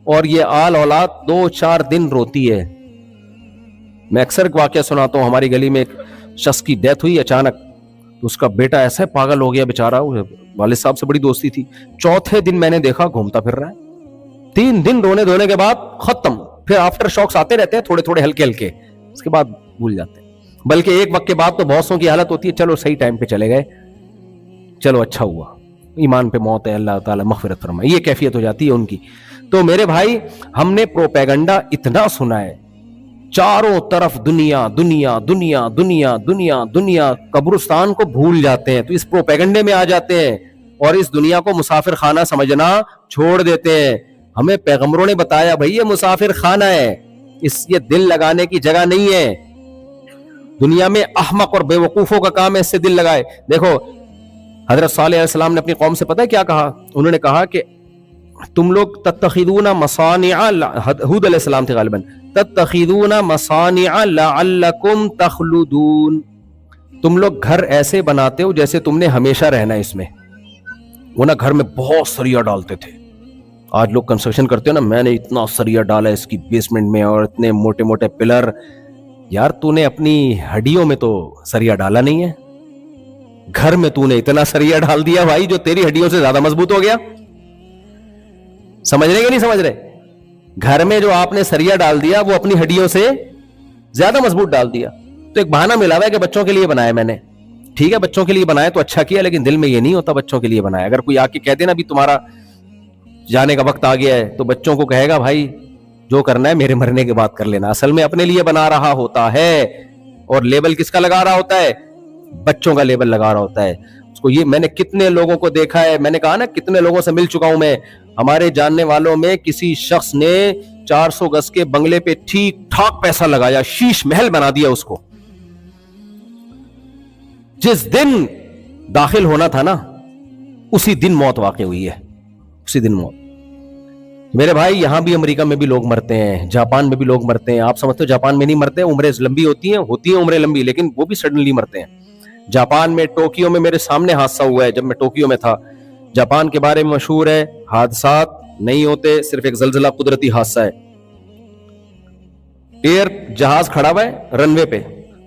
اور یہ آل اولاد 2-4 دن روتی ہے. میں اکثر واقعہ سناتا ہوں, ہماری گلی میں ایک شخص کی ڈیتھ ہوئی اچانک, تو اس کا بیٹا ایسا پاگل ہو گیا بیچارہ, والد صاحب سے بڑی دوستی تھی. چوتھے دن میں نے دیکھا گھومتا پھر رہا ہے. 3 دن رونے دھونے کے بعد ختم. پھر آفٹر شاکس آتے رہتے ہیں تھوڑے تھوڑے ہلکے ہلکے, اس کے بعد بھول جاتے ہیں. بلکہ ایک وقت کے بعد تو بہت سو کی حالت ہوتی ہے چلو صحیح ٹائم پہ چلے گئے, چلو اچھا ہوا, ایمان پہ موت ہے, اللہ تعالیٰ مغفرت فرمائے, یہ کیفیت ہو جاتی ہے ان کی. تو میرے بھائی ہم نے پروپیگنڈا اتنا سنا ہے, چاروں طرف دنیا دنیا دنیا دنیا دنیا دنیا, قبرستان کو بھول جاتے ہیں تو اس پروپیگنڈے میں آ جاتے ہیں اور اس دنیا کو مسافر خانہ سمجھنا چھوڑ دیتے ہیں. ہمیں پیغمبروں نے بتایا بھائی یہ مسافر خانہ ہے, یہ دل لگانے کی جگہ نہیں ہے. دنیا میں احمق اور بے وقوفوں کا کام ہے اس سے دل لگائے. دیکھو حضرت صالح علیہ السلام نے اپنی قوم سے پتہ ہے کیا کہا؟ انہوں نے کہا کہ تم لوگ تتخذون مصانع، ہود علیہ السلام تھے غالباً، تتخذون مصانع لعلکم تخلدون، تم لوگ گھر ایسے بناتے ہو جیسے تم نے ہمیشہ رہنا ہے اس میں. وہ نا گھر میں بہت سریا ڈالتے تھے. آج لوگ کنسٹرکشن کرتے ہو نا، میں نے اتنا سریا ڈالا اس کی بیسمنٹ میں اور اتنے موٹے موٹے پلر. یار تو نے اپنی ہڈیوں میں تو سریا ڈالا نہیں ہے، گھر میں تو نے اتنا سریا ڈال دیا بھائی جو تیری ہڈیوں سے زیادہ مضبوط ہو گیا. سمجھ رہے کہ نہیں سمجھ رہے؟ گھر میں جو آپ نے سریا ڈال دیا وہ اپنی ہڈیوں سے زیادہ مضبوط ڈال دیا. تو ایک بہانہ ملا ہوا ہے کہ بچوں کے لیے بنایا میں نے. ٹھیک ہے بچوں کے لیے بنایا تو اچھا کیا، لیکن دل میں یہ نہیں ہوتا بچوں کے لیے بنایا. اگر کوئی آ کے کہہ دے نا ابھی تمہارا جانے کا وقت آ گیا ہے، تو بچوں کو کہے گا بھائی جو کرنا ہے میرے مرنے کے بعد کر لینا. اصل میں اپنے لیے بنا رہا ہوتا ہے، اور لیبل کس کا لگا رہا ہوتا ہے؟ بچوں کا لیبل لگا رہا ہوتا ہے اس کو. یہ میں نے کتنے لوگوں کو دیکھا ہے، میں نے کہا نا کتنے لوگوں سے مل چکا ہوں میں. ہمارے جاننے والوں میں کسی شخص نے 400 گز کے بنگلے پہ ٹھیک ٹھاک پیسہ لگایا، شیش محل بنا دیا اس کو. جس دن داخل ہونا تھا نا اسی دن موت واقع ہوئی ہے، اسی دن موت. میرے بھائی یہاں بھی امریکہ میں بھی لوگ مرتے ہیں، جاپان میں بھی لوگ مرتے ہیں. آپ سمجھتے ہو جاپان میں نہیں مرتے؟ عمریں لمبی ہوتی ہیں عمریں لمبی، لیکن وہ بھی سڈنلی مرتے ہیں. جاپان میں ٹوکیو میں میرے سامنے حادثہ ہوا ہے جب میں ٹوکیو میں تھا. جاپان کے بارے میں مشہور ہے حادثات نہیں ہوتے، صرف ایک زلزلہ قدرتی حادثہ ہے. ایئر جہاز کھڑا ہوا ہے رن وے پہ،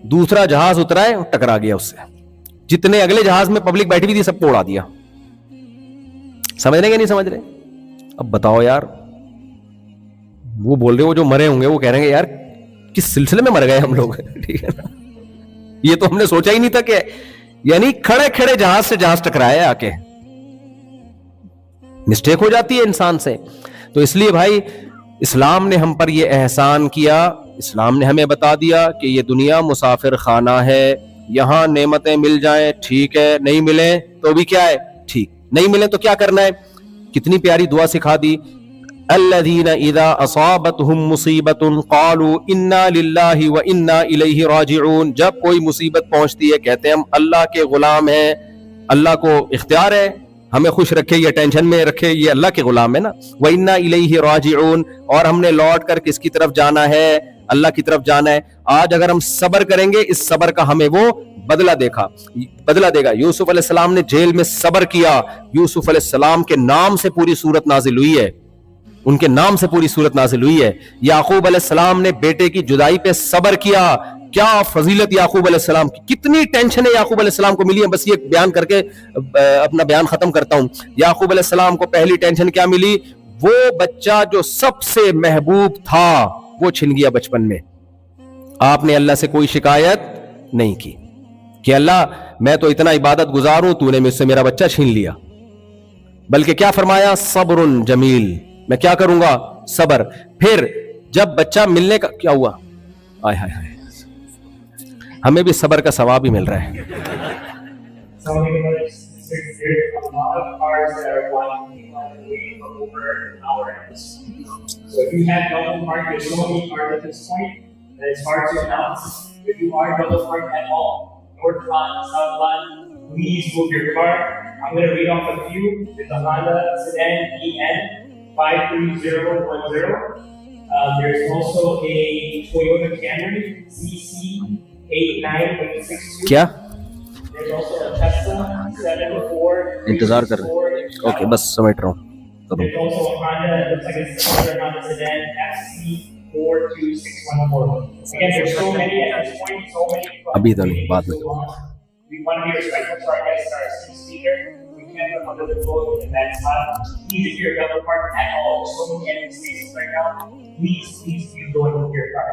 دوسرا جہاز اترا ہے ٹکرا گیا اس سے. جتنے اگلے جہاز میں پبلک بیٹھی ہوئی تھی سب کو اڑا دیا. سمجھ رہے کہ نہیں سمجھ رہے؟ اب بتاؤ یار، وہ بول رہے ہو جو مرے ہوں گے وہ کہہ رہے ہیں یار کس سلسلے میں مر گئے ہم لوگ. ٹھیک ہے نا، یہ تو ہم نے سوچا ہی نہیں تھا کہ یعنی کھڑے کھڑے جہاز سے جہاز ٹکرایا آ کے. مسٹیک ہو جاتی ہے انسان سے. تو اس لیے بھائی اسلام نے ہم پر یہ احسان کیا، اسلام نے ہمیں بتا دیا کہ یہ دنیا مسافر خانہ ہے، یہاں نعمتیں مل جائیں ٹھیک ہے، نہیں ملیں تو بھی کیا ہے ٹھیک، نہیں ملیں تو کیا کرنا ہے. کتنی پیاری دعا سکھا دی. الذین اذا اصابتہم مصیبت قالوا انا للہ وانا الیہ راجعون. جب کوئی مصیبت پہنچتی ہے کہتے ہیں ہم اللہ کے غلام ہیں، اللہ کو اختیار ہے ہمیں خوش رکھے یا ٹینشن میں رکھے، یہ اللہ کے غلام ہے نا. وَإِنَّا إِلَيْهِ رَاجِعُونَ، اور ہم نے لوٹ کر کس کی طرف جانا ہے؟ اللہ کی طرف جانا ہے. آج اگر ہم صبر کریں گے اس صبر کا ہمیں وہ بدلہ دے گا. یوسف علیہ السلام نے جیل میں صبر کیا. یوسف علیہ السلام کے نام سے پوری سورت نازل ہوئی ہے، ان کے نام سے پوری سورت نازل ہوئی ہے. یعقوب علیہ السلام نے بیٹے کی جدائی پہ صبر کیا. کیا فضیلت یعقوب علیہ السلام کی، کتنی ٹینشن ہے یعقوب علیہ السلام کو ملی ہے. بس یہ بیان کر کے اپنا بیان ختم کرتا ہوں. یعقوب علیہ السلام کو پہلی ٹینشن کیا ملی؟ وہ بچہ جو سب سے محبوب تھا وہ چھن گیا بچپن میں. آپ نے اللہ سے کوئی شکایت نہیں کی کہ اللہ میں تو اتنا عبادت گزار ہوں، تو نے مجھ سے میرا بچہ چھین لیا. بلکہ کیا فرمایا؟ صبر جمیل، میں کیا کروں گا؟ صبر. پھر جب بچہ ملنے کا کیا ہوا؟ آئے ہائے ہائے، ہمیں بھی صبر کا ثواب ہی مل رہا ہے. Please move your car. I'm going to read off a few. It's a Honda Sedan EN 53010. There's also a Toyota Camry CC 8962. کیا There's also a Tesla 74. انتظار کر رہے ہیں؟ اوکے بس سمیٹ رہا ہوں. There's also a Honda, it looks like it's another Honda Sedan FC 42614. Again, there's so many at this point, so many. ابھی تو نہیں، بعد میں. We want to be respectful to our guests, our esteemed speaker. We can't put under the floor in that spot. Please, if you're a double park at all, there's so many empty spaces right now. Please keep going with your car.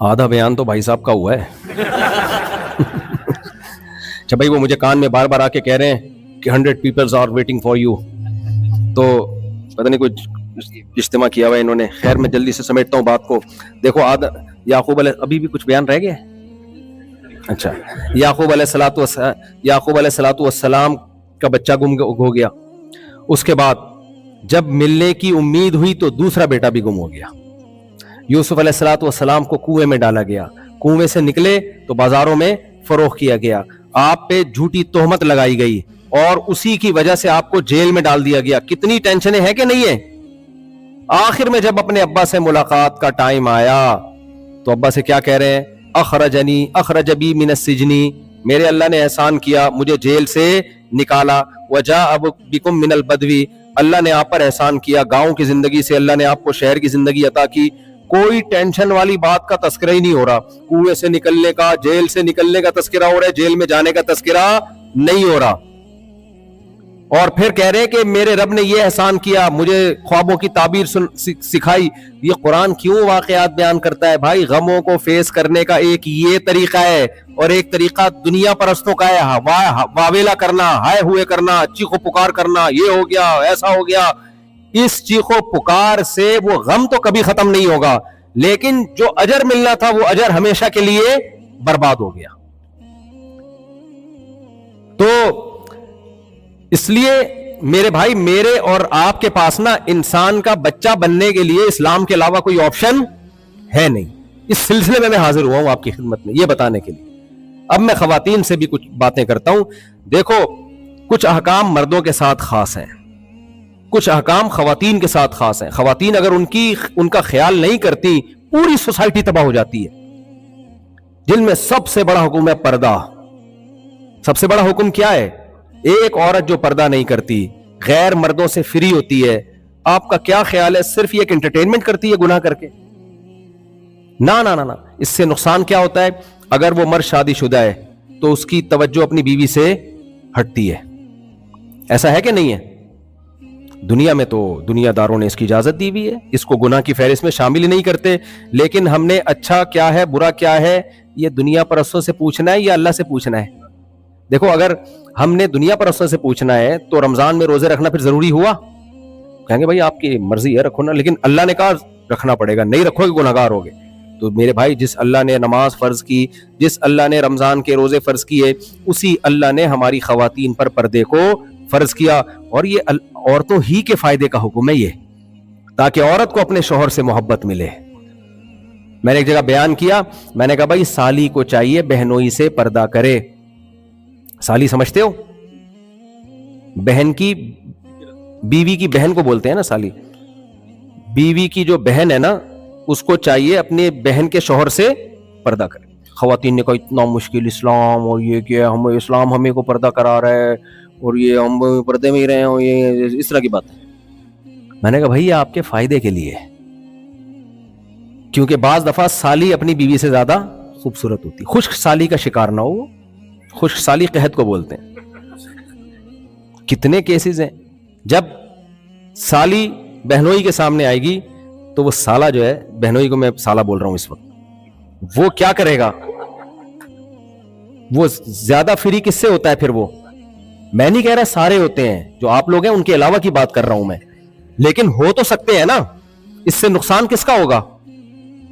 آدھا بیان تو بھائی صاحب کا ہوا ہے. اچھا بھائی وہ مجھے کان میں بار بار آ کے کہہ رہے ہیں کہ 100 peoples are waiting for you. تو پتہ نہیں کوئی اجتماع کیا ہوا ہے انہوں نے. خیر میں جلدی سے سمیٹتا ہوں بات کو. دیکھو یعقوب علیہ، ابھی بھی کچھ بیان رہ گیا ہے. اچھا، یعقوب علیہ الصلوۃ والسلام کا بچہ گم ہو گیا. اس کے بعد جب ملنے کی امید ہوئی تو دوسرا بیٹا بھی گم ہو گیا. یوسف علیہ الصلوۃ والسلام کو کنویں میں ڈالا گیا. کنویں سے نکلے تو بازاروں میں فروخت کیا گیا. آپ پہ جھوٹی تہمت لگائی گئی اور اسی کی وجہ سے آپ کو جیل میں ڈال دیا گیا. کتنی ٹینشنیں ہیں کہ نہیں ہے. آخر میں جب اپنے ابا سے ملاقات کا ٹائم آیا تو ابا سے کیا کہہ رہے ہیں؟ اخرج بی من السجن، میرے اللہ نے احسان کیا، مجھے جیل سے نکالا. وجاء بکم من البدو، اللہ نے آپ پر احسان کیا، گاؤں کی زندگی سے اللہ نے آپ کو شہر کی زندگی عطا کی. کوئی ٹینشن والی بات کا تذکرہ ہی نہیں ہو رہا. کنویں سے نکلنے کا، جیل سے نکلنے کا تذکرہ ہو رہا ہے، جیل میں جانے کا تذکرہ نہیں ہو رہا. اور پھر کہہ رہے کہ میرے رب نے یہ احسان کیا، مجھے خوابوں کی تعبیر سکھائی. یہ قرآن کیوں واقعات بیان کرتا ہے بھائی؟ غموں کو فیس کرنے کا ایک یہ طریقہ ہے اور ایک طریقہ دنیا پرستوں کا ہے، واویلا کرنا، ہائے ہوئے کرنا، چیخو پکار کرنا، یہ ہو گیا ایسا ہو گیا. اس چیخو پکار سے وہ غم تو کبھی ختم نہیں ہوگا، لیکن جو اجر ملنا تھا وہ اجر ہمیشہ کے لیے برباد ہو گیا. تو اس لیے میرے بھائی، میرے اور آپ کے پاس نا انسان کا بچہ بننے کے لیے اسلام کے علاوہ کوئی آپشن ہے نہیں. اس سلسلے میں حاضر ہوا ہوں آپ کی خدمت میں یہ بتانے کے لیے. اب میں خواتین سے بھی کچھ باتیں کرتا ہوں. دیکھو، کچھ احکام مردوں کے ساتھ خاص ہیں، کچھ احکام خواتین کے ساتھ خاص ہیں. خواتین اگر ان کا خیال نہیں کرتی، پوری سوسائٹی تباہ ہو جاتی ہے. جن میں سب سے بڑا حکم ہے پردہ. سب سے بڑا حکم کیا ہے؟ ایک عورت جو پردہ نہیں کرتی، غیر مردوں سے فری ہوتی ہے، آپ کا کیا خیال ہے صرف یہ ایک انٹرٹینمنٹ کرتی ہے گناہ کر کے؟ نا نا نا نا. اس سے نقصان کیا ہوتا ہے؟ اگر وہ مرد شادی شدہ ہے تو اس کی توجہ اپنی بیوی سے ہٹتی ہے. ایسا ہے کہ نہیں ہے؟ دنیا میں تو دنیا داروں نے اس کی اجازت دی ہوئی ہے، اس کو گناہ کی فہرست میں شامل ہی نہیں کرتے. لیکن ہم نے اچھا کیا ہے برا کیا ہے یہ دنیا پرستوں سے پوچھنا ہے یا اللہ سے پوچھنا ہے؟ دیکھو، اگر ہم نے دنیا پرستوں سے پوچھنا ہے تو رمضان میں روزے رکھنا پھر ضروری ہوا؟ کہیں گے بھائی آپ کی مرضی ہے رکھو نا، لیکن اللہ نے کہا رکھنا پڑے گا، نہیں رکھو گے گناہگار ہوگے. تو میرے بھائی، جس اللہ نے نماز فرض کی، جس اللہ نے رمضان کے روزے فرض کیے، اسی اللہ نے ہماری خواتین پر پردے کو فرض کیا. اور یہ عورتوں ہی کے فائدے کا حکم ہے یہ، تاکہ عورت کو اپنے شوہر سے محبت ملے. میں نے ایک جگہ بیان کیا، میں نے کہا بھائی سالی کو چاہیے بہنوئی سے پردہ کرے. سالی سمجھتے ہو؟ بہن کی، بیوی کی بہن کو بولتے ہیں نا سالی. بیوی کی جو بہن ہے نا، اس کو چاہیے اپنے بہن کے شوہر سے پردہ کرے. خواتین نے کہا اتنا مشکل اسلام، اور یہ کہ ہم اسلام ہمیں کو پردہ کرا رہا ہے اور یہ ہم پردے میں ہی رہے ہیں، یہ اس طرح کی بات ہے. میں نے کہا بھائی یہ آپ کے فائدے کے لیے، کیونکہ بعض دفعہ سالی اپنی بیوی سے زیادہ خوبصورت ہوتی. خشک سالی کا شکار نہ ہو. خشک سالی قحط کو بولتے ہیں. کتنے کیسز ہیں جب سالی بہنوئی کے سامنے آئے گی تو وہ سالہ جو ہے، بہنوئی کو میں سالہ بول رہا ہوں اس وقت، وہ کیا کرے گا؟ وہ زیادہ فری کس سے ہوتا ہے پھر؟ وہ میں نہیں کہہ رہا سارے ہوتے ہیں، جو آپ لوگ ہیں ان کے علاوہ کی بات کر رہا ہوں میں، لیکن ہو تو سکتے ہیں نا. اس سے نقصان کس کا ہوگا؟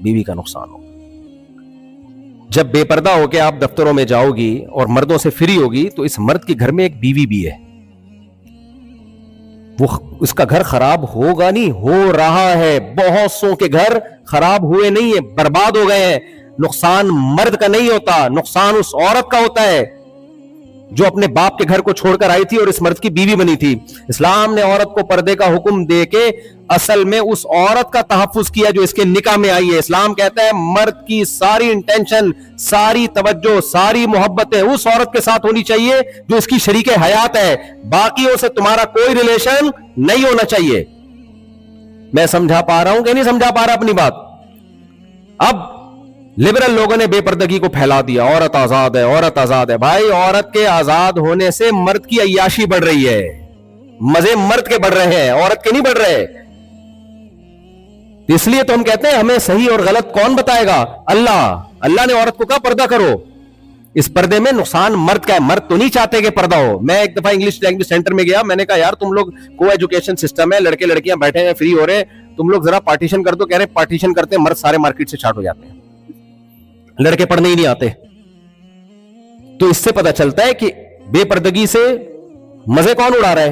بیوی کا نقصان ہوگا. جب بے پردہ ہو کے آپ دفتروں میں جاؤ گی اور مردوں سے فری ہوگی تو اس مرد کے گھر میں ایک بیوی بھی ہے، وہ اس کا گھر خراب ہوگا نہیں، ہو رہا ہے. بہت سو کے گھر خراب ہوئے نہیں ہیں، برباد ہو گئے ہیں. نقصان مرد کا نہیں ہوتا، نقصان اس عورت کا ہوتا ہے جو اپنے باپ کے گھر کو چھوڑ کر آئی تھی اور اس مرد کی بیوی بنی تھی. اسلام نے عورت کو پردے کا حکم دے کے اصل میں اس عورت کا تحفظ کیا جو اس کے نکاح میں آئی ہے. اسلام کہتا ہے مرد کی ساری انٹینشن، ساری توجہ، ساری محبتیں اس عورت کے ساتھ ہونی چاہیے جو اس کی شریک حیات ہے. باقیوں سے تمہارا کوئی ریلیشن نہیں ہونا چاہیے. میں سمجھا پا رہا ہوں کہ نہیں سمجھا پا رہا اپنی بات؟ اب لبرل لوگوں نے بے پردگی کو پھیلا دیا، عورت آزاد ہے، عورت آزاد ہے. بھائی عورت کے آزاد ہونے سے مرد کی عیاشی بڑھ رہی ہے، مزے مرد کے بڑھ رہے ہیں، عورت کے نہیں بڑھ رہے. اس لیے تو ہم کہتے ہیں ہمیں صحیح اور غلط کون بتائے گا؟ اللہ نے عورت کو کہا پردہ کرو. اس پردے میں نقصان مرد کا ہے، مرد تو نہیں چاہتے کہ پردہ ہو. میں ایک دفعہ انگلش لینگویج سینٹر میں گیا، میں نے کہا یار تم لوگ کو ایجوکیشن سسٹم ہے، لڑکے لڑکیاں بیٹھے ہیں فری ہو رہے ہیں، تم لوگ ذرا پارٹیشن کر دو. کہہ رہے پارٹیشن کرتے ہیں مرد سارے مارکیٹ سے چھاٹ ہو جاتے ہیں، لڑکے پڑھنے ہی نہیں آتے. تو اس سے پتہ چلتا ہے کہ بے پردگی سے مزے کون اڑا رہا ہے؟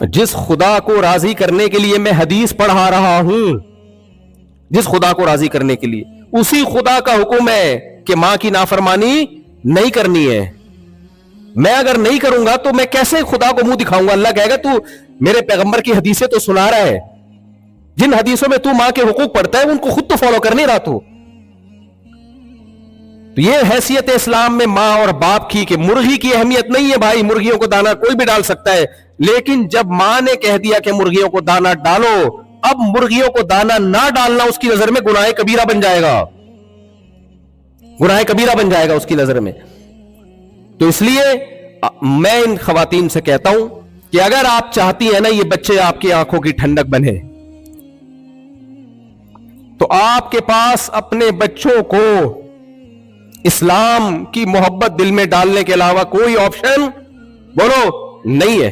جس خدا کو راضی کرنے کے لیے میں حدیث پڑھا رہا ہوں، جس خدا کو راضی کرنے کے لیے، اسی خدا کا حکم ہے کہ ماں کی نافرمانی نہیں کرنی ہے. میں اگر نہیں کروں گا تو میں کیسے خدا کو منہ دکھاؤں گا؟ اللہ کہے گا تو میرے پیغمبر کی حدیثیں تو سنا رہا ہے، جن حدیثوں میں تو ماں کے حقوق پڑھتا ہے ان کو خود تو فالو کر نہیں رہا. تو یہ حیثیت اسلام میں ماں اور باپ کی کہ مرغی کی اہمیت نہیں ہے بھائی، مرغیوں کو دانا کوئی بھی ڈال سکتا ہے، لیکن جب ماں نے کہہ دیا کہ مرغیوں کو دانا ڈالو، اب مرغیوں کو دانا نہ ڈالنا اس کی نظر میں گناہ کبیرہ بن جائے گا، گناہ کبیرہ بن جائے گا اس کی نظر میں. تو اس لیے میں ان خواتین سے کہتا ہوں کہ اگر آپ چاہتی ہیں نا یہ بچے آپ کی آنکھوں کی ٹھنڈک بنے، تو آپ کے پاس اپنے بچوں کو اسلام کی محبت دل میں ڈالنے کے علاوہ کوئی آپشن بولو نہیں ہے.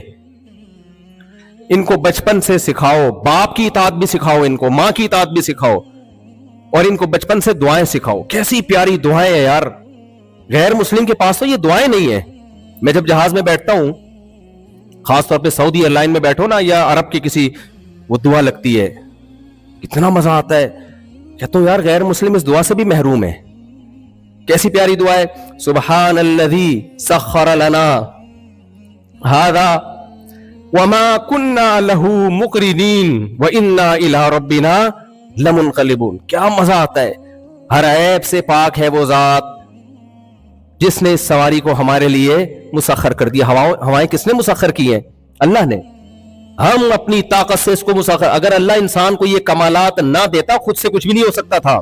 ان کو بچپن سے سکھاؤ، باپ کی اطاعت بھی سکھاؤ، ان کو ماں کی اطاعت بھی سکھاؤ، اور ان کو بچپن سے دعائیں سکھاؤ. کیسی پیاری دعائیں ہیں یار، غیر مسلم کے پاس تو یہ دعائیں نہیں ہیں. میں جب جہاز میں بیٹھتا ہوں، خاص طور پہ سعودی ایئر لائن میں بیٹھو نا یا عرب کی کسی، وہ دعا لگتی ہے، کتنا مزہ آتا ہے. کہتا ہوں یار غیر مسلم اس دعا سے بھی محروم ہے. کیسی پیاری دعا ہے، سبحان الذی سخر لنا ھذا وما كنا له مقرنین وانا الی ربنا لمنقلبون. کیا مزہ آتا ہے. ہر عیب سے پاک ہے وہ ذات جس نے اس سواری کو ہمارے لیے مسخر کر دیا. ہوائیں کس نے مسخر کی ہیں؟ اللہ نے. ہم اپنی طاقت سے اس کو مسخر، اگر اللہ انسان کو یہ کمالات نہ دیتا خود سے کچھ بھی نہیں ہو سکتا تھا.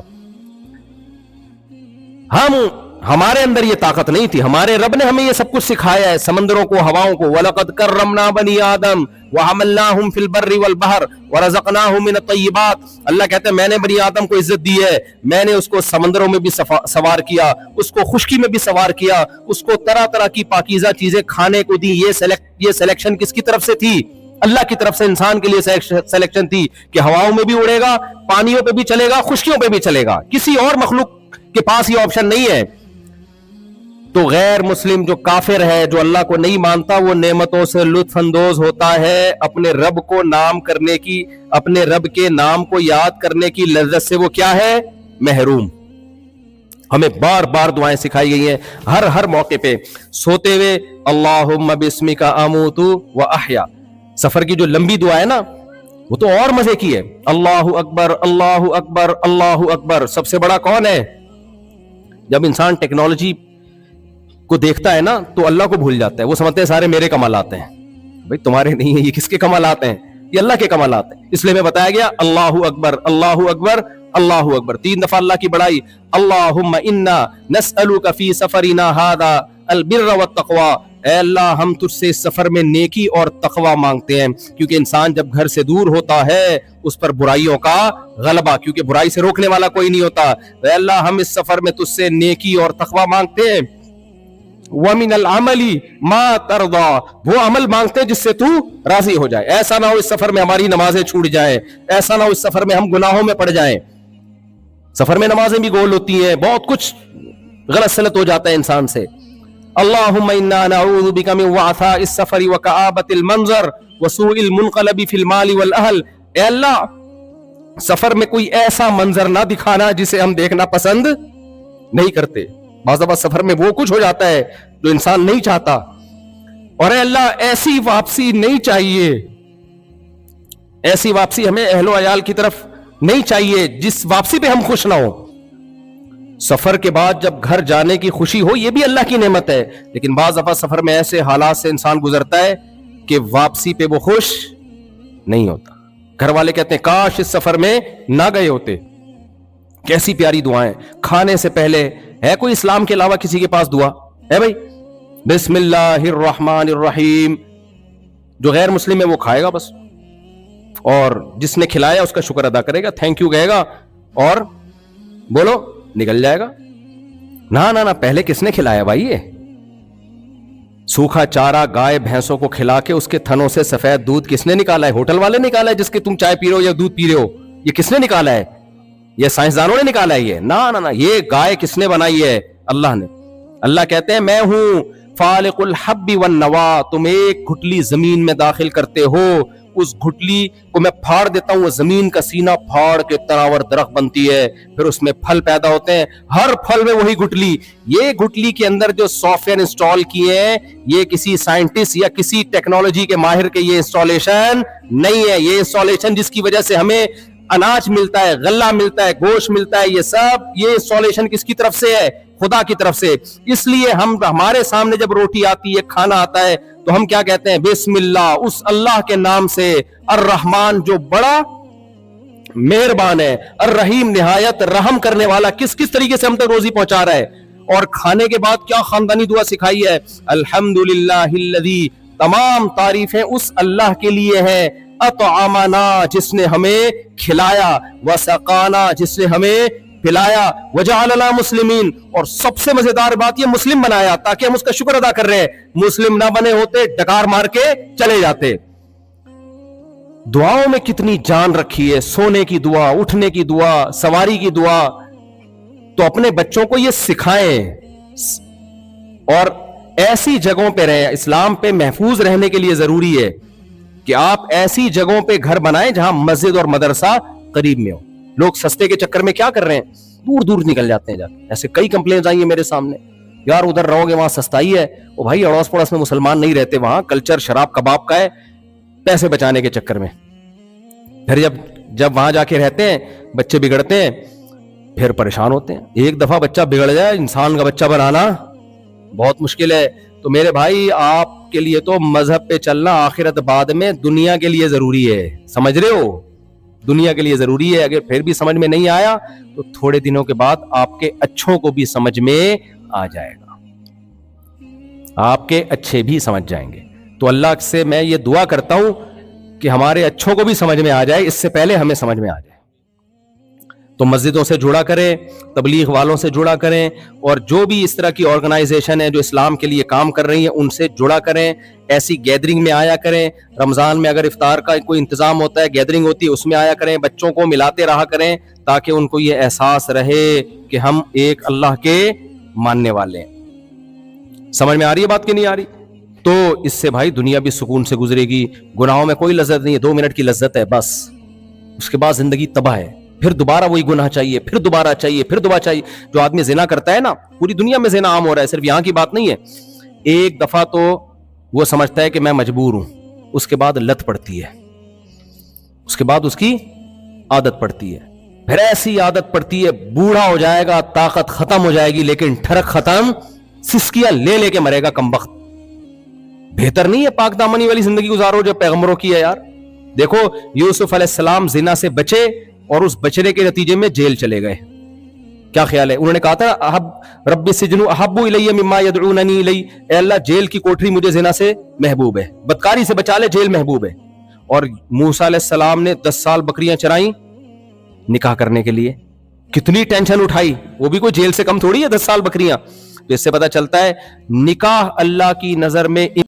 ہمارے اندر یہ طاقت نہیں تھی، ہمارے رب نے ہمیں یہ سب کچھ سکھایا ہے، سمندروں کو، ہواؤں کو. وَلَقَدْ كَرَّمْنَا بَنِي آدَمَ وَحَمَلْنَاهُمْ فِي الْبَرِّ وَالْبَحْرِ وَرَزَقْنَاهُمْ مِنَ الطَّيِّبَاتِ. اللہ کہتے ہیں میں نے بنی آدم کو عزت دی ہے، میں نے اس کو سمندروں میں بھی سوار کیا، اس کو خشکی میں بھی سوار کیا، اس کو طرح طرح کی پاکیزہ چیزیں کھانے کو دی. یہ سلیکشن کس کی طرف سے تھی؟ اللہ کی طرف سے. انسان کے لیے سلیکشن تھی کہ ہواؤں میں بھی اڑے گا، پانیوں پہ بھی چلے گا، خشکیوں پہ بھی چلے گا. کسی اور مخلوق کے پاس یہ آپشن نہیں ہے. تو غیر مسلم جو کافر ہے، جو اللہ کو نہیں مانتا، وہ نعمتوں سے لطف اندوز ہوتا ہے، اپنے رب کو نام کرنے کی، اپنے رب کے نام کو یاد کرنے کی لذت سے وہ کیا ہے؟ محروم. ہمیں بار بار دعائیں سکھائی گئی ہیں ہر موقع پہ. سوتے ہوئے اللہم باسمک اموت واحیا. سفر کی جو لمبی دعا ہے نا وہ تو اور مزے کی ہے. اللہ اکبر اللہ اکبر اللہ اکبر. سب سے بڑا کون ہے؟ جب انسان ٹیکنالوجی کو دیکھتا ہے نا تو اللہ کو بھول جاتا ہے. وہ سمجھتے ہیں سارے میرے کمالات ہیں. بھائی تمہارے نہیں ہیں، یہ کس کے کمالات ہیں؟ یہ اللہ کے کمالات ہیں. اس لیے میں بتایا گیا اللہ اکبر اللہ اکبر اللہ اکبر. 3 دفعہ اللہ کی بڑائی. اللہم انا نسألک فی سفرنا ھذا البر والتقوی. اے اللہ ہم تجھ سے اس سفر میں نیکی اور تقوی مانگتے ہیں، کیونکہ انسان جب گھر سے دور ہوتا ہے اس پر برائیوں کا غلبہ، کیونکہ برائی سے روکنے والا کوئی نہیں ہوتا. اے اللہ ہم اس سفر میں تجھ سے نیکی اور تقوی مانگتے ہیں. وَمِنَ الْعَمَلِ مَا تَرْضَى. وہ عمل مانگتے ہیں جس سے تو راضی ہو جائے. ایسا نہ ہو اس سفر میں ہماری نمازیں چھوٹ جائیں، ایسا نہ ہو اس سفر میں ہم گناہوں میں پڑ جائیں. سفر میں نمازیں بھی گول ہوتی ہیں، بہت کچھ غلط سلط ہو جاتا ہے انسان سے. اللہم انا نعوذ بک من وعثاء السفر وکآبۃ المنظر وسوء المنقلب فی المال والاہل. اے اللہ سفر میں کوئی ایسا منظر نہ دکھانا جسے ہم دیکھنا پسند نہیں کرتے. بعض دفعہ سفر میں وہ کچھ ہو جاتا ہے جو انسان نہیں چاہتا. اور اے اللہ ایسی واپسی نہیں چاہیے، ایسی واپسی ہمیں اہل و عیال کی طرف نہیں چاہیے جس واپسی پہ ہم خوش نہ ہوں. سفر کے بعد جب گھر جانے کی خوشی ہو یہ بھی اللہ کی نعمت ہے، لیکن بعض دفعہ سفر میں ایسے حالات سے انسان گزرتا ہے کہ واپسی پہ وہ خوش نہیں ہوتا. گھر والے کہتے ہیں کاش اس سفر میں نہ گئے ہوتے. کیسی پیاری دعائیں. کھانے سے پہلے ہے کوئی اسلام کے علاوہ کسی کے پاس دعا ہے بھائی؟ بسم اللہ الرحمن الرحیم. جو غیر مسلم ہے وہ کھائے گا بس، اور جس نے کھلایا اس کا شکر ادا کرے گا، تھینک یو کہے گا اور بولو نکل جائے گا. نہ پہلے کس نے کھلایا بھائی؟ یہ سوکھا چارہ گائے بھینسوں کو کھلا کے اس کے تھنوں سے سفید دودھ کس نے نکالا ہے؟ ہوٹل والے نکالا ہے جس کے تم چائے پی رہے ہو یا دودھ پی رہے ہو؟ یہ کس نے نکالا ہے؟ یہ سائنسدانوں نے نکالا ہے؟ یہ نہ یہ گائے کس نے بنائی ہے؟ اللہ نے. اللہ کہتے ہیں میں ہوں فالق الحب والنوا, تم ایک گھٹلی زمین میں داخل کرتے ہو, اس گھٹلی کو میں پھاڑ دیتا ہوں, وہ زمین کا سینہ پھاڑ کے تناور درخت بنتی ہے, پھر اس میں پھل پیدا ہوتے ہیں, ہر پھل میں وہی گھٹلی. یہ گھٹلی کے اندر جو سافٹ ویئر انسٹال کیے ہیں, یہ کسی سائنٹسٹ یا کسی ٹیکنالوجی کے ماہر کے یہ انسٹالیشن نہیں ہے. یہ انسٹالیشن جس کی وجہ سے ہمیں اناج ملتا ہے, غلہ ملتا ہے, گوشت ملتا ہے, یہ سب یہ انسٹالیشن کس کی طرف سے ہے؟ خدا کی طرف سے. اس لیے ہمارے سامنے جب روٹی آتی ہے, کھانا آتا ہے, تو ہم کیا کہتے ہیں؟ بسم اللہ, اس اللہ کے نام سے, الرحمن جو بڑا مہربان ہے, الرحیم نہایت رحم کرنے والا. کس طریقے سے ہم تک روزی پہنچا رہا ہے. اور کھانے کے بعد کیا خاندانی دعا سکھائی ہے؟ الحمدللہ الذی, تمام تعریفیں اس اللہ کے لیے ہیں, اطعمنا, جس نے ہمیں کھلایا, وسقانا, جس نے ہمیں پلایا, وجعلنا مسلمین, اور سب سے مزیدار بات یہ مسلم بنایا تاکہ ہم اس کا شکر ادا کر رہے ہیں. مسلم نہ بنے ہوتے ڈکار مار کے چلے جاتے. دعاؤں میں کتنی جان رکھی ہے, سونے کی دعا, اٹھنے کی دعا, سواری کی دعا. تو اپنے بچوں کو یہ سکھائیں اور ایسی جگہوں پہ رہیں. اسلام پہ محفوظ رہنے کے لیے ضروری ہے کہ آپ ایسی جگہوں پہ گھر بنائیں جہاں مسجد اور مدرسہ قریب میں ہو. لوگ سستے کے چکر میں کیا کر رہے ہیں, دور دور نکل جاتے ہیں. ایسے کئی کمپلینز آئی ہیں میرے سامنے, یار ادھر رہو گے وہاں سستائی ہے. وہ بھائی اڑوس پڑوس میں مسلمان نہیں رہتے, وہاں کلچر شراب کباب کا ہے, پیسے بچانے کے چکر میں. پھر جب وہاں جا کے رہتے ہیں بچے بگڑتے ہیں, پھر پریشان ہوتے ہیں. ایک دفعہ بچہ بگڑ جائے, انسان کا بچہ بنانا بہت مشکل ہے. تو میرے بھائی آپ کے لیے تو مذہب پہ چلنا آخرت بعد میں, دنیا کے لیے ضروری ہے. سمجھ رہے ہو, دنیا کے لیے ضروری ہے. اگر پھر بھی سمجھ میں نہیں آیا تو تھوڑے دنوں کے بعد آپ کے اچھوں کو بھی سمجھ میں آ جائے گا, آپ کے اچھے بھی سمجھ جائیں گے. تو اللہ سے میں یہ دعا کرتا ہوں کہ ہمارے اچھوں کو بھی سمجھ میں آ جائے, اس سے پہلے ہمیں سمجھ میں آ جائے. تو مسجدوں سے جڑا کریں, تبلیغ والوں سے جڑا کریں, اور جو بھی اس طرح کی آرگنائزیشن ہے جو اسلام کے لیے کام کر رہی ہیں ان سے جڑا کریں. ایسی گیدرنگ میں آیا کریں. رمضان میں اگر افطار کا کوئی انتظام ہوتا ہے, گیدرنگ ہوتی ہے, اس میں آیا کریں. بچوں کو ملاتے رہا کریں تاکہ ان کو یہ احساس رہے کہ ہم ایک اللہ کے ماننے والے ہیں. سمجھ میں آ رہی ہے بات کہ نہیں آ رہی؟ تو اس سے بھائی دنیا بھی سکون سے گزرے گی. گناہوں میں کوئی لذت نہیں ہے, 2 منٹ کی لذت ہے بس, اس کے بعد زندگی تباہ ہے. پھر دوبارہ وہی گناہ چاہیے, پھر دوبارہ چاہیے, پھر دوبارہ چاہیے. جو آدمی زنا کرتا ہے نا, پوری دنیا میں زنا عام ہو رہا ہے, صرف یہاں کی بات نہیں ہے. ایک دفعہ تو وہ سمجھتا ہے کہ میں مجبور ہوں, اس کے بعد لت پڑتی ہے, اس کے بعد اس کی عادت پڑتی ہے, پھر ایسی عادت پڑتی ہے بوڑھا ہو جائے گا, طاقت ختم ہو جائے گی, لیکن ٹھڑک ختم, سسکیاں لے کے مرے گا کمبخت. بہتر نہیں ہے پاک دامنی والی زندگی گزارو جو پیغمبروں کی ہے یار. دیکھو یوسف علیہ السلام زنا سے بچے اور اس بچنے کے نتیجے میں جیل چلے گئے. کیا خیال ہے؟ انہوں نے کہا تھا رب السجن احب الی مما یدعوننی الی, اے اللہ جیل کی کوٹری مجھے زنا سے محبوب ہے, بدکاری سے بچا لے, جیل محبوب ہے. اور موسیٰ علیہ السلام نے 10 سال بکریاں چرائیں نکاح کرنے کے لیے, کتنی ٹینشن اٹھائی, وہ بھی کوئی جیل سے کم تھوڑی ہے 10 سال بکریاں. تو اس سے پتہ چلتا ہے نکاح اللہ کی نظر میں